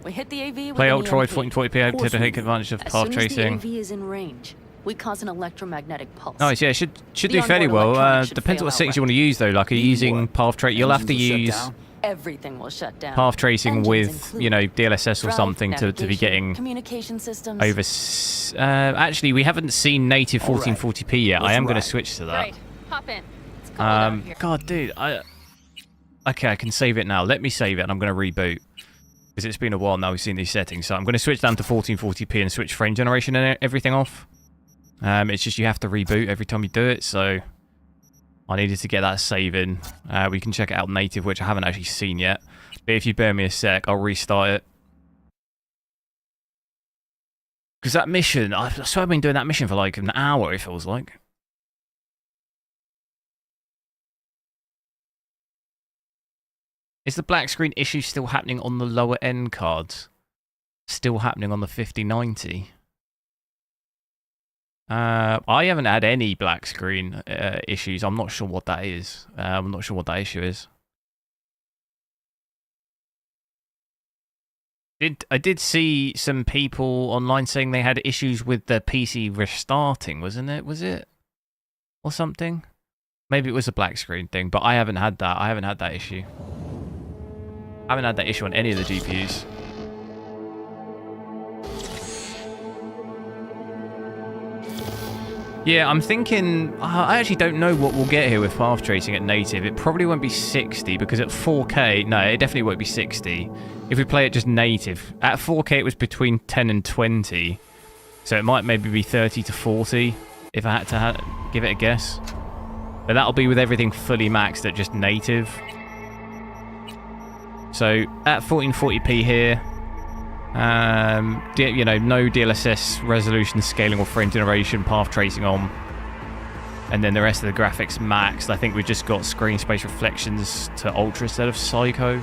We hit the AV with Play an Ultra EMP. 1440p to take advantage of As path soon tracing. as the AV is in range, we cause an electromagnetic pulse. Nice, yeah, should The do fairly onboard well. electronics should Depends fail what settings outright. you want to use though. Like, are you using path trace? You'll have to use Everything will shut down. path tracing Engines with, included. you know, DLSS or Drive, something to be navigation, getting communication systems. over. Actually, we haven't seen native 1440p yet. I am going to switch to that. Great. Hop in. It's cold out here. God, dude, okay, I can save it now. Let me save it, and I'm going to reboot because it's been a while now we've seen these settings. So I'm going to switch down to 1440p and switch frame generation and everything off. It's just you have to reboot every time you do it, so I needed to get that save in. We can check it out native, which I haven't actually seen yet. But if you bear me a sec, I'll restart it. Because that mission, I swear I've been doing that mission for like an hour, it feels like. Is the black screen issue still happening on the lower end cards? Still happening on the 5090? I haven't had any black screen issues. I'm not sure what that is. I'm not sure what that issue is. I did see some people online saying they had issues with their PC restarting, wasn't it? Was it? Or something? Maybe it was a black screen thing, but I haven't had that. I haven't had that issue. I haven't had that issue on any of the GPUs. Yeah, I'm thinking... I actually don't know what we'll get here with path tracing at native. It probably won't be 60, because at 4K... No, it definitely won't be 60. If we play it just native. At 4K, it was between 10 and 20. So it might maybe be 30 to 40, if I had to give it a guess. But that'll be with everything fully maxed at just native. So, at 1440p here... you know, no DLSS resolution scaling or frame generation, path tracing on, and then the rest of the graphics maxed. I think we've just got screen space reflections to ultra instead of psycho.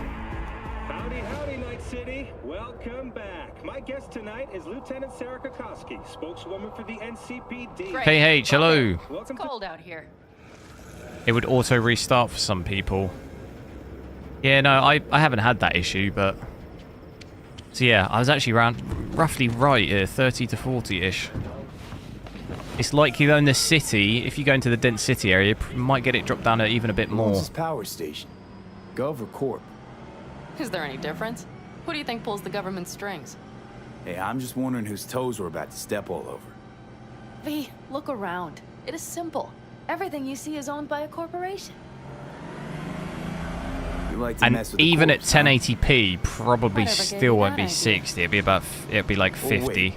Howdy, Night City. Welcome back. My guest tonight is Lieutenant Sarah Kokoski, spokeswoman for the NCPD. KH, hello. It's cold out here. It would auto restart for some people. Yeah, no, I haven't had that issue, but... So yeah, I was actually roughly right here, 30 to 40-ish. It's likely though in the city, if you go into the dense city area, you might get it dropped down even a bit more. What's this power station? Gov or Corp? Is there any difference? Who do you think pulls the government's strings? Hey, I'm just wondering whose toes we're about to step all over. V, look around. It is simple. Everything you see is owned by a corporation. Like to and mess with the even corpse, at 1080p, probably Whatever gave still you won't that be idea? 60. It'd be like 50.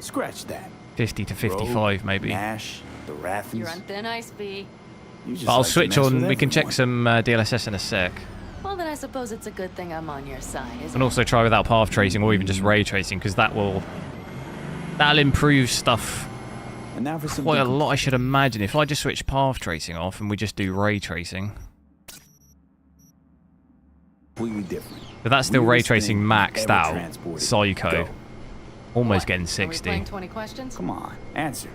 Scratch that. 50 to 55 Rogue, maybe. Nash, the Rathens. You're on thin ice, V. You just But I'll like to switch mess on. with We can check everyone. some DLSS in a sec. Well, then I suppose it's a good thing I'm on your side, isn't And also try without path tracing or even just ray tracing, because that'll improve stuff And now for something quite a lot, I should imagine. If I just switch path tracing off and we just do ray tracing. completely different. But that's still ray Weirdest tracing thing maxed ever out. transported. Psycho. Go. Almost getting Are we 60. playing 20 questions? Come on, answer.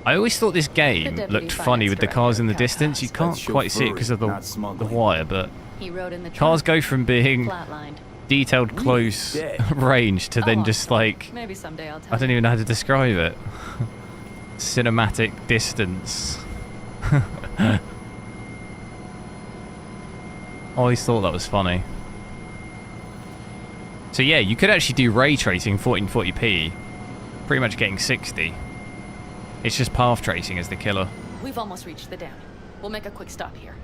I always thought this game The deputy looked funny with the finance cars in the director distance. You can't That's quite see it because of chauffeuring, not the smuggling. wire, but He rode in the cars trunk, go from being flatlined. detailed close dead. range to then Oh, just like... Maybe someday I'll tell I don't you. even know how to describe it. Cinematic distance. I always thought that was funny. So yeah, you could actually do ray tracing 1440p, pretty much getting 60. It's just path tracing is the killer. We've almost reached the dam. We'll make a quick stop here.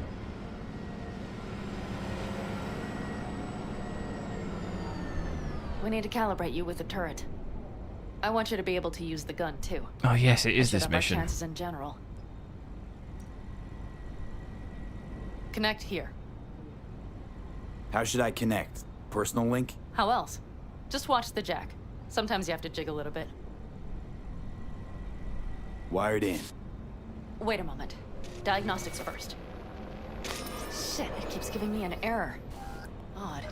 We need to calibrate you with the turret. I want you to be able to use the gun too. Oh yes, it is Should this up our mission. chances in general. Connect here. How should I connect? Personal link? How else? Just watch the jack. Sometimes you have to jig a little bit. Wired in. Wait a moment. Diagnostics first. Shit, it keeps giving me an error. Odd.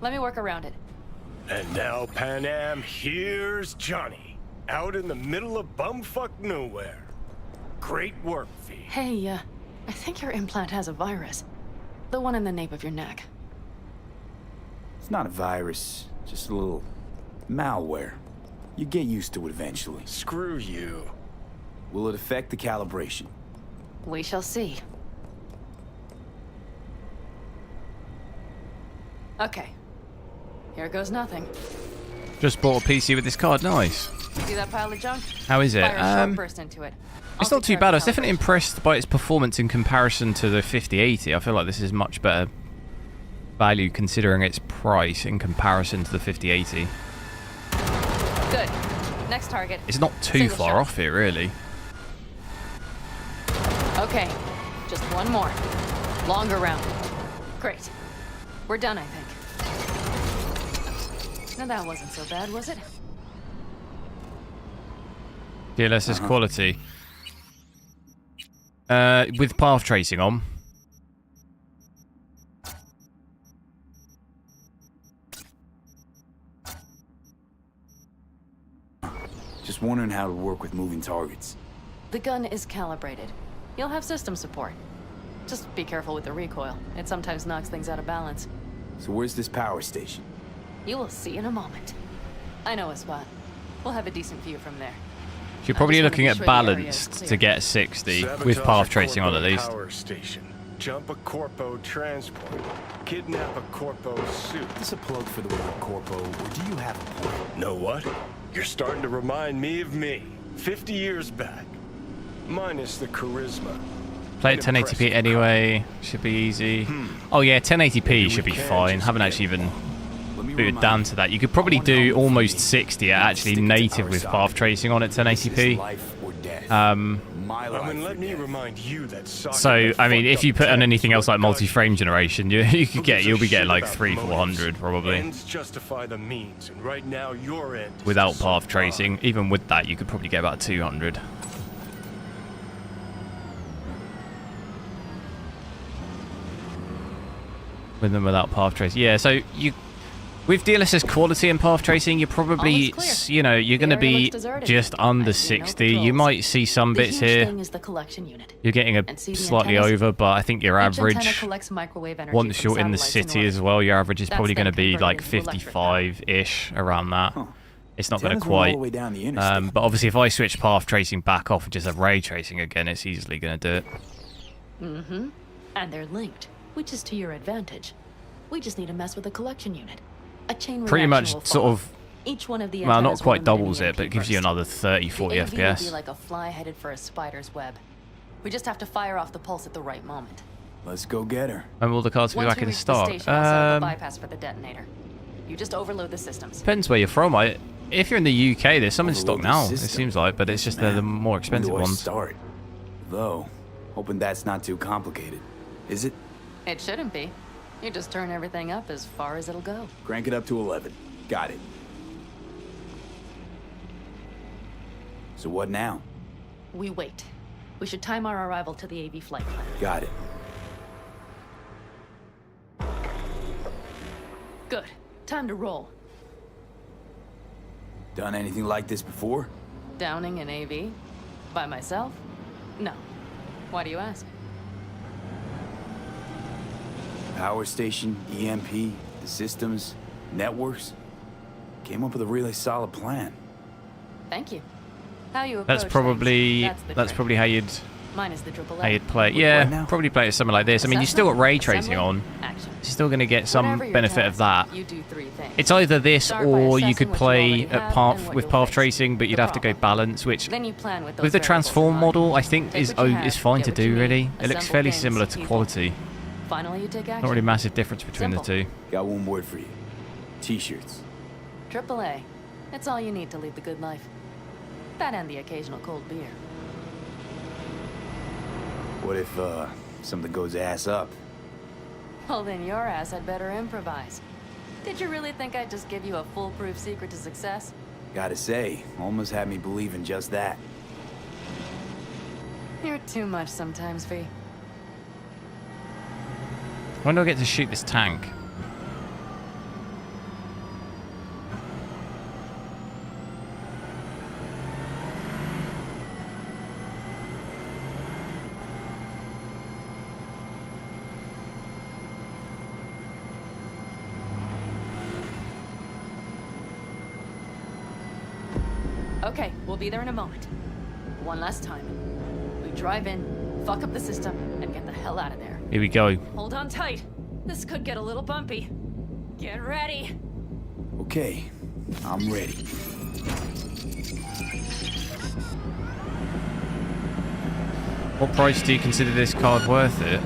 Let me work around it. And now, Pan Am, here's Johnny. Out in the middle of bumfuck nowhere. Great work, V. Hey, I think your implant has a virus. The one in the nape of your neck. It's not a virus, just a little Malware. You get used to it eventually. Screw you. Will it affect the calibration? We shall see. Okay. Here goes nothing. Just bought a PC with this card. Nice. See that pile of junk? How is it? Fire a short burst into it. It's not too bad. I was definitely impressed by its performance in comparison to the 5080. I feel like this is much better value considering its price in comparison to the 5080. Good. Next target. It's not too Single far shot. off it, really. Okay. Just one more. Longer round. Great. We're done, I think. Now that wasn't so bad, was it? DLSS quality. With path tracing on. Just wondering how to work with moving targets. The gun is calibrated. You'll have system support. Just be careful with the recoil. It sometimes knocks things out of balance. So where's this power station? You will see in a moment. I know a spot. We'll have a decent view from there. You're probably looking at balanced to get 60 with path tracing on at least. Power station. Jump a Corpo transport. Kidnap a Corpo suit. Is this a plug for the word Corpo, or do you have a point? Know what? You're starting to remind me of me. 50 years back. Minus the charisma. Play at 1080p anyway. Should be easy. Oh yeah, 1080p should be fine. Haven't actually even booted down to that. You could probably do almost 60 at actually native with path tracing on at 1080p. Let me remind you that So I mean, if you put on anything else like multi-frame generation, you'll be getting like 300-400 probably. Ends justify the means, and right now your end is Without path tracing. Even with that, you could probably get about 200. With them without path tracing. Yeah, so with DLSS quality and path tracing, you're probably, you're going to be just under 60. You might see some bits here. You're getting a slightly over, but I think your average, once you're in the city as well, your average is probably going to be like 55-ish, around that. It's not going to quite. But obviously, if I switch path tracing back off and just have ray tracing again, it's easily going to do it. Mm-hmm. And they're linked, which is to your advantage. We just need to mess with the collection unit. A chain pretty much sort of, each one of the well, not quite doubles it, but it gives you another 30-40 FPS. Would be like a fly headed for a spider's web. We just have to fire off the pulse at the right moment. Let's go get her. When will the cards be back in stock? I'll set up a bypass for the detonator. You just overload the systems. Depends where you're from. If you're in the UK, there's some in stock now, it seems like, but it's just they're the more expensive ones. Start? Though, hoping that's not too complicated. Is it? It shouldn't be. You just turn everything up as far as it'll go. Crank it up to 11. Got it. So what now? We wait. We should time our arrival to the AV flight plan. Got it. Good. Time to roll. Done anything like this before? Downing an AV? By myself? No. Why do you ask? Power station, EMP, the systems, networks. Came up with a really solid plan. Thank you. How you approach That's probably how you'd Minus the AAA. how you'd play it. Yeah, probably play it something like this. I mean, you still got ray tracing on. Action. You're still going to get some benefit of that. You do three things. It's either this Start by or you assessing could what you play already at have path and what with you'll path face. tracing, but you'd have to go balance, which Then you plan with those with the variables transform in mind. model, I think Take is what you have, fine get to what you do. need, Really, it looks assemble fairly games, similar to keep quality. Finally, you take action. Not really massive difference between the two. Got one word for you. T-shirts. AAA. It's all you need to lead the good life. That and the occasional cold beer. What if, something goes ass up? Well, then your ass had better improvise. Did you really think I'd just give you a foolproof secret to success? Gotta say, almost had me believe in just that. You're too much sometimes, V. When do I get to shoot this tank? Okay, we'll be there in a moment. One last time. We drive in, fuck up the system, and get the hell out of there. Here we go. Hold on tight. This could get a little bumpy. Get ready. Okay, I'm ready. What price do you consider this card worth it?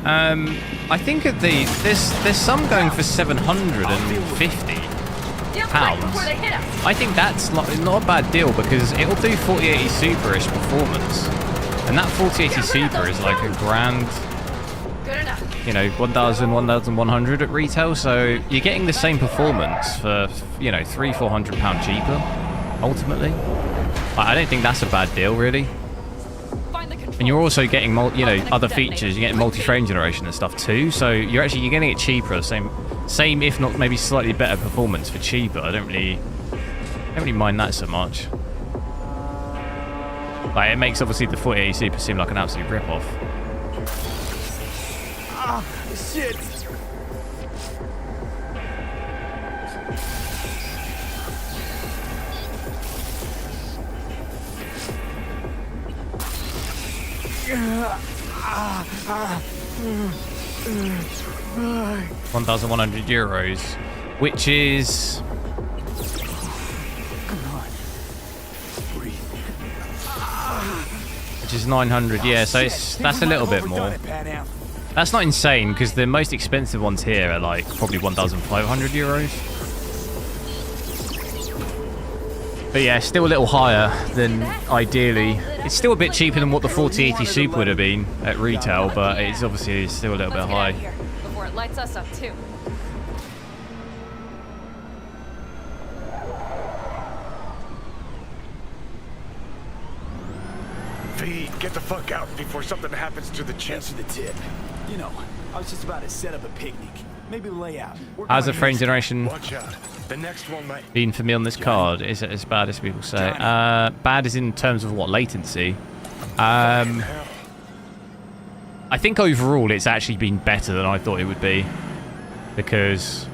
I think at there's some going for £750. I think that's not a bad deal because it'll do 4080 Super-ish performance, and that 4080 Super is like $1,000, you know, 1,100 at retail. So you're getting the same performance for, you know, £300-400 cheaper. Ultimately, I don't think that's a bad deal, really. And you're also getting, you know, other features. You're getting multi-frame generation and stuff too. So you're getting it cheaper. Same, if not maybe slightly better performance for cheaper. I don't really mind that so much. Like, it makes obviously the 4080 Super seem like an absolute rip-off. Ah, shit. €1,100, which is, which is 900. Yeah, so that's a little bit more. That's not insane because the most expensive ones here are like probably €1,500. But yeah, still a little higher than ideally. It's still a bit cheaper than what the 4080 Super would have been at retail, but it's obviously still a little bit high. Before it lights us up too. V, get the fuck out before something happens to the chip. Thanks for the tip. You know, I was just about to set up a picnic. Maybe lay out. How's the frame generation Watch out. The next one might been for me on this card? Is it as bad as people say? Bad is in terms of what, latency? I think overall it's actually been better than I thought it would be, because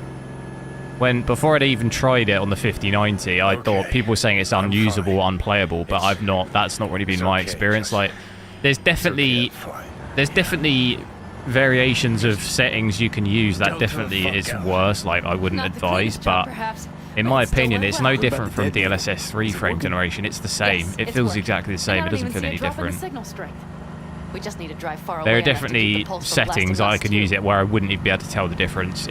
before I'd even tried it on the 5090, I thought people were saying it's unusable, unplayable, but I've not. That's not really been my experience. Like, there's definitely variations of settings you can use that definitely is worse. Like, I wouldn't advise, but in my opinion, it's no different from DLSS 3 frame generation. It's the same. It feels exactly the same. It doesn't feel any different. We just need to drive far away. There are definitely settings I can use it where I wouldn't even be able to tell the difference.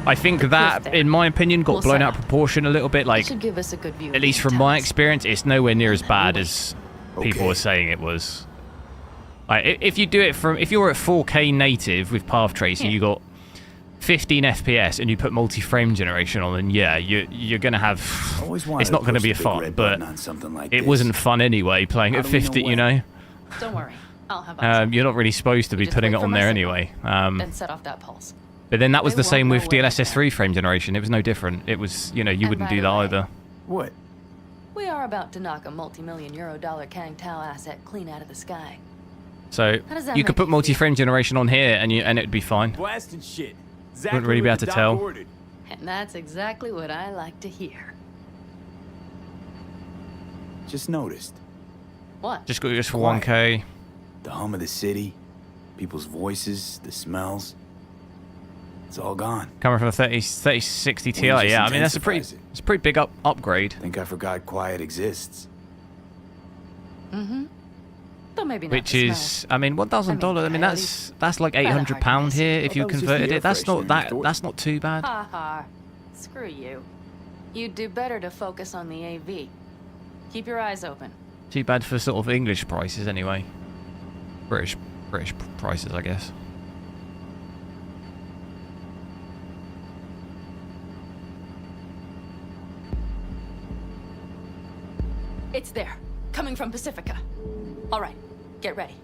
I think that, in my opinion, got blown out of proportion a little bit. Like, should give us a good view, at least from my experience, it's nowhere near as bad as people were saying it was. Like, if you do it if you're at 4K native with path tracing, you got 15 FPS and you put multi-frame generation on, then yeah, you're gonna have. It's not gonna be fun, but it wasn't fun anyway playing at 50. You know. Don't worry, I'll have. You're not really supposed to be putting it on there anyway. Then set off that pulse. But then that was the same with DLSS 3 frame generation. It was no different. It was, you know, you wouldn't do that either. What? We are about to knock a multi-million euro Kang Tao asset clean out of the sky. So you could put multi-frame generation on here, and it'd be fine. Blasting shit. Wouldn't really be able to tell. And that's exactly what I like to hear. Just noticed. What? Just 1K. The hum of the city, people's voices, the smells. It's all gone. Coming from a 3060 Ti, yeah. I mean, that's a pretty big upgrade. Think I forgot quiet exists. Mm-hmm. But maybe not. Which is, I mean, $1,000. I mean, that's like £800 here if you converted it. That's not too bad. Ha ha. Screw you. You'd do better to focus on the AV. Keep your eyes open. Too bad for sort of English prices anyway. British prices, I guess. It's there, coming from Pacifica. All right, get ready.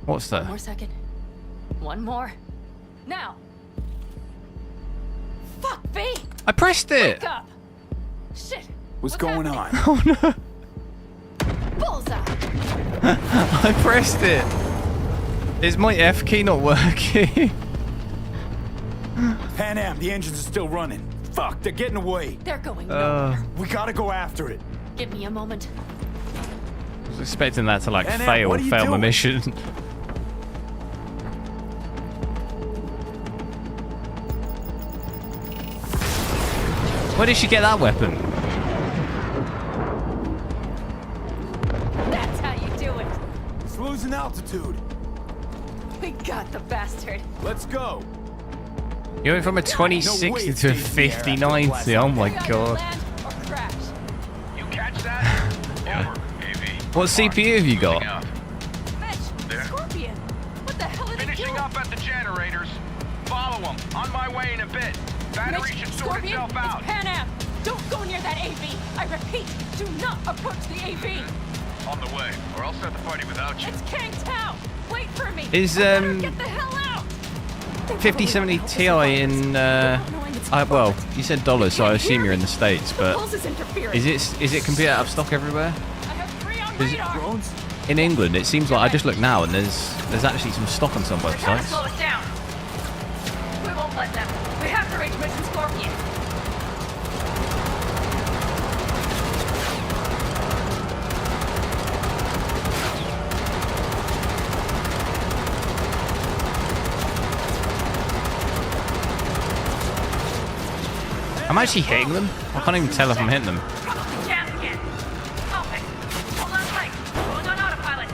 What's that? One more second. One more. Now. Fuck, B! I pressed it! Wake up! Shit! What's going on? Oh no! Bullseye! I pressed it! Is my F key not working? Pan Am, the engines are still running. Fuck, they're getting away. They're going nowhere. We gotta go after it. Give me a moment. I was expecting that to like Anna, fail what are you my doing? mission. Where did she get that weapon? That's how you do it. It's losing altitude. We got the bastard. Let's go. You went from a 2060 to a 5090. Oh my god. Land or crash. You catch that? Over, AV. What CPU have you got? Mitch, Scorpion. What the hell are they Finishing doing? up at the generators. Follow them. On my way in a bit. Battery Mitch, should sort Scorpion, itself out. it's Pan Am. Don't go near that AV. I repeat, do not approach the AV. On the way, or I'll start the party without you. It's Kang Tao. Wait for me. Is I better get the hell out. 5070 Ti in well, you said dollars, so I assume you're in the States, but is it completely out of stock everywhere? Is in England, it seems like I just looked now and there's actually some stock on some websites. Slow us down. We won't let them. We have to reach Mission Scorpion. I'm actually hitting them. I can't even tell if I'm hitting them. Jam again. Open. Hold on tight. Going on autopilot.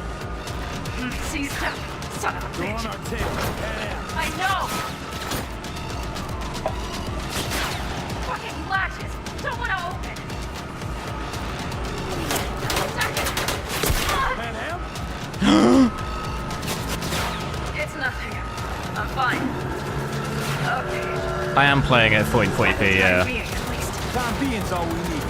Seize them. Son of a bitch. I know. Fucking latches. Don't want to open. It's nothing. I'm fine. Okay. I am playing at 440p, yeah. Time being's all we need.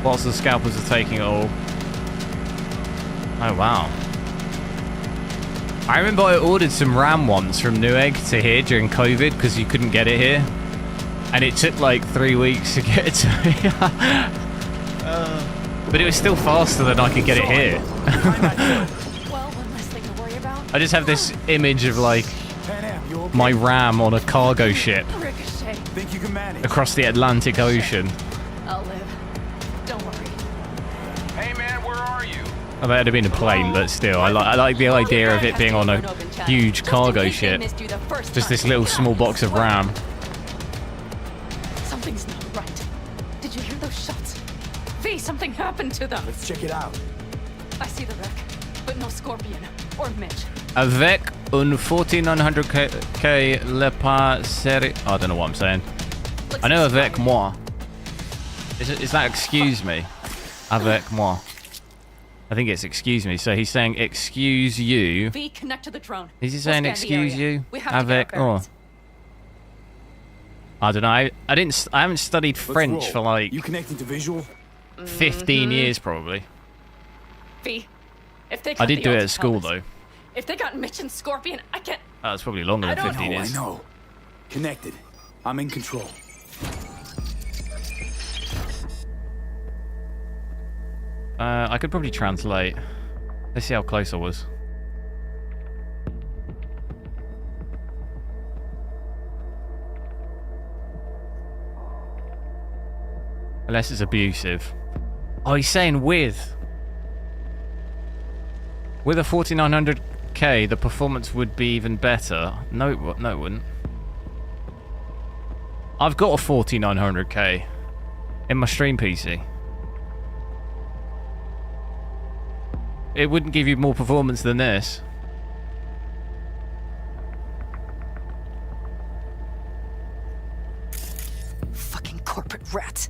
Whilst the scalpers are taking it all. Oh wow. I remember I ordered some RAM once from Newegg to here during COVID because you couldn't get it here. And it took like 3 weeks to get it to me. But it was still faster than I could get it here. Well, one less thing to worry about. I just have this image of like my RAM on a cargo ship Ricochet. Think you can manage? across the Atlantic Ocean. I'll live. Don't worry. Hey man, where are you? I might have been a plane, but still, I like the idea of it being on a huge cargo ship. Just this little small box of RAM. Something's not right. Did you hear those shots? V, something happened to them. Let's check it out. I see the wreck, but no Scorpion or Mitch. Avec un 4900K le pas série. I don't know what I'm saying. I know avec moi. Is that excuse me? Avec moi. I think it's excuse me. So he's saying excuse you. V, connect to the drone. Is he saying We'll scan the excuse area. you? We have to get Avec our bearings. I don't know. I haven't studied French for like You connecting to visual? 15 years probably. V, if they I got did the do it Ultra at school Helmets, though. If they got Mitch and Scorpion, I can't. That's probably longer than 15 years. I know. Connected. I'm in control. I could probably translate. Let's see how close I was. Unless it's abusive. Oh, he's saying with. With a 4900K, the performance would be even better. No, it wouldn't. I've got a 4900K in my stream PC. It wouldn't give you more performance than this. Fucking corporate rats.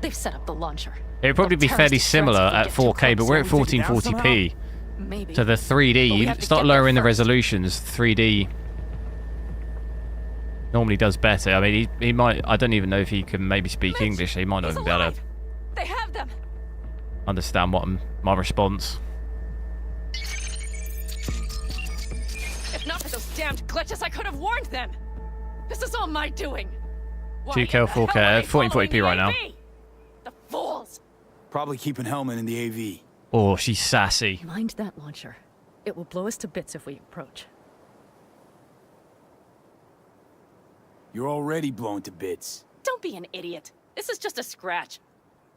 They've set up the launcher. It would probably be fairly similar at 4K, but we're at 1440p. Maybe. So the 3D, But we you have to start get there lowering the first. resolutions, 3D normally does better. I mean, he might, I don't even know if he can maybe speak English. He might not even be able to They have them. understand what my response. If not for those damned glitches, I could have warned them. This is all my doing. 2K or 4K, 1440p right now. The fools! Probably keeping Hellman in the AV. Oh, she's sassy. Mind that launcher. It will blow us to bits if we approach. You're already blown to bits. Don't be an idiot. This is just a scratch.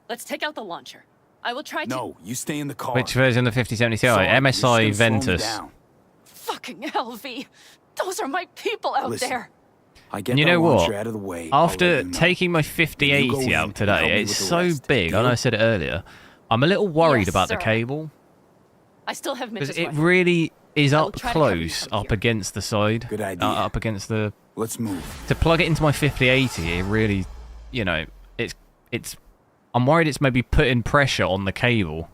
Let's take out the launcher. I will try to... No, you stay in the car. Which version of the 5070 Ti? Sorry, MSI you're still slowing Ventus. down. Fucking LV. Those are my people out Listen, there. I get And you that know what? launcher out of the way, I'll let After you know. taking my You 5080 go in out and today, help me it's with the so rest. big. I know Deal? I said it earlier. I'm a little worried Yes, about the sir. cable. I still have Because Mitch's it rifle. really is I will up try to cover you close, from up here. against the side. Good idea. Up against the... Let's move. To plug it into my 5080, it really, you know, it's... I'm worried it's maybe putting pressure on the cable.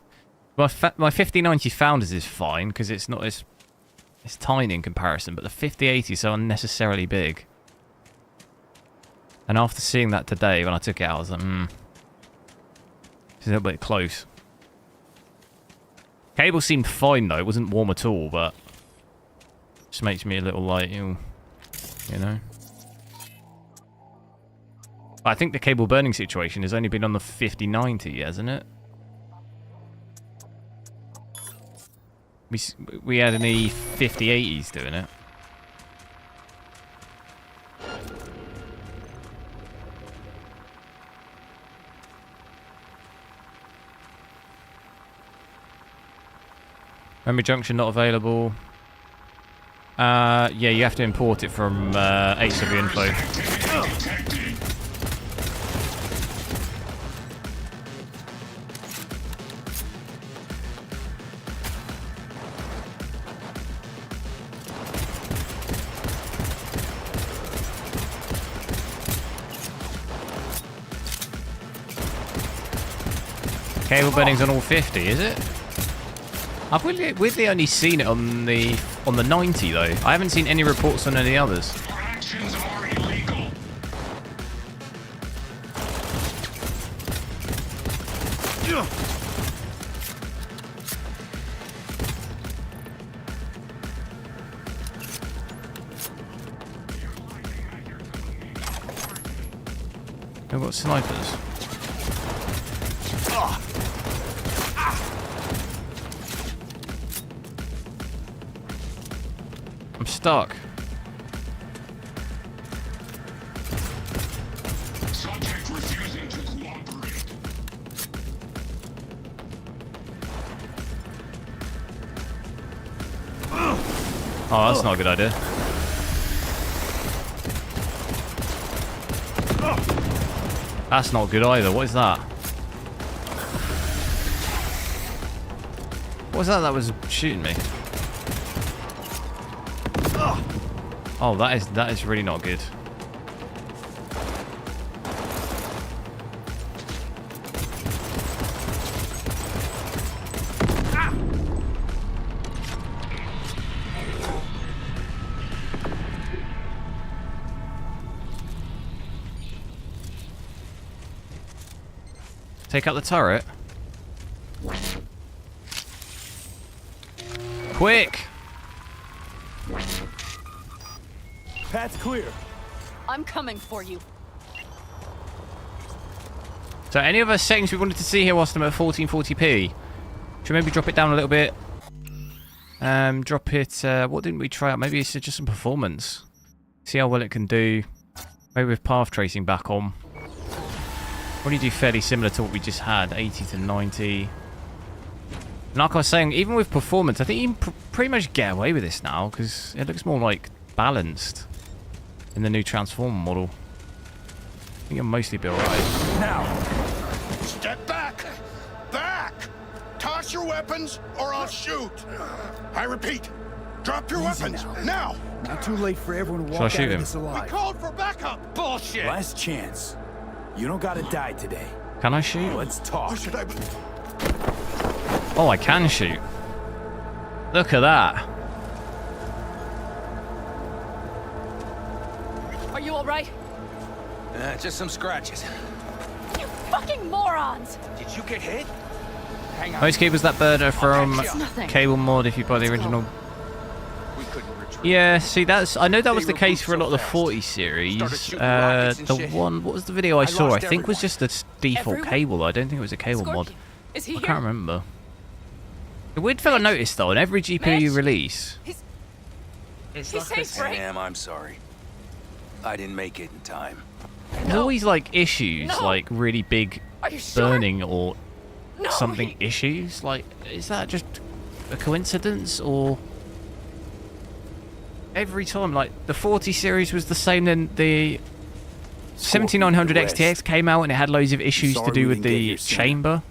My 5090 Founders is fine, because it's not as... It's tiny in comparison, but the 5080 is so unnecessarily big. And after seeing that today, when I took it out, I was like, it's a little bit close. Cable seemed fine though, it wasn't warm at all, but just makes me a little like, you know. I think the cable burning situation has only been on the 5090, hasn't it? We had any 5080s doing it. Memory junction not available. Yeah, you have to import it from HW Info. Cable burning's on all 50, is it? I've weirdly only seen it on the 90 though. I haven't seen any reports on any others. Actions are illegal. They've got snipers. I'm stuck. Subject refusing to cooperate. Oh, that's not a good idea. That's not good either. What is that? What was that was shooting me? Oh, that is really not good. Take out the turret. Quick! Path's clear. I'm coming for you. So any other settings we wanted to see here whilst I'm at 1440p? Should we maybe drop it down a little bit? Drop it, what didn't we try out? Maybe it's just some performance. See how well it can do. Maybe with path tracing back on. Probably do fairly similar to what we just had, 80 to 90. And like I was saying, even with performance, I think you can pretty much get away with this now, because it looks more like balanced in the new Transformer model. I think it'll mostly be alright. Now, step back! Back! Toss your weapons, or I'll shoot! I repeat, drop your weapons, now! Not too late for everyone to Shall I walk shoot out of him? this We alive. called for backup! Bullshit! Last chance. You don't gotta die today. Can I shoot? Let's talk. Or should I... Oh, I can shoot. Look at that. Are you alright? Just some scratches. You fucking morons! Did you get hit? Hang on. Most cables that burner from It's nothing. Cable Mod if you buy the original. We Yeah, see, I know that was the case for a lot of the 40 series. The one, what was the video I saw? I think was just a default cable. I don't think it was a cable mod. I can't remember. The weird thing I noticed though, in every GPU you release, it's like Sam, I'm sorry. I didn't make it in time. there's always like issues, like really big burning or something issues. Like, is that just a coincidence or? Every time, like the 40 series was the same, then the 7900 XTX came out and it had loads of issues to do with the chamber.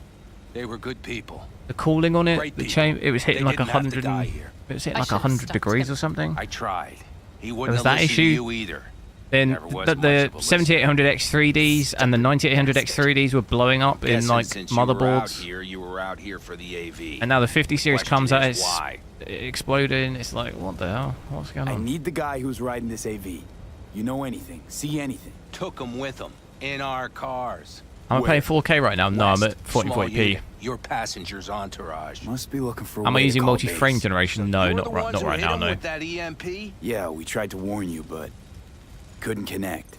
They were good people. The cooling on it, the chamber, it was hitting like 100. It was hitting like 100 degrees or something. I tried. He There wouldn't was that have listened to issue. you either. Then Never was the much of a 7800X 3Ds and the 9800X 3Ds were blowing up in Guessing like since you were out motherboards. here, you were out here for the AV. And now the 50 series Question comes out, is it's why? exploding. It's like, what the hell? What's going I on? need the guy who's riding this AV. You know anything, see anything. Took him with him in our cars. I'm playing 4K right now. No, I'm at Small 1440p. unit, your passenger's entourage. Must be looking for a Am I way to using call multi-frame base. generation? No, not right now, no. With that EMP? Yeah, we tried to warn you, but couldn't connect.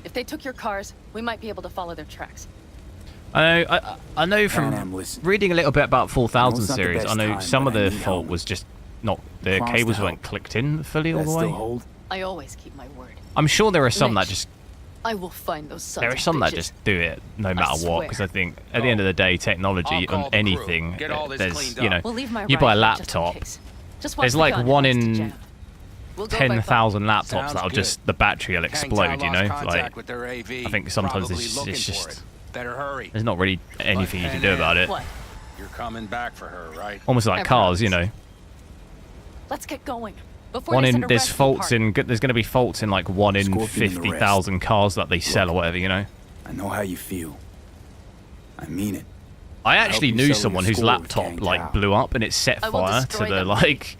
If they took your cars, we might be able to follow their tracks. I know from reading a little bit about 4000 it's not the series, best I know time, some but of I the need fault help. was just not, the Promise cables to weren't help. clicked in fully all That the still way. hold? I always keep my word. I'm sure there are some that Mitch, just, I will find those sons there are of some that bitches. just do it no matter what, swear. because I think at the end of the day, I'll technology call on the crew. anything, Get all this there's, cleaned you know, up. We'll leave my you buy a ride here just in laptop, case. Just watch there's the like gun one and it's in jam. We'll go by 10,000 laptops Sounds that'll good. just, the battery will explode, you know? Like, with their AV. I think sometimes Probably it's looking for just, it. Better hurry. there's not really anything you can do about it. What? You're coming back for her, right? Almost like I cars, you promise. know. Let's get going. Before One they in, send a there's rescue faults party. in, there's going to be faults in like 1 in Scorpion and the 50,000 cars that they sell or whatever, you know? I know how you feel. I mean it. I help actually you knew settle someone your whose score with laptop Gang like Cow. blew up and it set I will fire to destroy the them. like,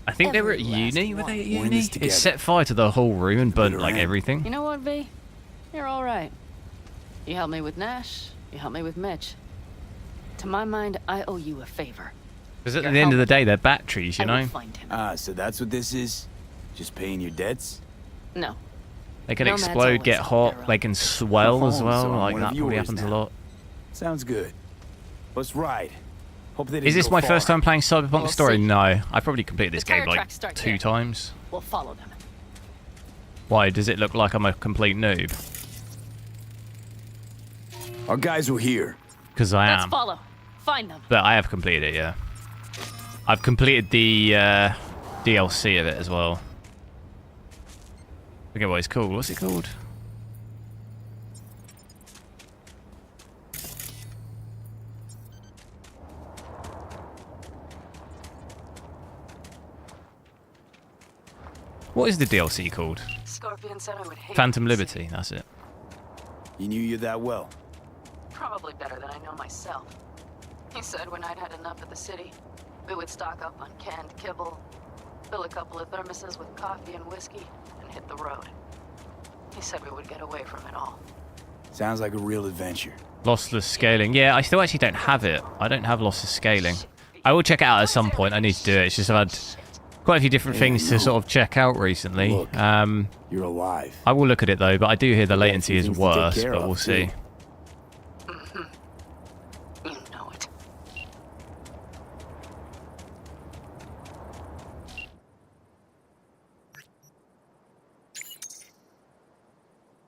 I think they were at Every last uni, were one. they at We're in uni? this It together. set fire to the whole room and burnt her like in. everything. You know what, V? You're all right. You helped me with Nash. You helped me with Mitch. To my mind, I owe you a favor. Because at Your the end of the help. day, they're batteries, you I will know? find him. Ah, so that's what this is? Just paying your debts? No. They can Nomad's explode, always get got hot, their they own. can swell as Oh, well, so I'm like one of that probably yours happens a now. lot. Sounds good. Let's ride. Hope they didn't Is this go my far. first time playing Cyberpunk We'll Story? see. No. I probably completed this The tire game like tracks start 2 there. times. We'll follow them. Why? Does it look like I'm a complete noob? Our guys were here. Because I Let's am. follow. Find them. But I have completed it, yeah. I've completed the DLC of it as well. Forget what it's called. What's it called? What is the DLC called? Scorpion said I would hate Phantom this. Liberty, that's it. You knew you that well. Probably better than I know myself. He said when I'd had enough of the city, we would stock up on canned kibble, fill a couple of thermoses with coffee and whiskey, and hit the road. He said we would get away from it all. Sounds like a real adventure. Lossless scaling. Yeah, I still actually don't have it. I don't have lossless scaling. I will check it out at some point. I need to do it. It's just I've had quite a few different things to sort of check out recently. Look, you're alive. I will look at it though, but I do hear the latency is things to take worse, care but of, we'll see. too. You know it.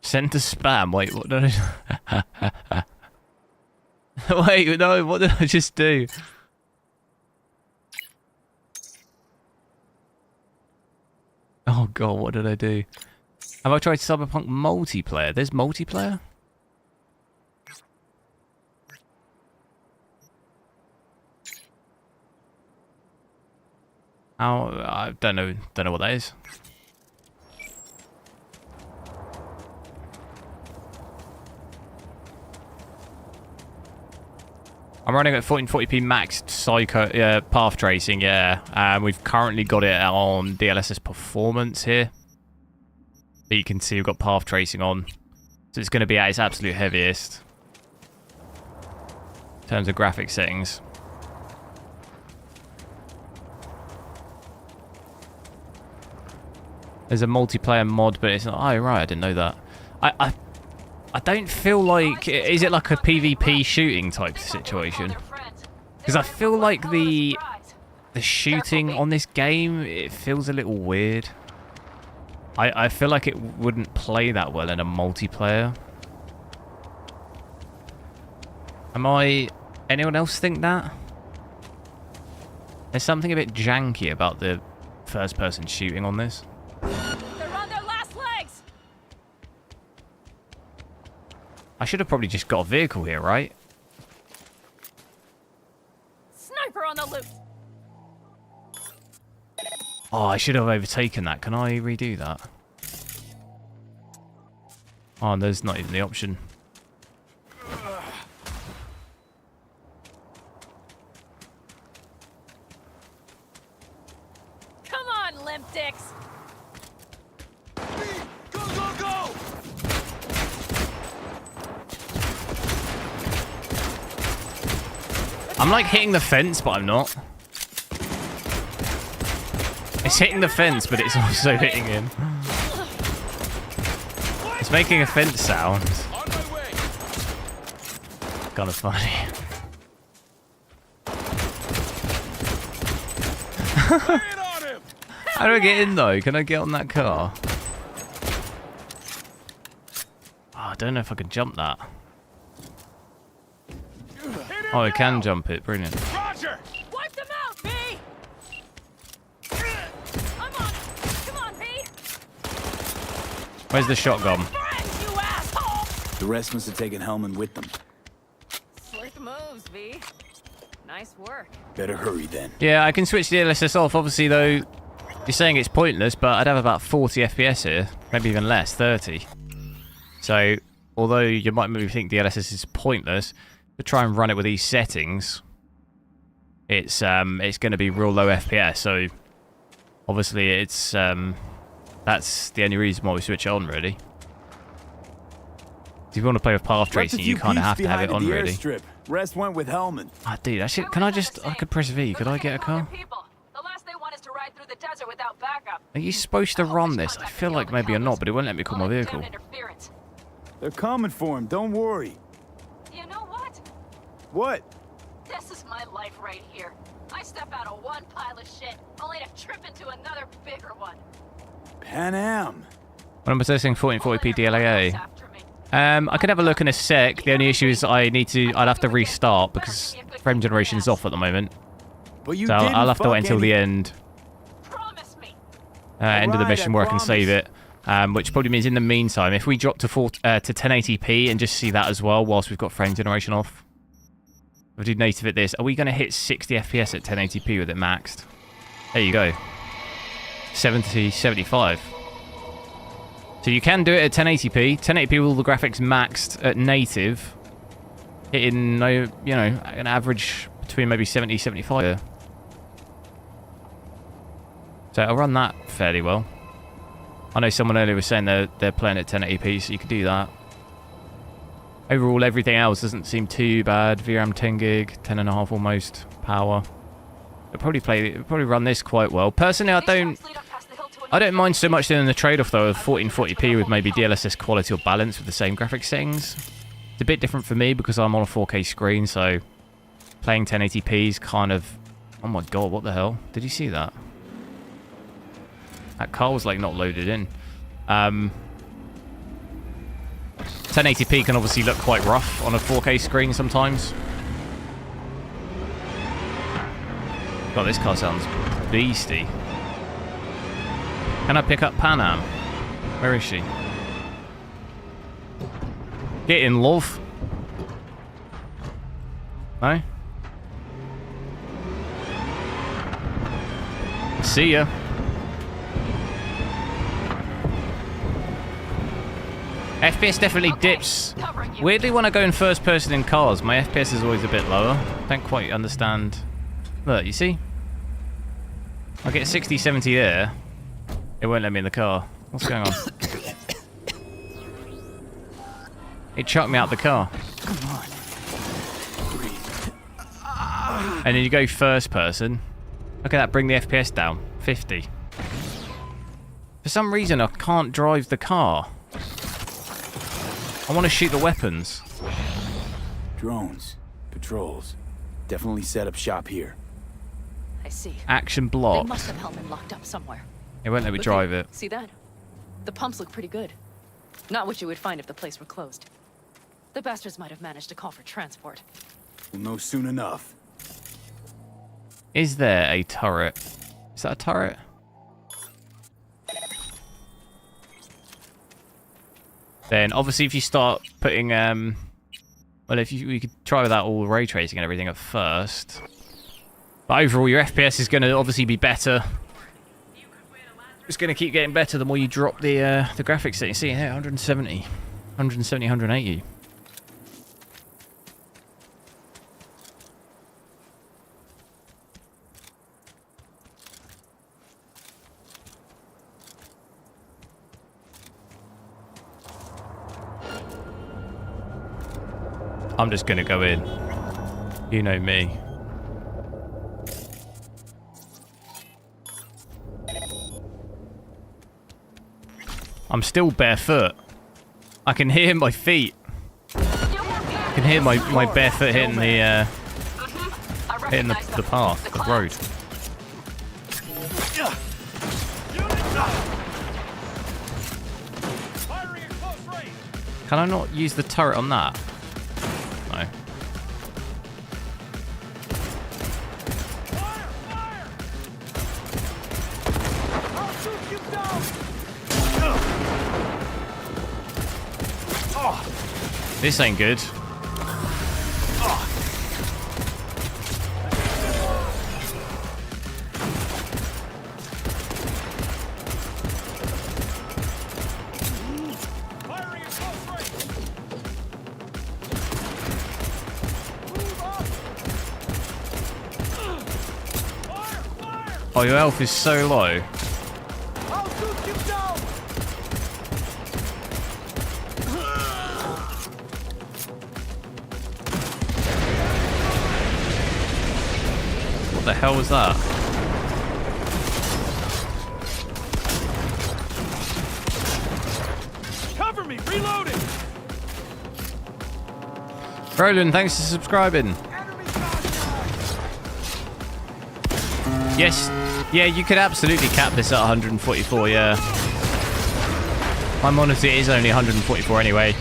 Send to spam. Wait, what did I... Wait, no, what did I just do? Oh god, what did I do? Have I tried Cyberpunk multiplayer? There's multiplayer? Oh, I don't know what that is. I'm running at 1440p max psycho path tracing, yeah. We've currently got it on DLSS performance here. But you can see we've got path tracing on. So it's going to be at its absolute heaviest. In terms of graphic settings. There's a multiplayer mod, but it's not... Oh, right, I didn't know that. I don't feel like... Is it like a PvP shooting type situation? Because I feel like the shooting on this game, it feels a little weird. I feel like it wouldn't play that well in a multiplayer. Anyone else think that? There's something a bit janky about the first-person shooting on this. They're on their last legs. I should have probably just got a vehicle here, right? Sniper on the loose. Oh, I should have overtaken that. Can I redo that? Oh, there's not even the option. Come on, limp dicks. Go, go, go! I'm like hitting the fence, but I'm not. It's hitting the fence, but it's also hitting him. It's making a fence sound. Kind of funny. How do I get in though? Can I get on that car? Oh, I don't know if I can jump that. Oh, I can jump it. Brilliant. Roger! Wipe them out, B! I'm on it. Come on, B! Where's the shotgun? Friends, you asshole! The rest must have taken Hellman with them. Slick moves, V. Nice work. Better hurry then. Yeah, I can switch the DLSS off. Obviously, though, you're saying it's pointless, but I'd have about 40 FPS here. Maybe even less, 30. So, although you might maybe think DLSS is pointless, to try and run it with these settings, it's going to be real low FPS. So, obviously, it's that's the only reason why we switch it on, really. If you want to play with path tracing, you kind of have to have it on, really. Rest went with Hellman. Ah, dude, actually, can I just... I could press V. Could I get a car? The last they want is to ride through the desert without backup. Are you supposed to run this? I feel like maybe you're not, but it won't let me call my vehicle. They're coming for him. Don't worry. You know what? What? This is my life right here. I step out of one pile of shit, only to trip into another bigger one. Pan Am. When I'm assessing 1440p DLAA. I could have a look in a sec. The only issue is I'd have to restart because frame generation is off at the moment. But you so I'll have to wait until the end. End of the mission where I can save it. Which probably means in the meantime, if we drop to 1080p and just see that as well whilst we've got frame generation off. If I do native at this, are we going to hit 60 FPS at 1080p with it maxed? There you go. 70, 75. So you can do it at 1080p. 1080p with all the graphics maxed at native. Hitting, you know, an average between maybe 70, 75. So I'll run that fairly well. I know someone earlier was saying they're playing at 1080p, so you could do that. Overall, everything else doesn't seem too bad. VRAM 10 gig, 10.5 almost power. It'll probably run this quite well. Personally, I don't mind so much doing the trade-off though of 1440p with maybe DLSS quality or balance with the same graphic settings. It's a bit different for me because I'm on a 4K screen, so playing 1080p is kind of... Oh my god, what the hell? Did you see that? That car was like not loaded in. 1080p can obviously look quite rough on a 4K screen sometimes. God, this car sounds beastie. Can I pick up Pan Am? Where is she? Get in, love. No? See ya. FPS definitely dips. Weirdly, when I go in first person in cars, my FPS is always a bit lower. Don't quite understand. Look, you see? I get 60, 70 there. It won't let me in the car. What's going on? It chucked me out the car. Come on. And then you go first person. Look at that, bring the FPS down. 50. For some reason, I can't drive the car. I want to shoot the weapons. Drones, patrols. Definitely set up shop here. I see. Action They blocked. must have Hellman locked up somewhere. It won't let me Look, drive it. See that? The pumps look pretty good. Not what you would find if the place were closed. The bastards might have managed to call for transport. We'll know soon enough. Is there a turret? Is that a turret? Then obviously if you start putting well, if we could try without all ray tracing and everything at first. But overall your FPS is going to obviously be better. It's going to keep getting better the more you drop the graphics that you see here. 170, 180. I'm just going to go in. You know me. I'm still barefoot. I can hear my feet. I can hear my bare foot hitting the path, the road. Can I not use the turret on that? No. This ain't good. Oh, your health is so low. What the hell was that? Cover me, reloading. Roland, thanks for subscribing. Yes, yeah, you could absolutely cap this at 144, yeah. My monitor is only 144 anyway.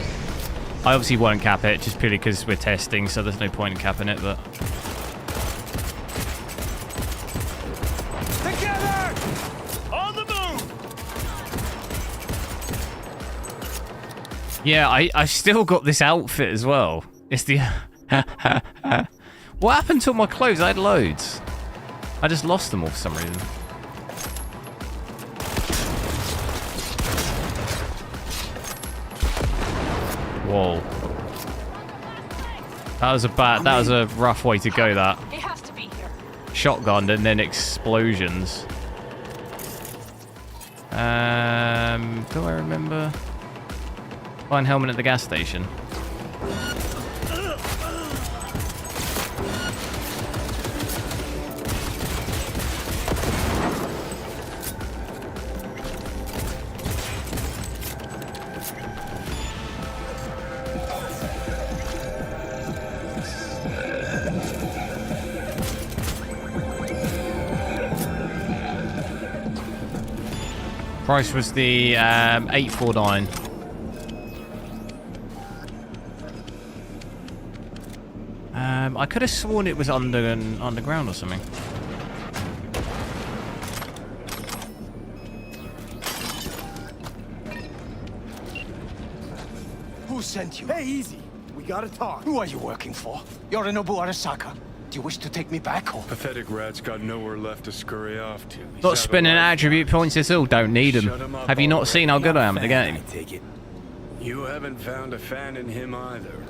I obviously won't cap it, just purely because we're testing, so there's no point in capping it, but... Together! On the move! Yeah, I still got this outfit as well. It's the... What happened to all my clothes? I had loads. I just lost them all for some reason. Whoa. That was a rough way to go, that. It has to be here. Shotgun and then explosions. Do I remember? Find Hellman at the gas station. Price was the 849. I could have sworn it was underground or something. Who sent you? Hey, easy. We gotta talk. Who are you working for? Yorinobu Arasaka. Do you wish to take me back or? Pathetic rat's got nowhere left to scurry off to. Not spending attribute points at all. Don't need them. Have you not seen how good I am at the game? Take it. You haven't found a fan in him either.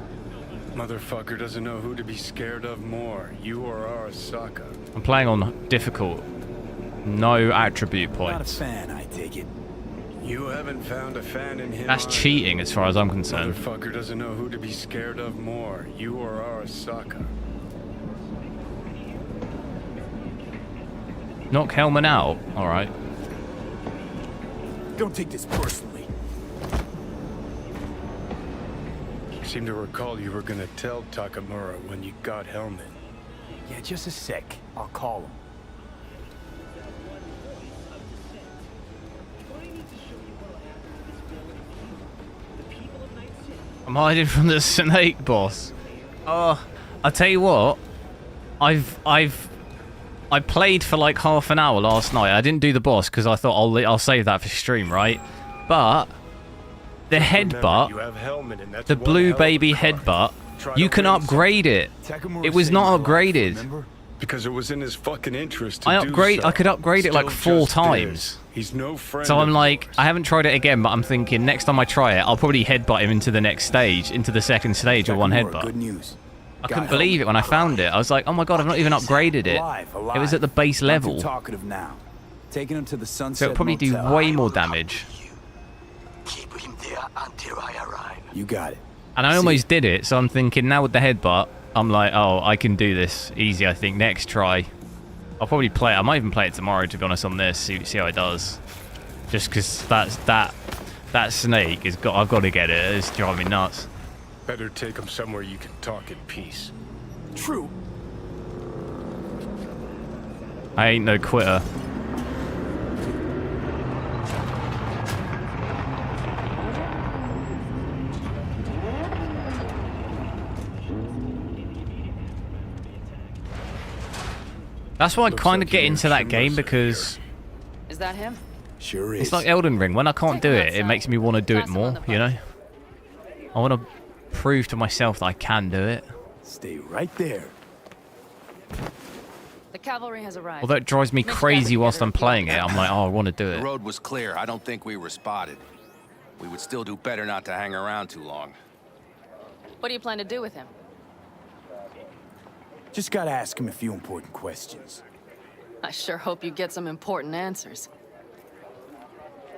Motherfucker doesn't know who to be scared of more, you or Arasaka. I'm playing on difficult. No attribute Not a points. fan, I take it. You haven't found a fan in him That's either. cheating as far as I'm concerned. Motherfucker doesn't know who to be scared of more, you or Arasaka. Knock Hellman out. Alright. Don't take this personally. I seem to recall you were gonna tell Takamura when you got Hellman. Yeah, just a sec. I'll call him. I'm hiding from the snake boss. Oh, I'll tell you what. I played for like half an hour last night. I didn't do the boss because I thought I'll save that for stream, right? But the headbutt, the blue baby headbutt, you can upgrade it. It was not upgraded. Because it was in his fucking interest to I could upgrade it like 4 times. He's no friend. So I'm like, I haven't tried it again, but I'm thinking next time I try it, I'll probably headbutt him into the next stage, into the second stage with one headbutt. Good news. I couldn't believe it when I found it. I was like, oh my god, I've not even upgraded it. It was at the base level. Talkative now. Taking him to the Sunset So it'll probably do Motel. way more damage. Keep him there until I arrive. You got it. And I almost did it, so I'm thinking now with the headbutt, I'm like, oh, I can do this easy, I think. Next try. I'll probably play it. I might even play it tomorrow, to be honest, on this. See how it does. Just because that snake is I've got to get it. It's driving me nuts. Better take him somewhere you can talk in peace. True. I ain't no quitter. That's why I kind of get into that game because Is that him? Sure is. it's like Elden Ring. When I can't do it, it makes me want to do it more, you know? I want to prove to myself that I can do it. Stay right there. The cavalry has arrived. Although it drives me crazy whilst I'm playing it, I'm like, oh, I want to do The it. road was clear. I don't think we were spotted. We would still do better not to hang around too long. What do you plan to do with him? Just gotta ask him a few important questions. I sure hope you get some important answers.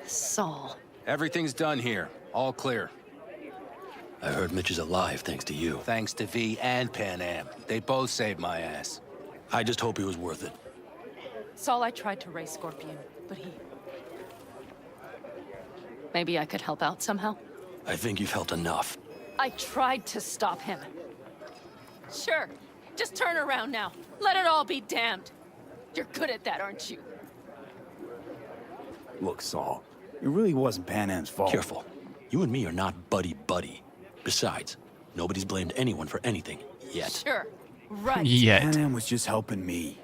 Saul. Everything's done here. All clear. I heard Mitch is alive thanks to you. Thanks to V and Pan Am. They both saved my ass. I just hope he was worth it. Saul, I tried to raise Scorpion, but he... Maybe I could help out somehow? I think you've helped enough. I tried to stop him. Sure. Just turn around now. Let it all be damned. You're good at that, aren't you? Look, Saul, it really wasn't Pan Am's fault. Careful. You and me are not buddy-buddy. Besides, nobody's blamed anyone for anything, yet. Sure. Right. Yet. Pan Am was just helping me.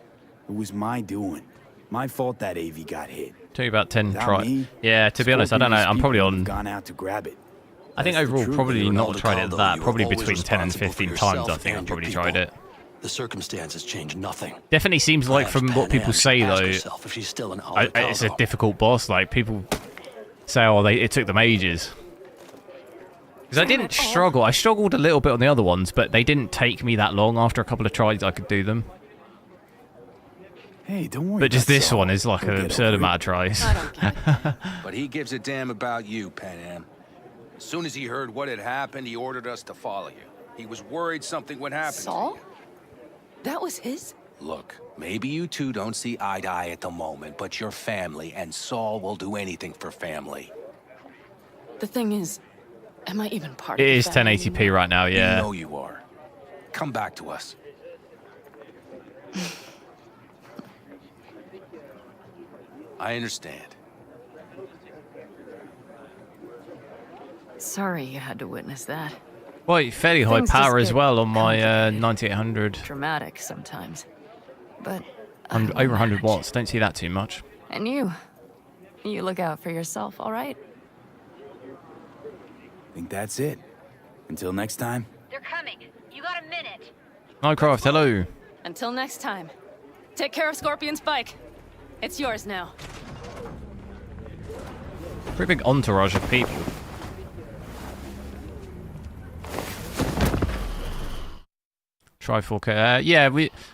It was my doing. My fault that AV got hit. Took about 10 Without tries. me, Yeah, to be honest, I don't know. I'm probably on... gone out to grab it. I think overall probably not tried it that. Probably between 10 and 15 times I think I've probably tried it. The circumstances change nothing. Definitely seems like from what people say though, If she's still an it's a difficult boss. Like people say, oh, it took them ages. Because I didn't struggle. I struggled a little bit on the other ones, but they didn't take me that long. After a couple of tries, I could do them. Hey, don't worry. But just this one is like an absurd amount of tries. But he gives a damn about you, Pan Am. As soon as he heard what had happened, he ordered us to follow you. He was worried something would happen Saul? to you. That was his? Look, maybe you two don't see eye to eye at the moment, but you're family, and Saul will do anything for family. The thing is, am I even part It of is the family 1080p right now, yeah. You know you are. Come back to us. I understand. Sorry you had to witness that. Well, fairly high Things power just as get well on my 9800. Dramatic sometimes. But... Over 100 watts. Don't see that too much. And you look out for yourself, all right? Think that's it. Until next time. They're coming. You got a minute. Minecraft, hello. Until next time. Take care of Scorpion's bike. It's yours now. Pretty big entourage of people. Try 4K. Yeah,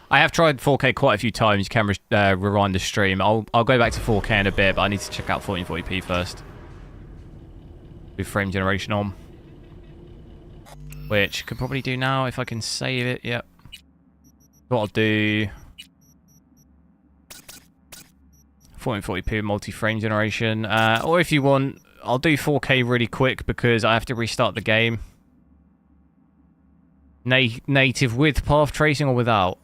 I have tried 4K quite a few times. You can rewind the stream. I'll go back to 4K in a bit, but I need to check out 1440p first. With frame generation on. Which I could probably do now if I can save it. Yep. What I'll do... 1440p multi-frame generation. Or if you want, I'll do 4K really quick because I have to restart the game. Native with path tracing or without?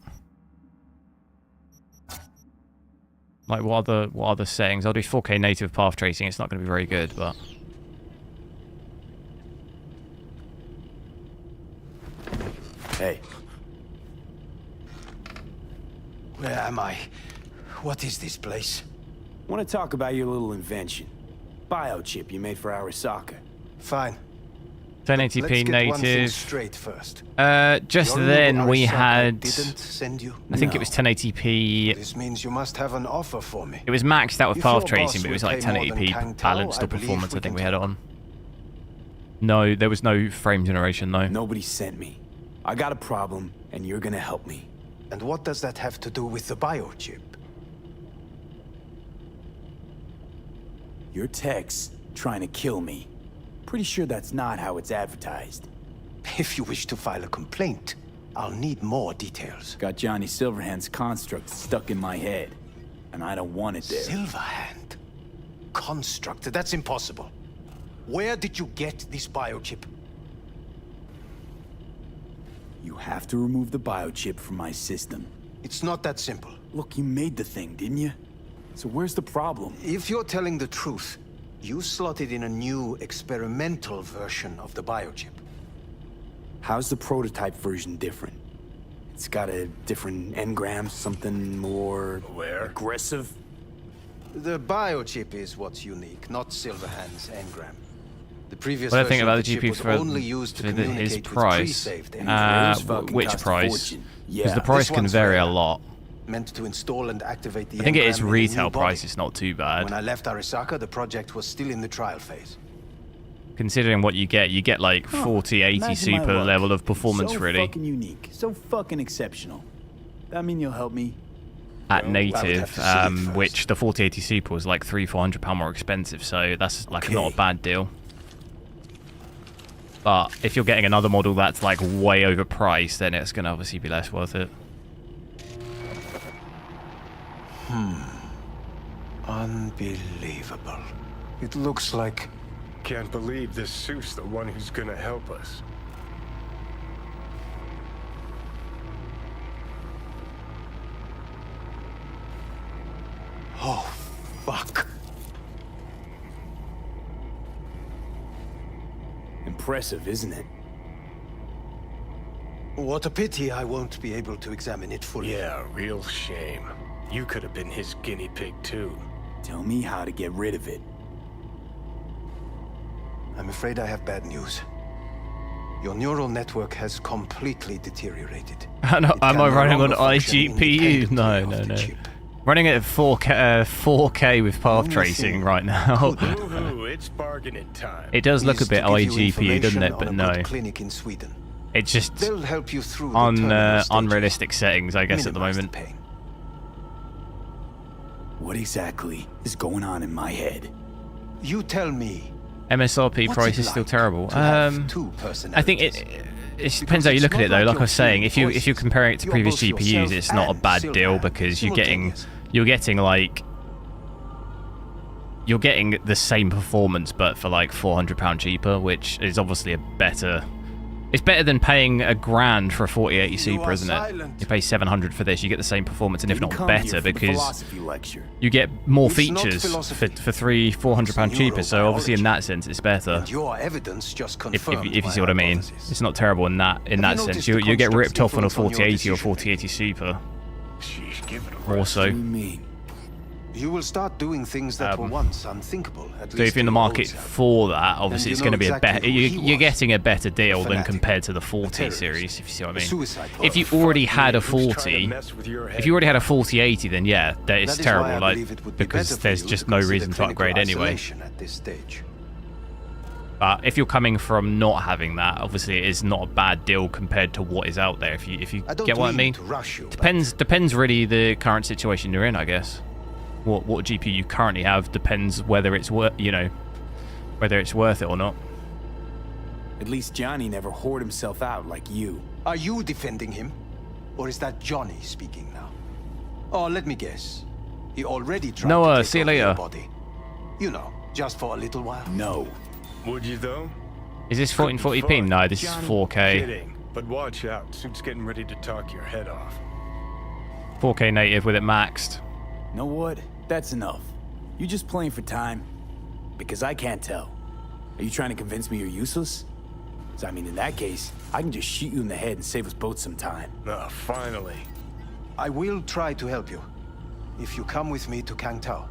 Like, what are the settings? I'll do 4K native path tracing. It's not going to be very good, but... Hey. Where am I? What is this place? Want to talk about your little invention? Biochip you made for Arasaka. Fine. 1080p Let's get native. one thing straight first. Just Your then little we Arasaka had... didn't send you? I think it was 1080p. This means you must have an offer for me. It was maxed out with If path your tracing, boss but it was will like pay more than 1080p Kang Tao, balanced I or believe performance. we I think can we had it on. No, there was no frame generation, though. Nobody sent me. I got a problem, and you're gonna help me. And what does that have to do with the biochip? Your tech's trying to kill me. Pretty sure that's not how it's advertised. If you wish to file a complaint, I'll need more details. Got Johnny Silverhand's construct stuck in my head, and I don't want it there. Silverhand? Construct? That's impossible. Where did you get this biochip? You have to remove the biochip from my system. It's not that simple. Look, you made the thing, didn't you? So where's the problem? If you're telling the truth, you slotted in a new experimental version of the biochip. How's the prototype version different? It's got a different engram, something more aggressive? The biochip is what's unique, not Silverhand's engram. The previous What I think version about of the chip GPU was for only used to his communicate with price. pre-saved engrams. Which price? Because the This price can one's vary a rare. lot. Meant to install and activate the I think it is engram in a new retail body. price. It's not too bad. When I left Arasaka, the project was still in the trial phase. Considering what you get like 40, 80 imagine my super luck. level of performance, so really. fucking unique, so fucking exceptional. That mean you'll help me? At Well, I would have native, to see it first. which the 4080 Super was like £300-400 more expensive, so that's like not a bad deal. But if you're getting another model that's like way overpriced, then it's going to obviously be less worth it. Unbelievable. It looks like... Can't believe this suit's the one who's gonna help us. Oh, fuck. Impressive, isn't it? What a pity I won't be able to examine it fully. Yeah, real shame. You could have been his guinea pig, too. Tell me how to get rid of it. I'm afraid I have bad news. Your neural network has completely deteriorated. Am I no running on longer function iGPU? No, no, no. Running at 4K with path tracing right now. Woohoo, it's bargaining time. It does look a bit iGPU, doesn't it? on But a no. good clinic in Sweden. It's just They'll help you through the on terminal stages. unrealistic settings, I guess, at the Minimize moment. pain. What exactly is going on in my head? You tell me. MSRP What's price it is still like terrible. to have two personalities? I think it depends how you look at it, though. Like I was saying, if you're comparing it to previous GPUs, it's not a bad deal because you're getting like you're getting the same performance, but for like £400 cheaper, which is obviously a better. It's better than paying $1,000 for a 4080 Super, isn't it? You pay $700 for this, you get the same performance, and if not better, because you get more features for £300-400 cheaper. So obviously, in that sense, it's better. Your evidence just If confirmed you see what I mean, it's not terrible in that sense. You get ripped off on a 4080 or 4080 Super. More so. You will start doing things that were once unthinkable. At So least if you're in the to your market old self. for that, obviously And it's you going to know be a exactly better. who he You're was. getting a better deal than Fanatic, compared to the 40 terrorist, series, if you see what I mean. suicide If you already had a 40, if you already had a 4080, then yeah, that is That is why I terrible. Like believe it would be because better for there's you just to no consider reason to clinical upgrade anyway. isolation at this stage. But if you're coming from not having that, obviously it is not a bad deal compared to what is out there. If you I don't get what I mean mean. to rush you, Depends really the current situation you're in, I guess. What GPU you currently have depends whether it's worth whether it's worth it or not. At least Johnny never whored himself out like you. Are you defending him? Or is that Johnny speaking now? Oh, let me guess. He already tried Noah, to see you take over your later. body. You know, just for a little while. No. Would you though? Is this 1440p? No, this is 4K. Kidding. But watch out. Suit's getting ready to talk your head off. 4K native with it maxed. Know what? That's enough. You just playing for time? Because I can't tell. Are you trying to convince me you're useless? So, I mean, in that case, I can just shoot you in the head and save us both some time. Ah, finally. I will try to help you. If you come with me to Kang Tao.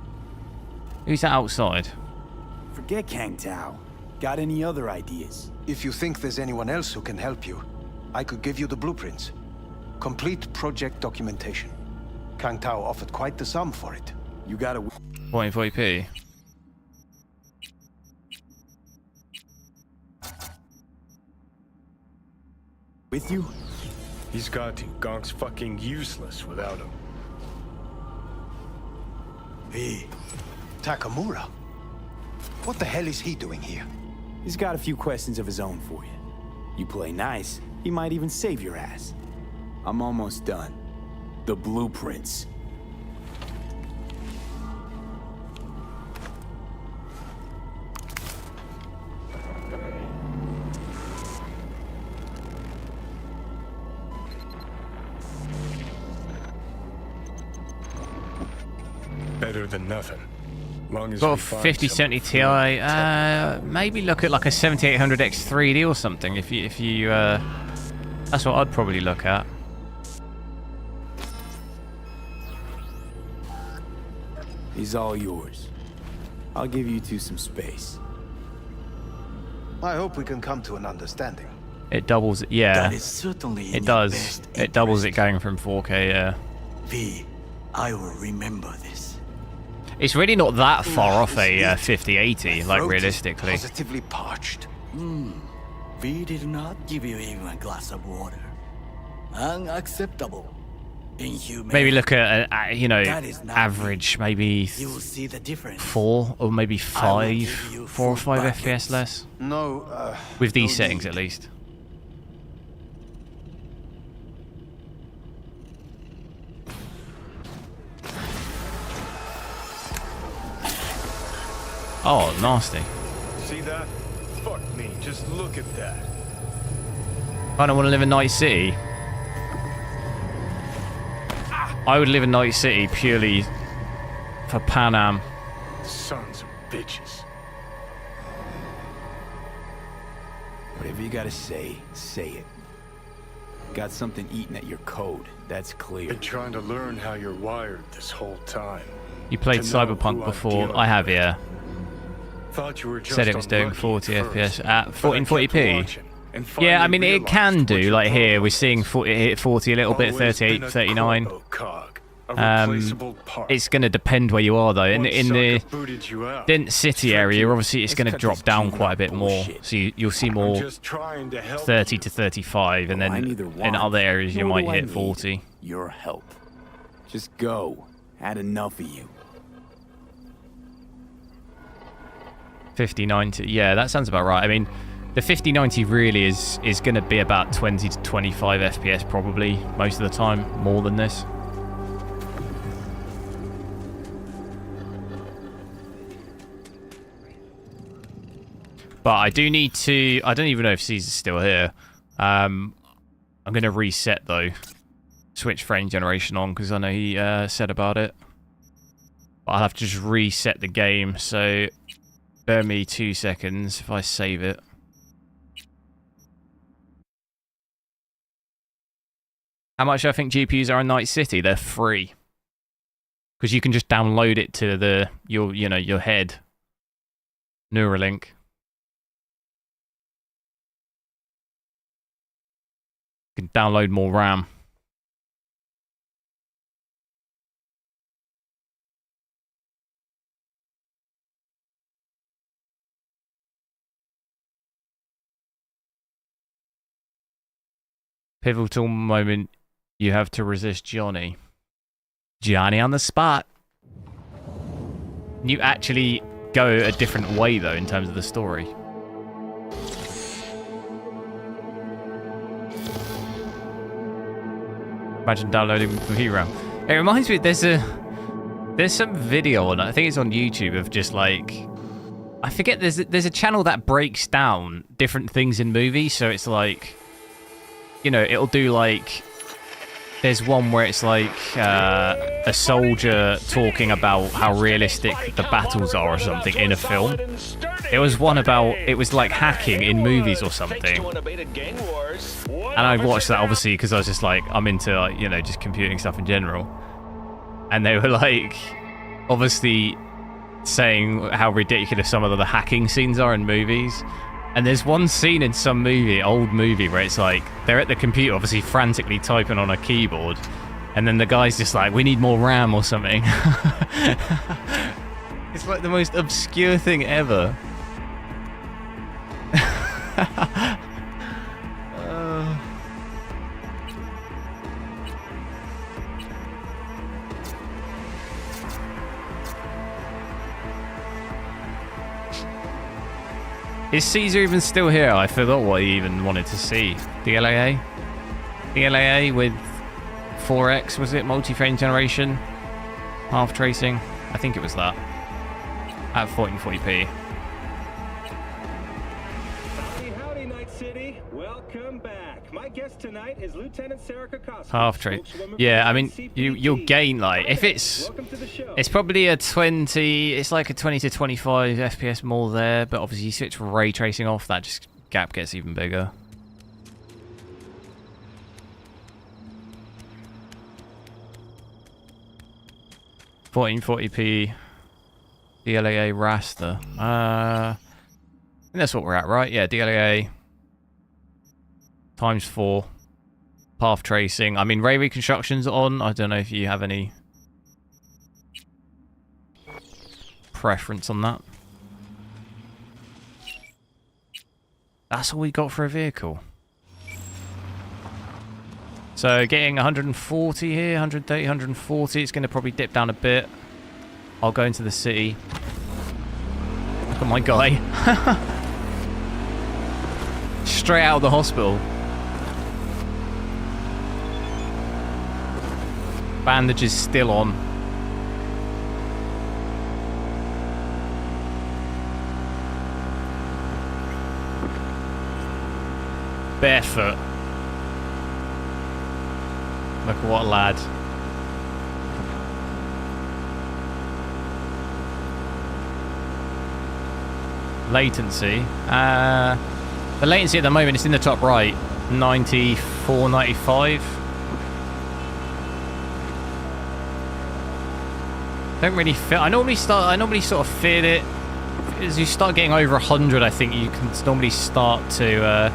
Who's that outside? Forget Kang Tao. Got any other ideas? If you think there's anyone else who can help you, I could give you the blueprints. Complete project documentation. Kang Tao offered quite the sum for it. You gotta... 1440p. With you? He's got to. Gonk's fucking useless without him. Hey, Takamura. What the hell is he doing here? He's got a few questions of his own for you. You play nice, he might even save your ass. I'm almost done. The blueprints. Better than nothing. Long as Got a we find 5070 Ti. Maybe look at like a 7800X 3D or something. If you, that's what I'd probably look at. He's all yours. I'll give you two some space. I hope we can come to an understanding. It doubles it, yeah. That is certainly in It your does. best It doubles it going from 4K, yeah. V, I will remember this. It's really not that far off a 5080, like realistically. Positively parched. V did not give you even a glass of water. Unacceptable. Inhumane. Maybe look at you know, That is not average, maybe You will see the difference. 4 or maybe I will 5, give you 4 or 5 full FPS less. No, With these no settings need. at least. Oh, nasty. See that? Fuck me. Just look at that. I don't want to live in Night City. I would live in Night City purely for Pan Am. Sons of bitches. Whatever you gotta say it. Got something eating at your code, that's clear. Been trying to learn how you're wired this whole time. You played To know Cyberpunk who I'm before? dealing I have, with. yeah. Thought you were just Said it was doing unlucky 40 at FPS first, at but I kept 1440p. watching and Yeah, I finally mean, it can realized what do. your Like here, problem we're seeing 40, it hit 40 a little bit, Always 38, been a 39. cog, a replaceable part. It's going to depend where you are, though. In One the sucker booted you out. dense city area, obviously, it's going to cut drop this down gene quite a up bit more. bullshit. So you'll see I'm more just trying to help 30 you. to 35, and Oh, I then neither in want, other areas you nor might do I hit need 40. your help. Just go. Had enough of you. 5090, yeah, that sounds about right. I mean, the 5090 really is going to be about 20 to 25 FPS probably most of the time, more than this. But I do need to... I don't even know if Caesar's still here. I'm going to reset, though. Switch frame generation on, because I know he said about it. But I'll have to just reset the game, so... Bear me 2 seconds if I save it. How much do I think GPUs are in Night City? They're free. Because you can just download it to your head. Neuralink. You can download more RAM. Pivotal moment, you have to resist Johnny. Johnny on the spot. You actually go a different way, though, in terms of the story. Imagine downloading VRAM. It reminds me, there's There's some video on, I think it's on YouTube, of just like, I forget, there's a channel that breaks down different things in movies. So it's like, you know, it'll do like, there's one where it's like a soldier talking about how realistic the battles are or something in a film. There was one about, it was like hacking in movies or something. And I watched that obviously because I was just like, I'm into like, you know, just computing stuff in general. And they were like, obviously saying how ridiculous some of the hacking scenes are in movies. And there's one scene in some movie, old movie, where it's like, they're at the computer, obviously frantically typing on a keyboard. And then the guy's just like, we need more RAM or something. It's like the most obscure thing ever. Is Caesar even still here? I forgot what he even wanted to see. DLAA? DLAA with 4X, was it? Multi-frame generation? Half tracing? I think it was that. At 1440p. Howdy, Night City. Welcome back. My guest tonight is Lieutenant Sarah Kokoski. Half trace. Yeah, I mean, you'll gain, like, if it's probably a 20, it's like a 20 to 25 FPS more there, but obviously you switch ray tracing off, that just gap gets even bigger. (1440p) DLAA raster. I think that's what we're at, right? Yeah, DLAA times 4. Path tracing. I mean, ray reconstruction's on. I don't know if you have any preference on that. That's all we got for a vehicle. So getting 140 here, 130, 140. It's going to probably dip down a bit. I'll go into the city. Look at my guy. Straight out of the hospital. Bandages still on. Barefoot. Look what a lad. Latency. The latency at the moment is in the top right. 94, 95. Don't really feel. I normally sort of feel it as you start getting over 100. I think you can normally start to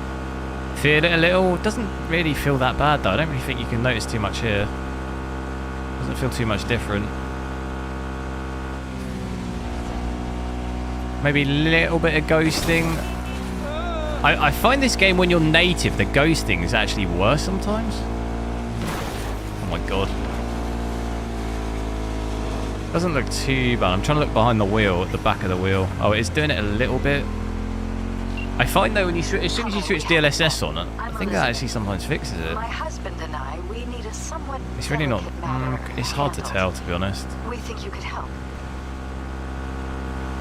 feel it a little. It doesn't really feel that bad though. I don't really think you can notice too much here. Doesn't feel too much different. Maybe a little bit of ghosting. I find this game when you're native, the ghosting is actually worse sometimes. Oh my god. Doesn't look too bad. I'm trying to look behind the wheel, at the back of the wheel. Oh, it's doing it a little bit. I find though, when you as soon as you switch DLSS on it, I think that actually sometimes fixes it. My husband and I, we need a somewhat It's really not. It's hard to tell, to be honest. We think you could help.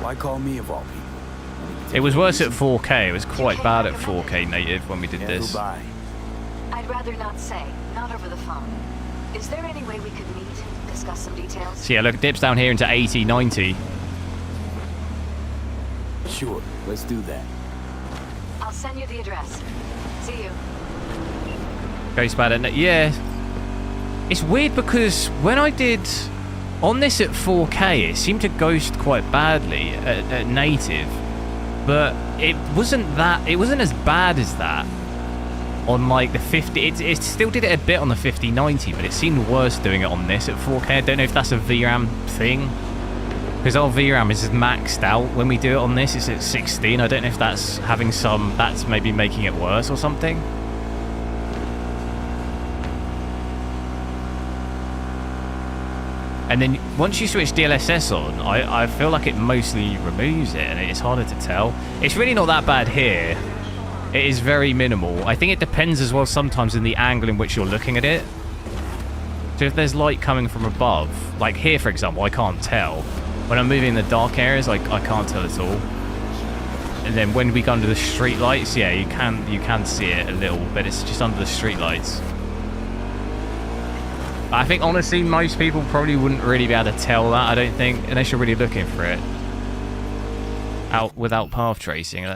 Why call me of all people? It was worse at 4K. It was quite bad at 4K native when we did this. I'd rather not say. Not over the phone. Is there any way we could meet? Discuss some details. So yeah, look, it dips down here into 80, 90. Sure, let's do that. I'll send you the address. See you. Goes bad at yeah. It's weird because when I did on this at 4K, it seemed to ghost quite badly at native, but it wasn't as bad as that on like the 50. It still did it a bit on the 5090, but it seemed worse doing it on this at 4K. I don't know if that's a VRAM thing, because our VRAM is maxed out when we do it on this. It's at 16. I don't know if that's having some, that's maybe making it worse or something. And then once you switch DLSS on, I feel like it mostly removes it, and it's harder to tell. It's really not that bad here. It is very minimal. I think it depends as well sometimes in the angle in which you're looking at it. So if there's light coming from above, like here for example, I can't tell. When I'm moving in the dark areas, I can't tell at all. And then when we go under the street lights, yeah, you can see it a little, but it's just under the street lights. I think honestly most people probably wouldn't really be able to tell that, I don't think, unless you're really looking for it. Out without path tracing,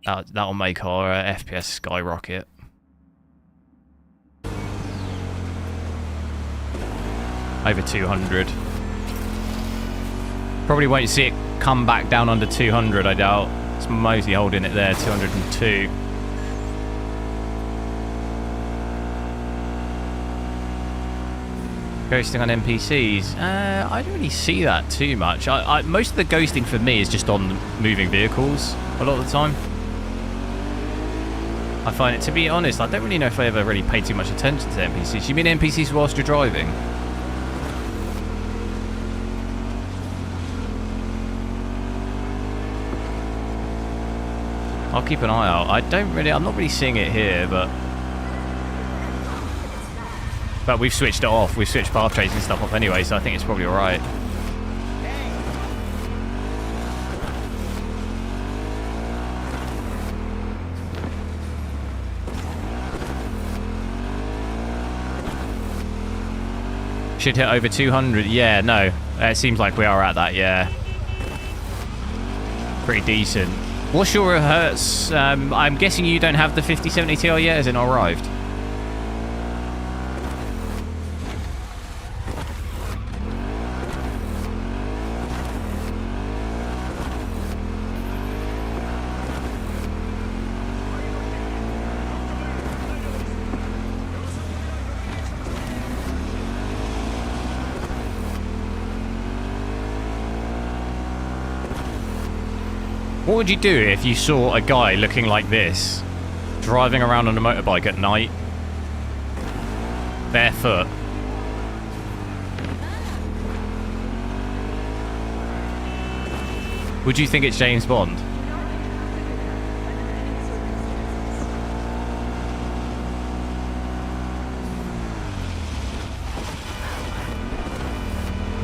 that'll make our FPS skyrocket. Over 200. Probably won't see it come back down under 200, I doubt. It's mostly holding it there, 202. Ghosting on NPCs? I don't really see that too much. Most of the ghosting for me is just on moving vehicles a lot of the time. I find it, to be honest, I don't really know if I ever really pay too much attention to NPCs. You mean NPCs whilst you're driving? I'll keep an eye out. I'm not really seeing it here, but we've switched it off. We've switched path tracing stuff off anyway, so I think it's probably alright. Should hit over 200. Yeah, no. It seems like we are at that, yeah. Pretty decent. What's your hertz? I'm guessing you don't have the 5070 Ti yet, has it not arrived? What would you do if you saw a guy looking like this, driving around on a motorbike at night, barefoot? Would you think it's James Bond?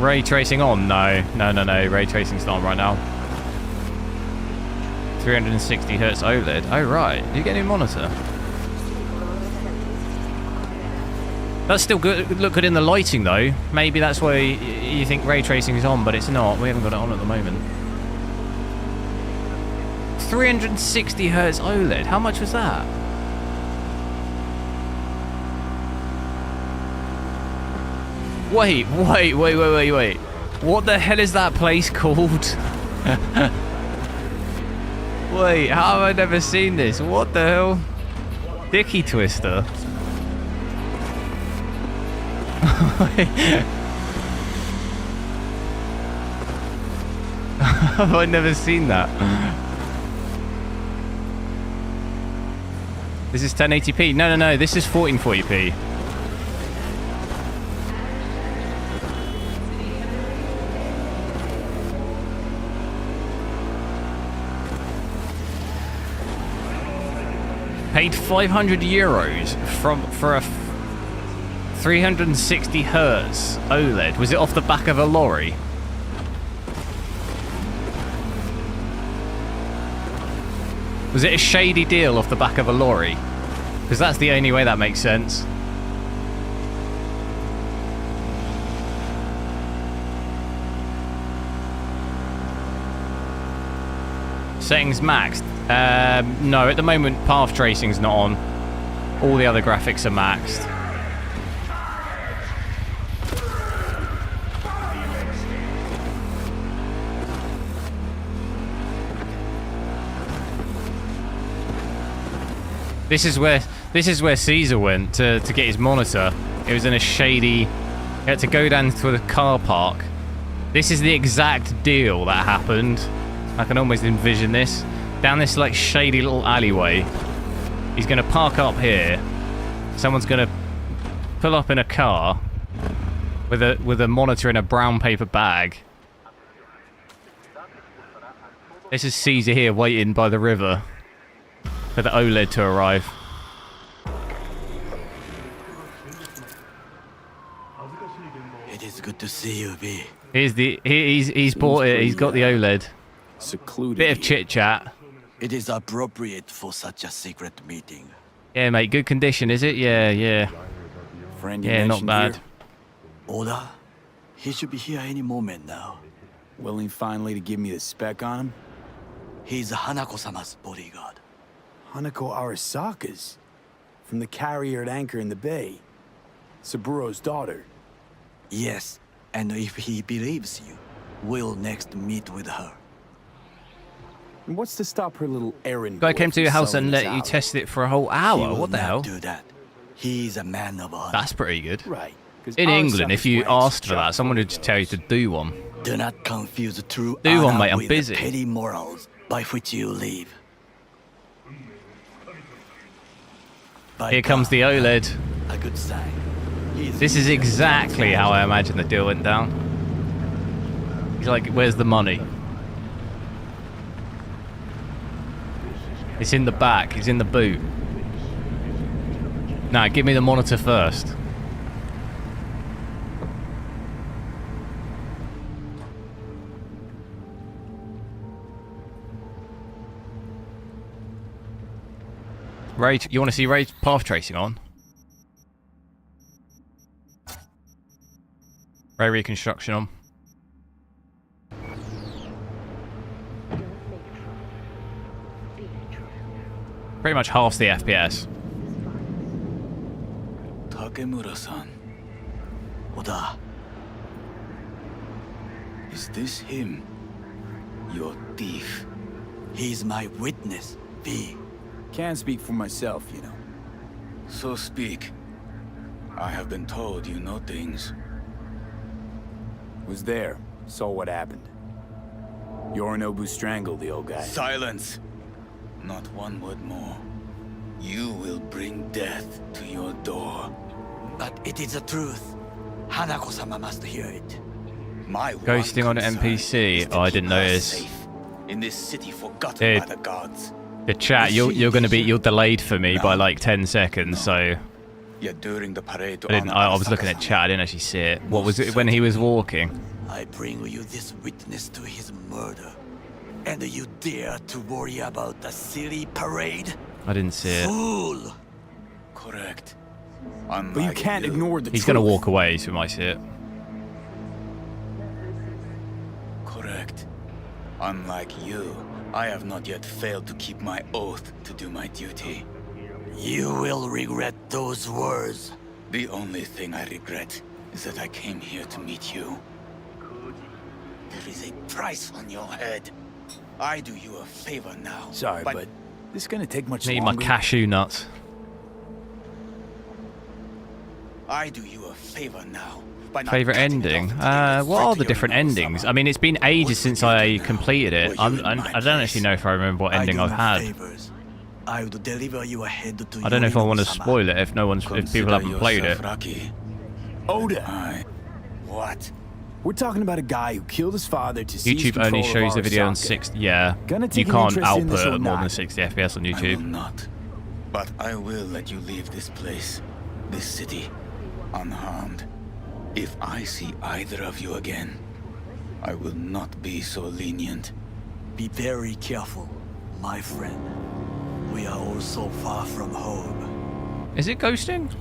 Ray tracing on? No. Ray tracing's not on right now. 360 Hz OLED. Oh right, you get a new monitor. That's still good. Look good in the lighting though. Maybe that's why you think ray tracing is on, but it's not. We haven't got it on at the moment. 360 Hz OLED. How much was that? Wait. What the hell is that place called? Wait, how have I never seen this? What the hell? Dicky Twister. Have I never seen that? This is 1080p. No, this is 1440p. Paid 500 euros for a 360 Hz OLED. Was it off the back of a lorry? Was it a shady deal off the back of a lorry? Because that's the only way that makes sense. Settings maxed. No, at the moment path tracing's not on. All the other graphics are maxed. This is where Caesar went to get his monitor. It was in a shady. He had to go down to the car park. This is the exact deal that happened. I can almost envision this. Down this like shady little alleyway. He's gonna park up here. Someone's gonna pull up in a car with a monitor in a brown paper bag. This is Caesar here waiting by the river for the OLED to arrive. is good to see you, V. He's bought it. He's got the OLED. Secluded. Bit of chit chat. It is appropriate for such a secret meeting. Yeah, mate. Good condition, is it? Yeah. Friend you Yeah, not mentioned bad. here? Oda? He should be here any moment now. Willing finally to give me the spec on him? He's Hanako-sama's bodyguard. Hanako Arasaka's? From the carrier at anchor in the bay. Saburo's daughter. Yes, and if he believes you, we'll next meet with her. And what's to stop her little errand? Guy boy came to your from house and selling let his you hour? test it for a whole hour. He What the will hell? not do that. He's a man of honor. That's pretty good. Right. 'Cause In England, Arasaka's if you ranks asked for that, someone would just tell you to do one. Do not confuse true Do one, honor mate, I'm with busy. the petty morals by which you live. By Here comes the OLED. a good sign. This is exactly how I imagine the deal went down. He's like, where's the money? It's in the back. It's in the boot. Nah, give me the monitor first. Ray, you want to see Ray path tracing on? Ray reconstruction on. Pretty much halves the FPS. Takemura-san. Oda. Is this him? Your thief? He's my witness, V. Can't speak for myself, you know. So speak. I have been told you know things. Was there. Saw what happened. Yorinobu strangled the old guy. Silence! Not one word more. You will bring death to your door. But it is the truth. Hanako-sama must hear it. My Ghosting on an NPC. Oh, I didn't notice. in this city forgotten Dude. by the gods. The chat, you're delayed for me by like 10 seconds, so Yet during the parade to I was looking at chat, I didn't actually see it. What was it when he was walking? I bring you this witness to his murder. And you dare to worry about the silly parade? I didn't see it. Fool! Correct. But you can't ignore the He's truth. gonna walk away, so we might see it. Correct. Unlike you, I have not yet failed to keep my oath to do my duty. You will regret those words. The only thing I regret is that I came here to meet you. There is a price on your head. I do you a favor now. Sorry, but this is gonna take much Need my longer. cashew nuts. I do you a favor now. By not Favorite ending? What are the different endings? I mean, it's been ages since I completed it. I don't actually know if I remember what ending I've had. I would deliver you ahead to I don't know if I want to Yorinobu-sama. spoil it if people haven't played it. Oda! What? We're talking about a guy who killed his father to seize YouTube only control of shows the video on Arasaka. 60. Yeah, Gonna you take an can't interest in this output or more than not? 60 FPS on I will YouTube. not. But I will let you leave this place, this city, unharmed. If I see either of you again, I will not be so lenient. Be very careful, my friend. We are all so far from home. Is it ghosting?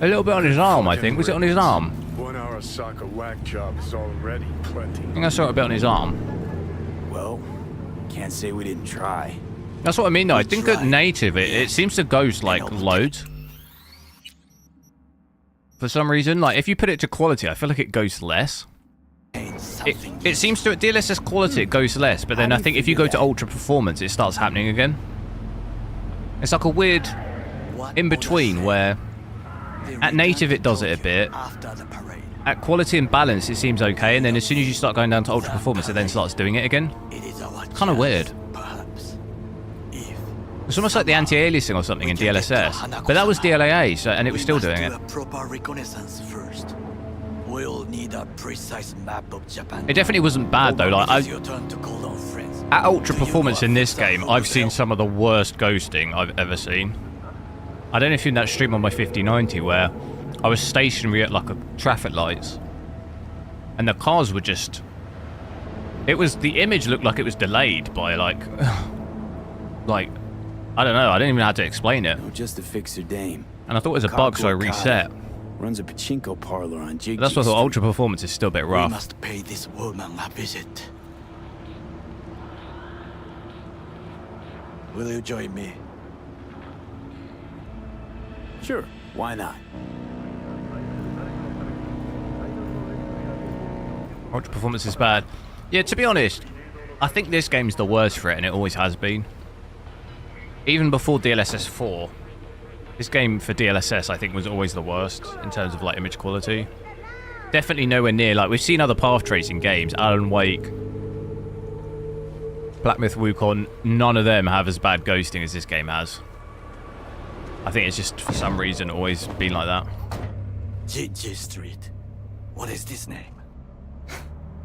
A little bit on his arm, I think. Was it on his arm? One Arasaka whack job is already plenty. I think I saw it a bit on his arm. Well, can't say we didn't try. That's what I mean, though. I think at native, it seems to ghost, like, loads. For some reason, like, if you put it to quality, I feel like it ghosts less. It seems to, at DLSS quality, it goes less, but then I think if you go to ultra performance, it starts happening again. It's like a weird in-between where at native it does it a bit. At quality and balance, it seems okay, and then as soon as you start going down to ultra performance, it then starts doing it again. It's kind of weird. It's almost like the anti-aliasing or something in DLSS, but that was DLAA, so, and it was still doing it. Proper reconnaissance first. We'll need a precise map of Japan. It definitely wasn't bad though. Like It's your turn to call on friends. at ultra performance in this game, I've seen some of the worst ghosting I've ever seen. I don't know if you've seen that stream on my 5090 where I was stationary at like a traffic lights, and the cars were just. The image looked like it was delayed by like I don't know. I didn't even know how to explain it. No, just to fix her dame. And I thought it was a bug, so I reset. Runs a pachinko parlor on Jig. But that's why I thought Ultra Performance is still a bit rough. We must pay this woman a visit. Will you join me? Sure, why not? Ultra Performance is bad. Yeah, to be honest, I think this game's the worst for it, and it always has been. Even before DLSS 4, this game for DLSS I think was always the worst in terms of like image quality. Definitely nowhere near, like we've seen other path tracing games, Alan Wake, Black Myth Wukong, none of them have as bad ghosting as this game has. I think it's just for some reason always been like that. J Street. What is this name?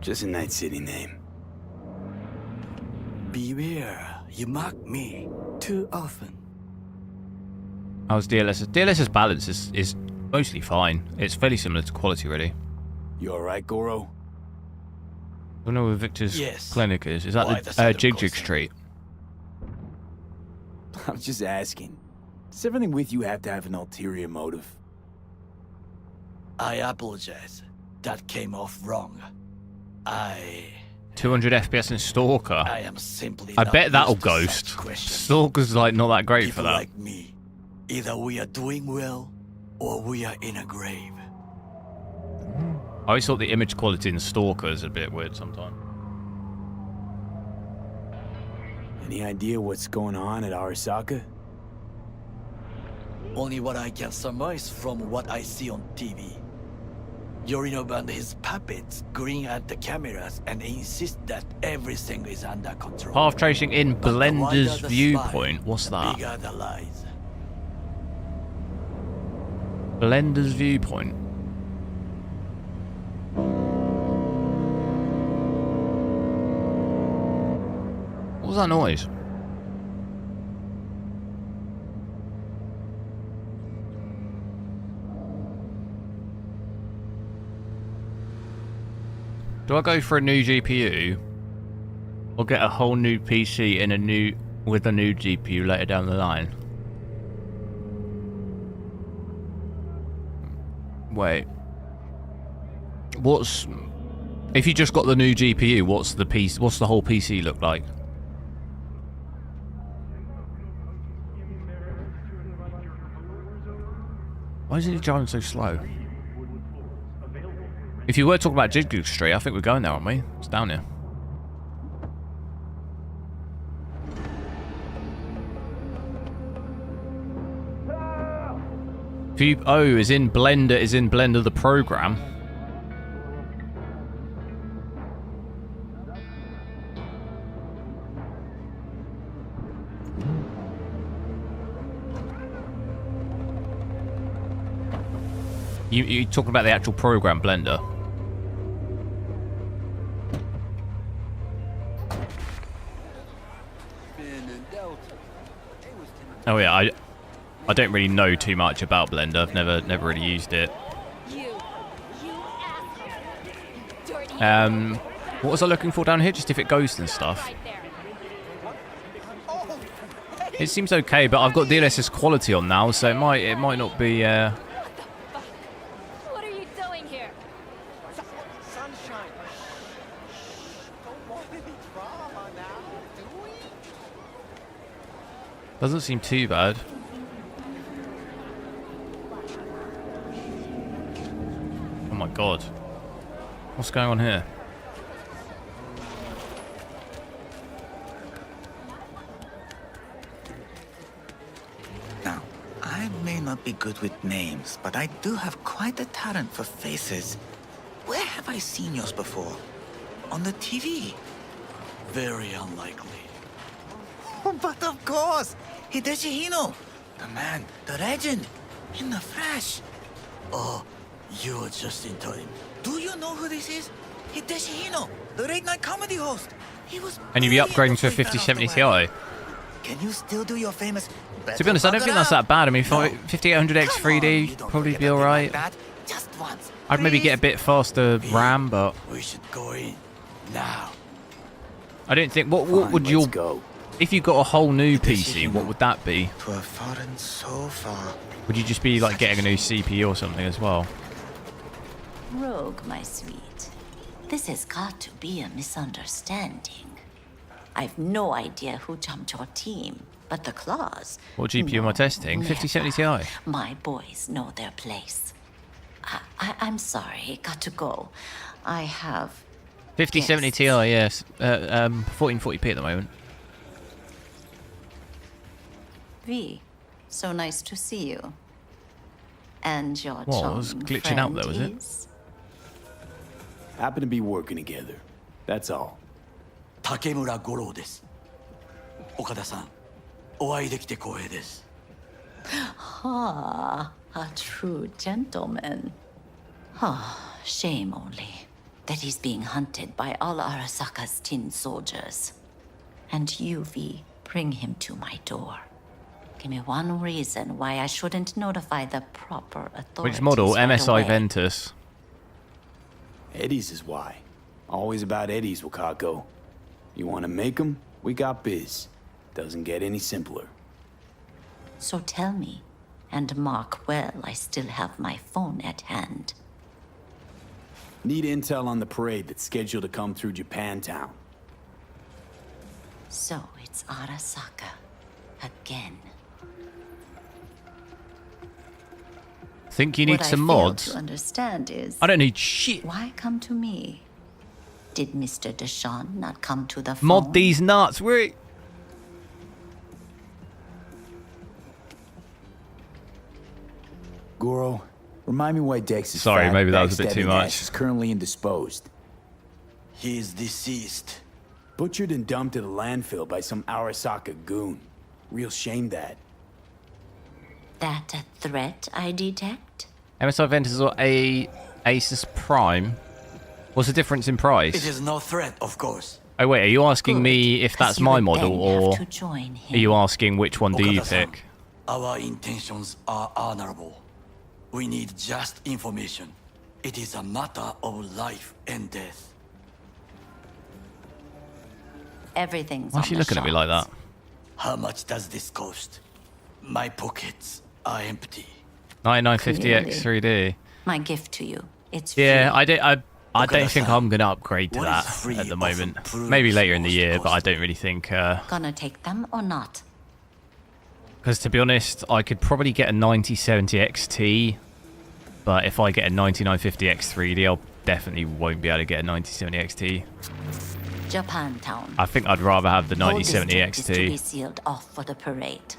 Just a Night City name. Beware, you mock me too often. How's DLSS? DLSS balance is mostly fine. It's fairly similar to quality, really. You alright, Goro? I don't know where Victor's clinic is. Is that Why the Jig Street? I'm just asking. Does everything with you have to have an ulterior motive? I apologize. That came off wrong. 200 FPS in Stalker. I am simply I not bet that'll used to such ghost. questions. Stalker's like not that great for People that. like me, either we are doing well or we are in a grave. I always thought the image quality in Stalker is a bit weird sometimes. Any idea what's going on at Arasaka? Only what I can surmise from what I see on TV. Yorinobu and his puppets grin at the cameras and insist that everything is under control. Path tracing in But the wider Blender's the viewpoint. spy, What's the that? bigger the lies. Blender's viewpoint. What was that noise? Do I go for a new GPU or get a whole new PC and with a new GPU later down the line? Wait. If you just got the new GPU, what's the whole PC look like? Why is it driving so slow? If you were talking about Jig Street, I think we're going there, aren't we? It's down here. Is in Blender the program. You're talking about the actual program, Blender. Oh yeah, I don't really know too much about Blender. I've never really used it. What was I looking for down here? Just if it goes and stuff. It seems okay, but I've got DLSS Quality on now, so it might not be. What are you doing here? Sunshine. Don't want any drama now, do we? Doesn't seem too bad. Oh my god. What's going on here? Now, I may not be good with names, but I do have quite a talent for faces. Where have I seen yours before? On the TV? Very unlikely. But of course! Hideshi Hino! The man, the legend, in the flesh. Oh, you were just in time. Do you know who this is? Hideshi Hino, the late night comedy host. He was And you'd be upgrading to a 5070 Ti. Can you still do your famous? To be honest, I don't think that's that bad. I mean, 5800X 3D probably be alright. Just once. I'd maybe get a bit faster RAM, but We should go in now. I don't think. What would your go? If you got a whole new PC? What would that be? To have fallen so far. Would you just be like getting a new CPU or something as well? Rogue, my sweet. This has got to be a misunderstanding. I've no idea who jumped your team, but the claws. What GPU am I testing? 5070 Ti. My boys know their place. I'm sorry, got to go. I have 5070 Ti, yes. 1440p at the moment. V. So nice to see you. And your What? I was glitching out there, was it? Happen to be working together. That's all. Takemura Goro です。岡田さん、お会いできて光栄です。Ah, a true gentleman. Ah, shame only that he's being hunted by all Arasaka's tin soldiers. And you, V, bring him to my door. Give me one reason why I shouldn't notify the proper authorities. Which model? right MSI away. Ventus. Eddie's is why. Always about Eddie's, Wakako. You want to make them? We got biz. Doesn't get any simpler. So tell me, and mark well I still have my phone at hand. Need intel on the parade that's scheduled to come through Japantown. So it's Arasaka again. Think you need What some I fail mods? to understand is I don't need shit. Why come to me? Did Mr. Deshawn not come to the phone? Mod these nuts. Wait. Goro, remind me why Dex is Sorry, fat, maybe that was a bit too backstabbing much. Ash is currently indisposed. He is deceased. Butchered and dumped at a landfill by some Arasaka goon. Real shame that. That a threat I detect? MSI Ventus or Asus Prime? What's the difference in price? It is no threat, of course. Oh wait, are you asking me if that's my model, or to join him. are you asking which one do you Okada-san, pick? Our intentions are honorable. We need just information. It is a matter of life and death. Everything's Why is on she the looking at me like that? How much does this cost? My pockets are empty. 9950X 3D. My gift to you. It's Yeah, free. I don't think I'm gonna upgrade to What that is free at the often moment. proves Maybe later in the most year, but I don't really think. Gonna take them or not? Because to be honest, I could probably get a 9070 XT, but if I get a 9950X 3D, I'll definitely won't be able to get a 9070 XT. Japantown. I think I'd rather have the Whole 9070 district is to be XT. sealed off for the parade.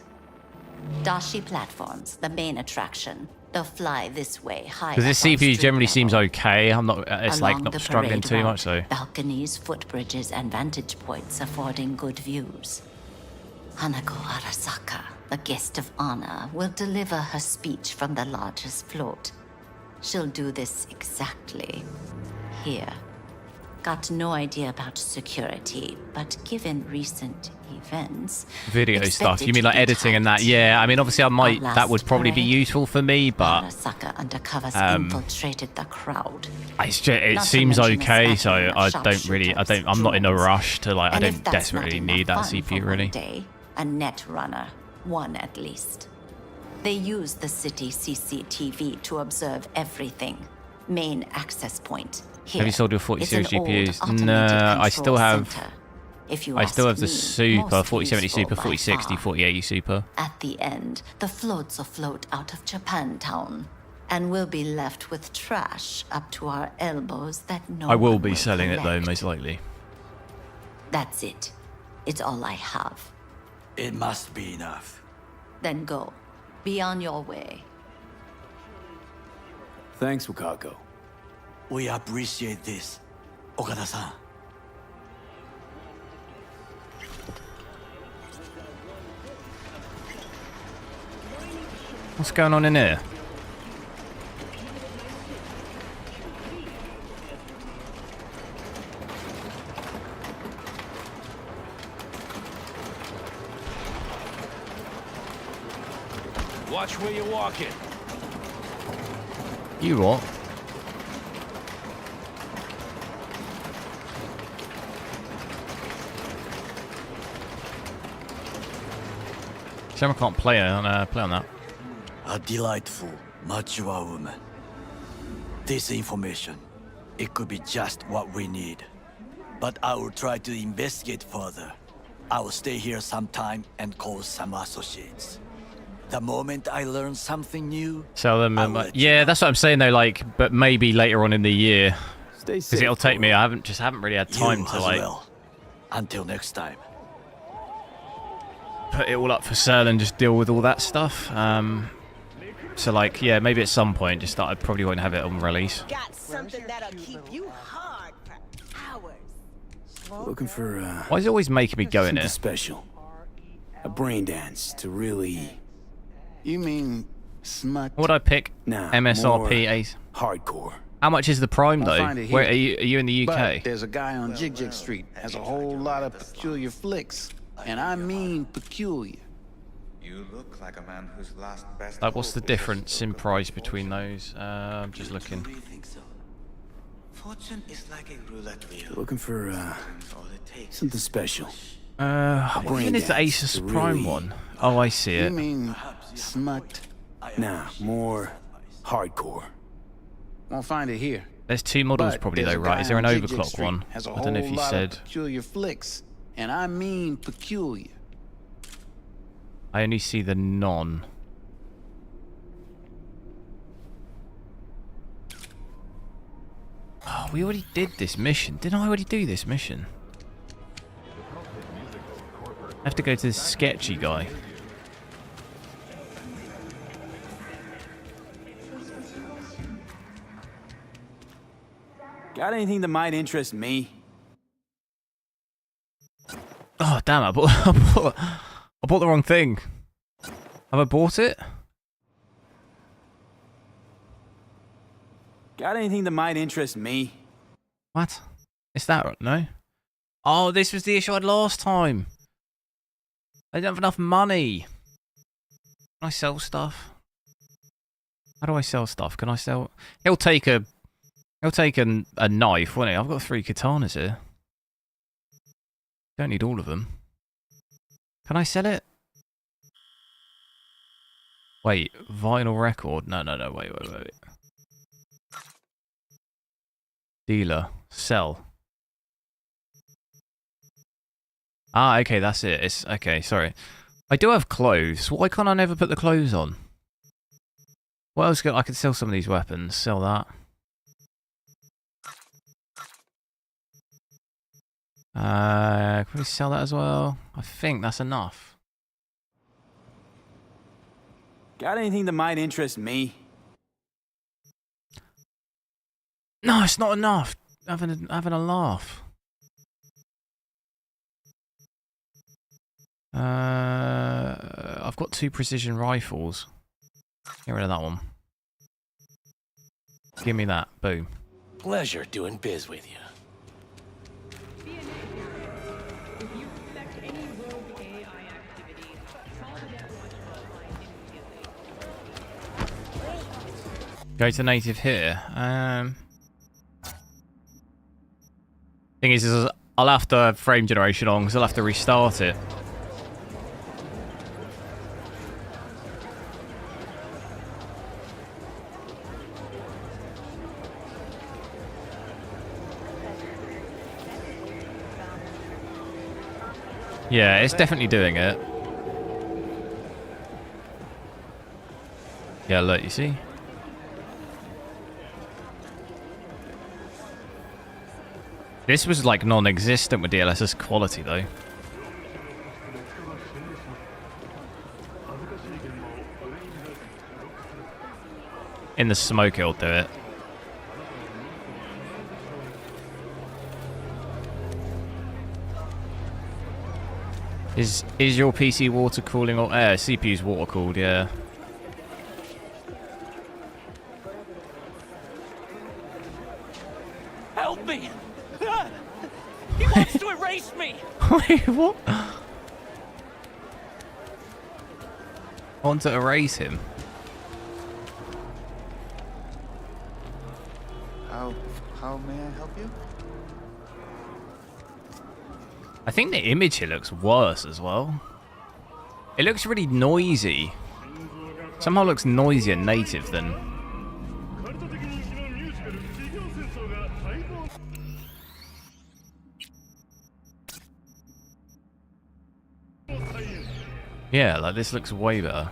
Dashi platforms, the main attraction. They'll fly this way, high. Because this up on CPU street generally level. seems okay. I'm not. It's like Along not the struggling parade too route, much though. Balconies, footbridges, and vantage points affording good views. Hanako Arasaka, the guest of honor, will deliver her speech from the largest float. She'll do this exactly here. Got no idea about security, but given recent events, Video expect stuff. it You mean to like be editing and tight. that? Yeah. I mean, obviously, I might. Our That would last probably be parade, useful for me, but Arasaka undercovers um, infiltrated the crowd. it's just, it Not to seems mention the okay. So smattering of I don't really. sharpshooters, I'm not in a drones. rush to like. I And if don't that's not desperately enough need that fun for CPU one really. day, a net runner, one at least. They use the city CCTV to observe everything. Main access point. Here. Have you sold your 40 It's an series old GPUs? automated No, I control still have. center. If you I still ask have the me, Super, most 4070 useful Super, by 4060, far. 4080 Super. At the end, the floats afloat out of Japantown, and we'll be left with trash up to our elbows that no I will one be selling it though, collect. most likely. That's it. It's all I have. It must be enough. Then go. Be on your way. Thanks, Wakako. We appreciate this, Okada-san. What's going on in here? where you're walking. You what? Shame I can't play on that. A delightful, mature woman. This information, it could be just what we need. But I will try to investigate further. I will stay here some time and call some associates. The moment I learn something new, Sell them. Yeah, that's what I'm saying though. Like, but maybe later on in the year, Stay because safe. it'll take me. I haven't really had time you to as like well. Until next time. put it all up for sale and just deal with all that stuff. So like, yeah, maybe at some point, just that I probably won't have it on release. Got something that'll keep you hard for hours. Looking for Why is it always making me go in something here? special. A brain dance to really. You mean smut? What would I pick? Nah, MSRP more Ace. Hardcore. How much is the Prime I'll though? find it Where here. are you in the UK? But there's a guy on Jig Jig Street has a whole lot of peculiar flicks, and I mean peculiar. You look like a man whose last best. Like, what's the difference in price between those? I'm just looking. Fortune is like a roulette wheel. Looking for something special. What brain is the dance Asus to Prime really- one? Oh, I see You it. mean smut? Nah, more hardcore. Won't find it here. There's two models But probably there's though, a right? guy Is there an on Jig Jig overclock Street one? has a I don't know if whole you lot said. of peculiar flicks, and I mean peculiar. I only see the non. Oh, we already did this mission. Didn't I already do this mission? I have to go to this sketchy guy. Got anything that might interest me? Oh, damn, I bought the wrong thing. Have I bought it? Got anything that might interest me? What? Is that right? No? Oh, this was the issue I had last time. I didn't have enough money. Can I sell stuff? How do I sell stuff? Can I sell... He'll take a knife, won't he? I've got 3 katanas here. Don't need all of them. Can I sell it? Wait, vinyl record? No, wait. Dealer. Sell. Ah, okay, that's it. It's okay, sorry. I do have clothes. Why can't I never put the clothes on? What else I could sell some of these weapons. Sell that. Can we sell that as well? I think that's enough. Got anything that might interest me? No, it's not enough. Having a laugh. I've got 2 precision rifles. Get rid of that one. Give me that. Boom. Pleasure doing biz with you. Go to native here. Thing is I'll have to frame generation on because I'll have to restart it. Yeah, it's definitely doing it. Yeah, look, you see? This was like non-existent with DLSS quality though. In the smoke it'll do it. Is your PC water cooling or air? CPU's water cooled, yeah. Help me! He wants to erase me! Wait, what? Want to erase him? How may I help you? I think the image here looks worse as well. It looks really noisy. Somehow looks noisier native than... Yeah, like this looks way better.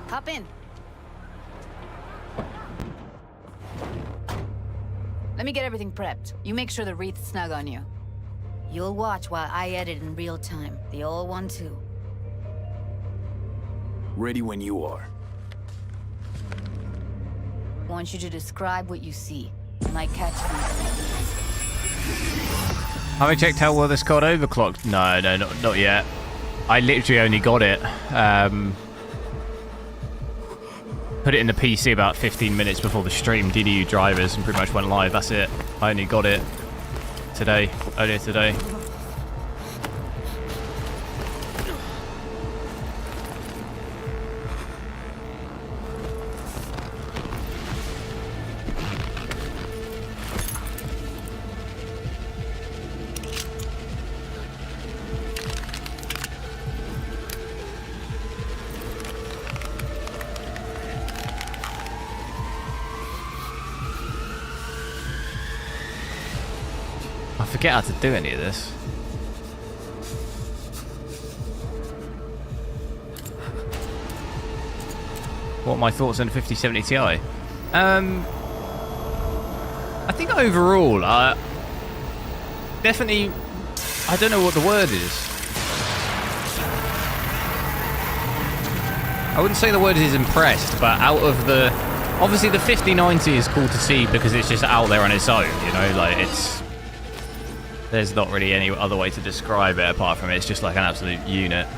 Hop in. Let me get everything prepped. You make sure the wreath's snug on you. You'll watch while I edit in real time. The old one, too. Ready when you are. Want you to describe what you see. You might catch me. Have I checked how well this got overclocked? No, not yet. I literally only got it. Put it in the PC about 15 minutes before the stream, DDU drivers, and pretty much went live. That's it. I only got it today, earlier today. I forget how to do any of this. What are my thoughts on the 5070 Ti? I think overall, definitely, I don't know what the word is. I wouldn't say the word is impressed, but out of the... Obviously the 5090 is cool to see because it's just out there on its own, you know, like it's... There's not really any other way to describe it apart from it's just like an absolute unit.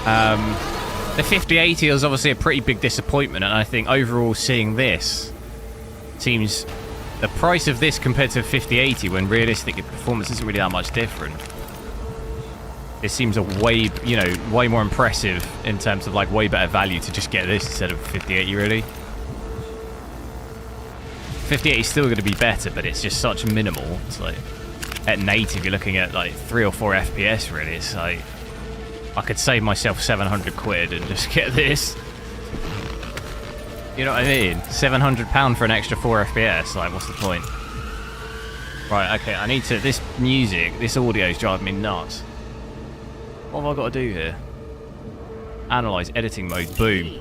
The 5080 is obviously a pretty big disappointment, and I think overall seeing this seems the price of this compared to 5080 when realistically performance isn't really that much different. It seems a way, you know, way more impressive in terms of like way better value to just get this instead of 5080 really. 5080 is still going to be better, but it's just such minimal. It's like at native you're looking at like 3 or 4 FPS really. It's like I could save myself 700 quid and just get this. You know what I mean? £700 for an extra 4 FPS. Like, what's the point? Right, okay, I need to... This music, this audio is driving me nuts. What have I got to do here? Analyze editing mode. Boom.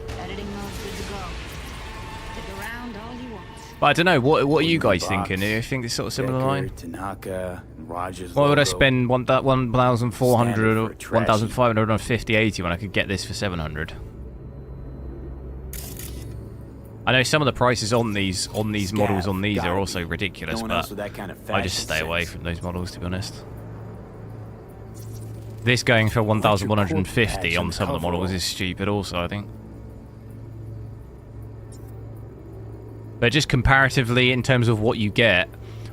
But I don't know. What are you guys thinking? Do you think this sort of similar line? Tanaka, Rogers Why would I logo, spend 1,400 or 1,500 on 5080 when I could get this for 700? I know some of the prices on these models on these are also ridiculous, but I just stay away from those models, to be honest. This going for 1,150 on some of the models is stupid also, I think. But just comparatively in terms of what you get,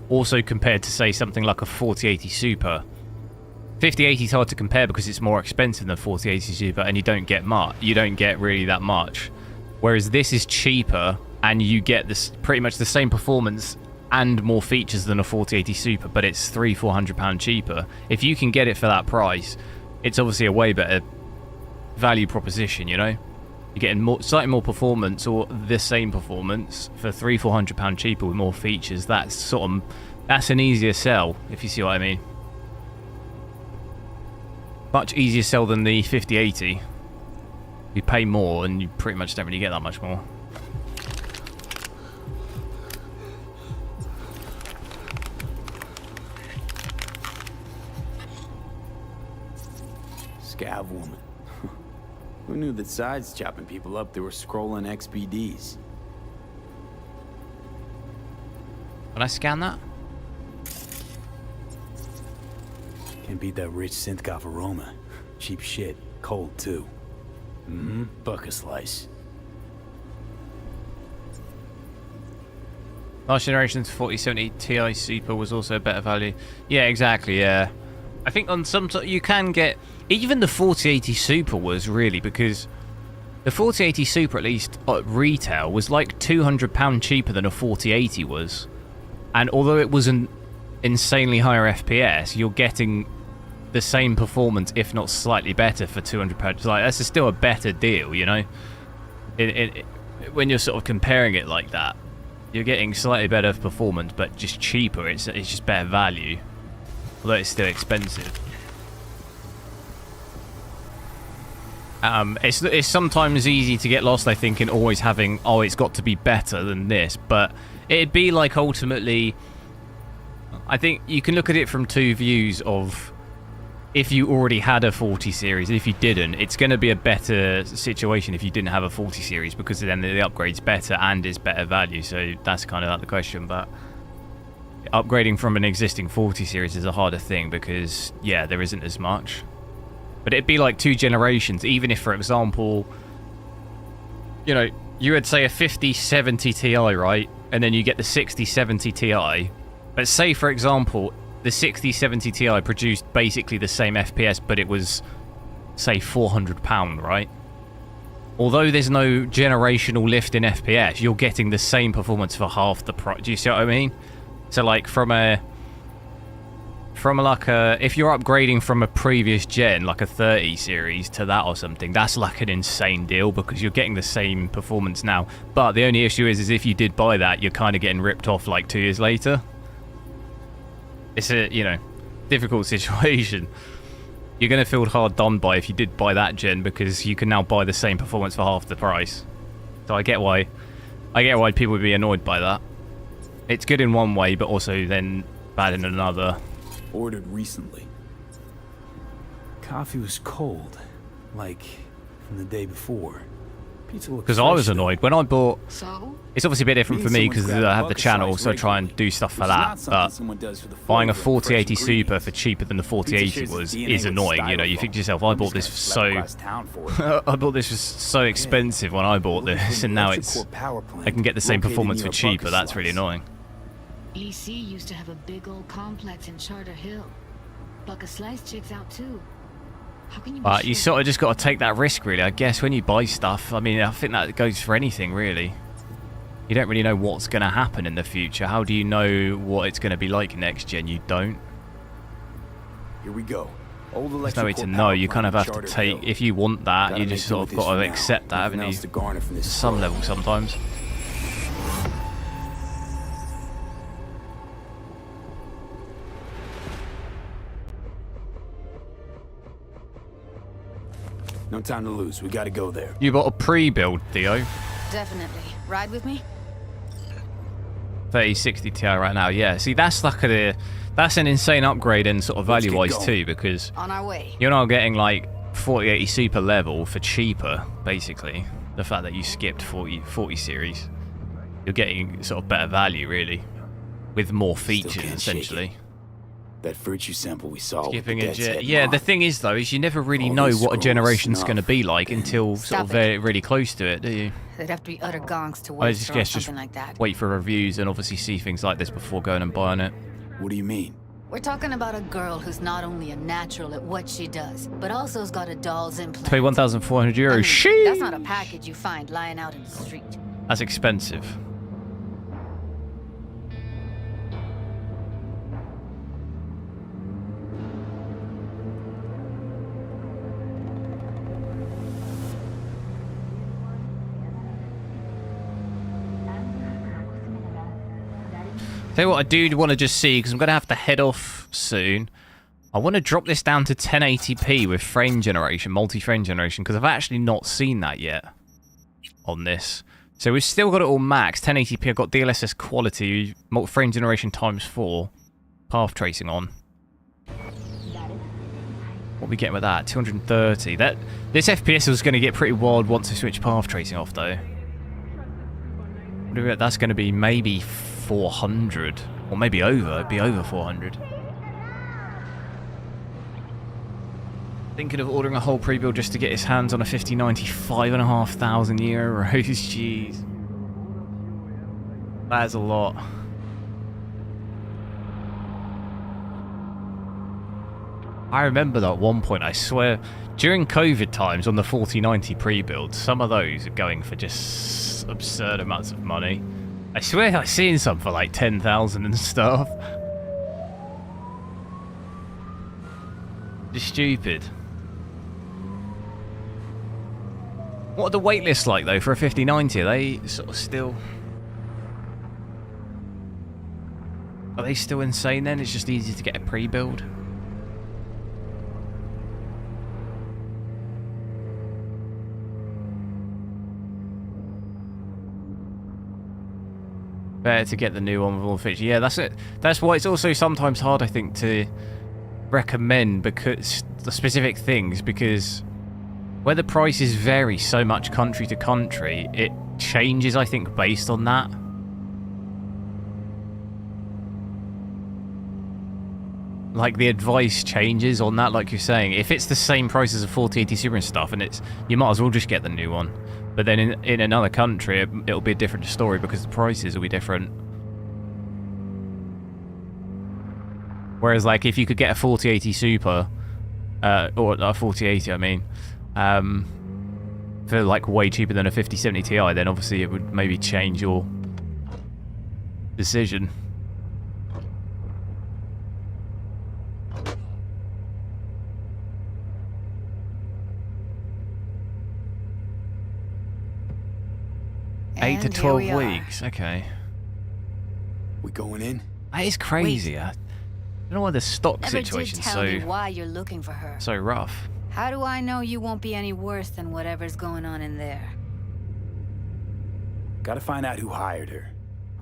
also compared to say something like a 4080 Super. 5080 is hard to compare because it's more expensive than 4080 Super and you don't get much. You don't get really that much. Whereas this is cheaper and you get this pretty much the same performance and more features than a 4080 Super, but it's £300-400 cheaper. If you can get it for that price, it's obviously a way better value proposition, you know? You're getting slightly more performance or the same performance for £300-400 cheaper with more features. That's that's an easier sell, if you see what I mean. Much easier sell than the 5080. You pay more and you pretty much don't really get that much more. Scav woman. Who knew that sides chopping people up, they were scrolling XBDs? Can I scan that? Can't beat that rich synth-goth aroma. Cheap shit. Cold, too. Mm-hmm. Buck a slice. Last generation's 4070 Ti Super was also better value. Yeah, exactly, yeah. I think on some... you can get... Even the 4080 Super was, really, because... The 4080 Super, at least at retail, was like £200 cheaper than a 4080 was. And although it was an insanely higher FPS, you're getting the same performance, if not slightly better, for £200. Like, that's still a better deal, you know? When you're sort of comparing it like that, you're getting slightly better performance, but just cheaper. It's just better value, although it's still expensive. It's sometimes easy to get lost, I think, in always having, oh, it's got to be better than this, but it'd be like ultimately, I think you can look at it from two views of, if you already had a 40 series, and if you didn't, it's going to be a better situation if you didn't have a 40 series, because then the upgrade's better and is better value, so that's kind of out the question. But upgrading from an existing 40 series is a harder thing because, yeah, there isn't as much. But it'd be like 2 generations, even if, for example, you know, you would say a 5070 Ti, right? And then you get the 6070 Ti. But say, for example, the 6070 Ti produced basically the same FPS, but it was, say, £400, right? Although there's no generational lift in FPS, you're getting the same performance for half the price. Do you see what I mean? So, like, if you're upgrading from a previous gen, like a 30 series to that or something, that's like an insane deal because you're getting the same performance now. But the only issue is if you did buy that, you're kind of getting ripped off like 2 years later. It's a, you know, difficult situation. You're going to feel hard done by if you did buy that gen because you can now buy the same performance for half the price. So I get why people would be annoyed by that. It's good in one way, but also then bad in another. Ordered recently. Coffee was cold, like from the day before. Pizza looked because I was fresh, annoyed when I bought. So? It's obviously a bit different for me because I have the channel, so I try and do stuff for that. But buying a 4080 Super for cheaper than the 4080 is annoying. You know, you think to yourself, I bought this for so expensive when I bought this, and now it's I can get the same performance for cheaper. That's really annoying. EC used to have a big old complex in Charter Hill. Buck a Slice checks out too. How can you? But you sort of just got to take that risk, really. I guess when you buy stuff, I mean, I think that goes for anything, really. You don't really know what's going to happen in the future. How do you know what it's going to be like next gen? You don't. Here we go. There's no way to know. You kind of have to take, if you want that, you just sort of got to accept that, haven't you? To some level sometimes. No time to lose. We gotta go there. You bought a pre-build, Theo. Definitely. Ride with me? 3060 Ti right now, yeah. See, that's like that's an insane upgrade and sort of value-wise too, because on our way. You're now getting like 4080 Super level for cheaper, basically. The fact that you skipped 40 series, you're getting sort of better value, really, with more features essentially. That virtue sample we saw. Skipping a gen. Yeah, the thing is though, is you never really know what a generation's going to be like until sort of really close to it, do you? They'd have to be utter gongs to I waste just guess something just like that. wait for reviews and obviously see things like this before going and buying it. What do you mean? We're talking about a girl who's not only a natural at what she does, but also has got a doll's implant. Pay €1,400. I mean, Sheesh! that's not a package you find lying out in the street. That's expensive. Tell you what I do want to just see, because I'm going to have to head off soon. I want to drop this down to 1080p with frame generation, multi-frame generation, because I've actually not seen that yet on this. So we've still got it all maxed. 1080p, I've got DLSS Quality, frame generation ×4, path tracing on. What are we getting with that? 230. This FPS is going to get pretty wild once I switch path tracing off, though. That's going to be maybe 400, or maybe over. It'd be over 400. Thinking of ordering a whole pre-build just to get his hands on a 5090 5,500 euros. Jeez. That is a lot. I remember that at one point, I swear, during COVID times on the 4090 pre-build, some of those are going for just absurd amounts of money. I swear I've seen some for like 10,000 and stuff. Just stupid. What are the waitlists like though for a 5090? Are they sort of still... Are they still insane then? It's just easy to get a pre-build? Better to get the new one with all the features. Yeah, that's it. That's why it's also sometimes hard, I think, to recommend because the specific things, because where the prices vary so much country to country, it changes, I think, based on that. Like, the advice changes on that, like you're saying. If it's the same price as a 4080 Super and stuff, and it's, you might as well just get the new one. But then in another country, it'll be a different story because the prices will be different. Whereas, like, if you could get a 4080 Super, or a 4080, I mean, for like way cheaper than a 5070 Ti, then obviously it would maybe change your decision. And 8 to 12 weeks, okay. We going in? That is crazy. Wait. I don't know why the stock situation's tell me why you're looking for her. So rough. How do I know you won't be any worse than whatever's going on in there? Gotta find out who hired her.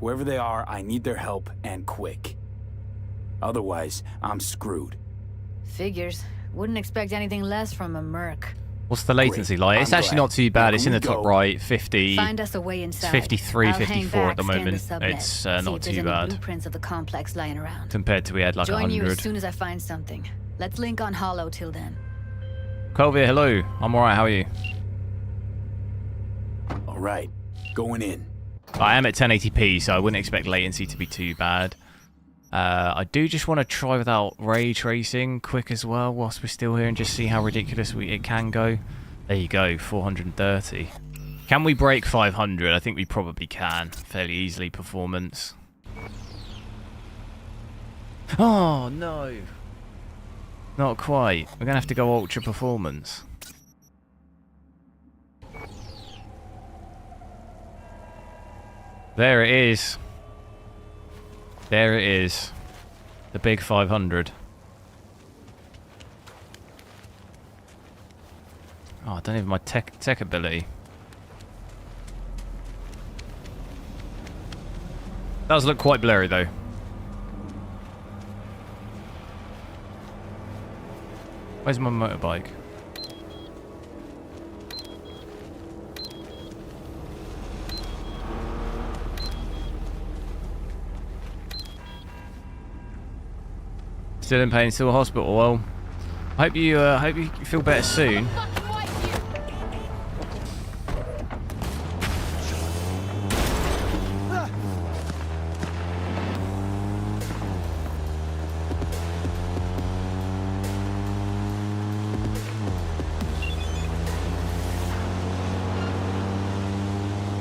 Whoever they are, I need their help, and quick. Otherwise, I'm screwed. Figures. Wouldn't expect anything less from a merc. What's the latency like? It's actually not too bad. It's in the top right, 50. Find us a way inside. It's 53, 54 at the moment. It's not too bad. Blueprints of the complex lying around. Compared to we had like 100. Join you as soon as I find something. Let's link on Hollow till then. Colvia, hello. I'm alright. How are you? Alright. Going in. I am at 1080p, so I wouldn't expect latency to be too bad. I do just want to try without ray tracing quick as well whilst we're still here and just see how ridiculous it can go. There you go, 430. Can we break 500? I think we probably can. Fairly easily, performance. Oh, no. Not quite. We're going to have to go ultra performance. There it is. There it is. The big 500. Oh, I don't even my tech ability. Does look quite blurry though. Where's my motorbike? Still in pain, still in hospital. Well, I hope you feel better soon.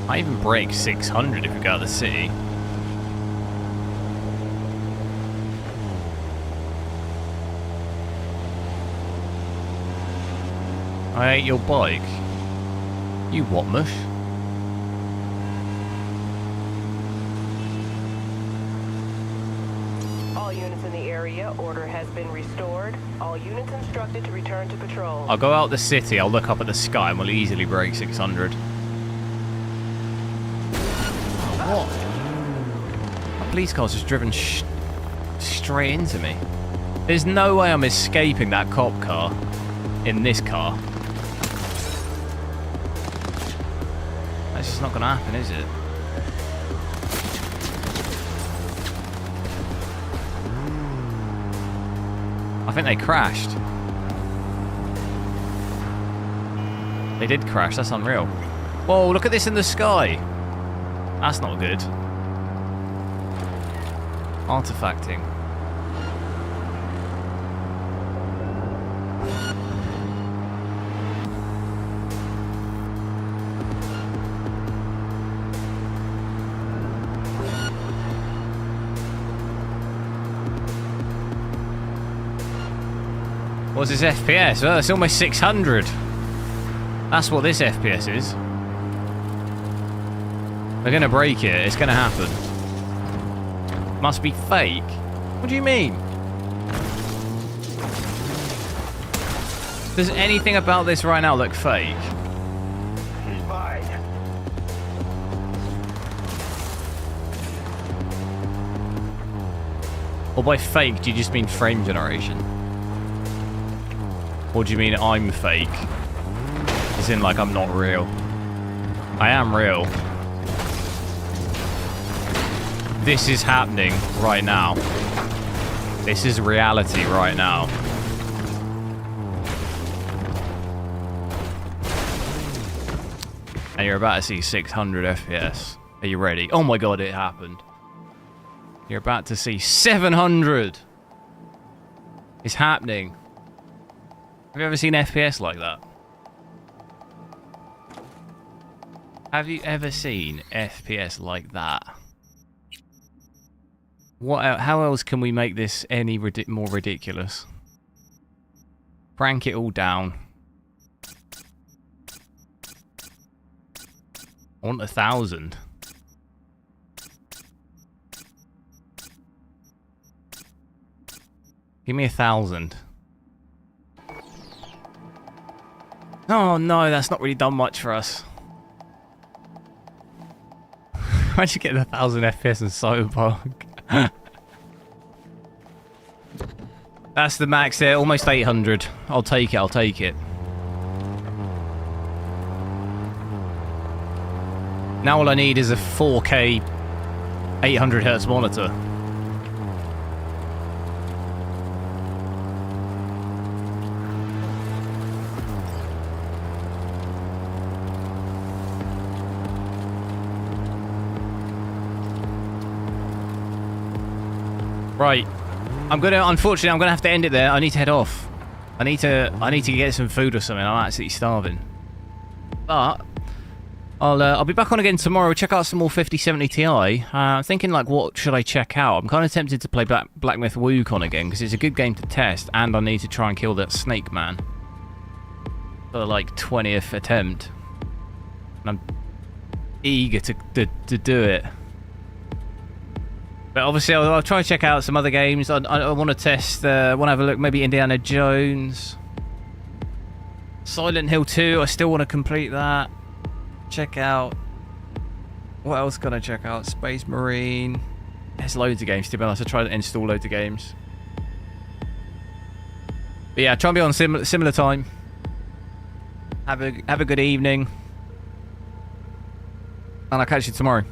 I even break 600 if we go out of the city. I ate your bike. You what, mush? All units in the area, order has been restored. All units instructed to return to patrol. I'll go out the city, I'll look up at the sky, and we'll easily break 600. Oh, what? A police car's just driven straight into me. There's no way I'm escaping that cop car in this car. That's just not going to happen, is it? I think they crashed. They did crash. That's unreal. Whoa, look at this in the sky. That's not good. Artifacting. What's this FPS? Oh, it's almost 600. That's what this FPS is. We're gonna break it. It's gonna happen. Must be fake. What do you mean? Does anything about this right now look fake? He's mine. Or by fake, do you just mean frame generation? Or do you mean I'm fake? As in, like, I'm not real. I am real. This is happening right now. This is reality right now. And you're about to see 600 FPS. Are you ready? Oh my god, it happened. You're about to see 700. It's happening. Have you ever seen FPS like that? Have you ever seen FPS like that? What? How else can we make this any more ridiculous? Crank it all down. I want 1,000. Give me 1,000. Oh no, that's not really done much for us. Imagine getting 1,000 FPS in Cyberpunk. That's the max there, almost 800. I'll take it, I'll take it. Now all I need is a 4K 800Hz monitor. Right, unfortunately, I'm gonna have to end it there. I need to head off. I need to get some food or something. I'm absolutely starving. But I'll be back on again tomorrow. Check out some more 5070 Ti. I'm thinking, like, what should I check out? I'm kind of tempted to play Black Myth Wukong again because it's a good game to test, and I need to try and kill that snake man for the, like, 20th attempt. And I'm eager to do it. But obviously, I'll try to check out some other games. I want to test, want to have a look, maybe Indiana Jones. Silent Hill 2, I still want to complete that. Check out... What else can I check out? Space Marine. There's loads of games, to be honest. I try to install loads of games. But yeah, try and be on similar time. Have a good evening. And I'll catch you tomorrow.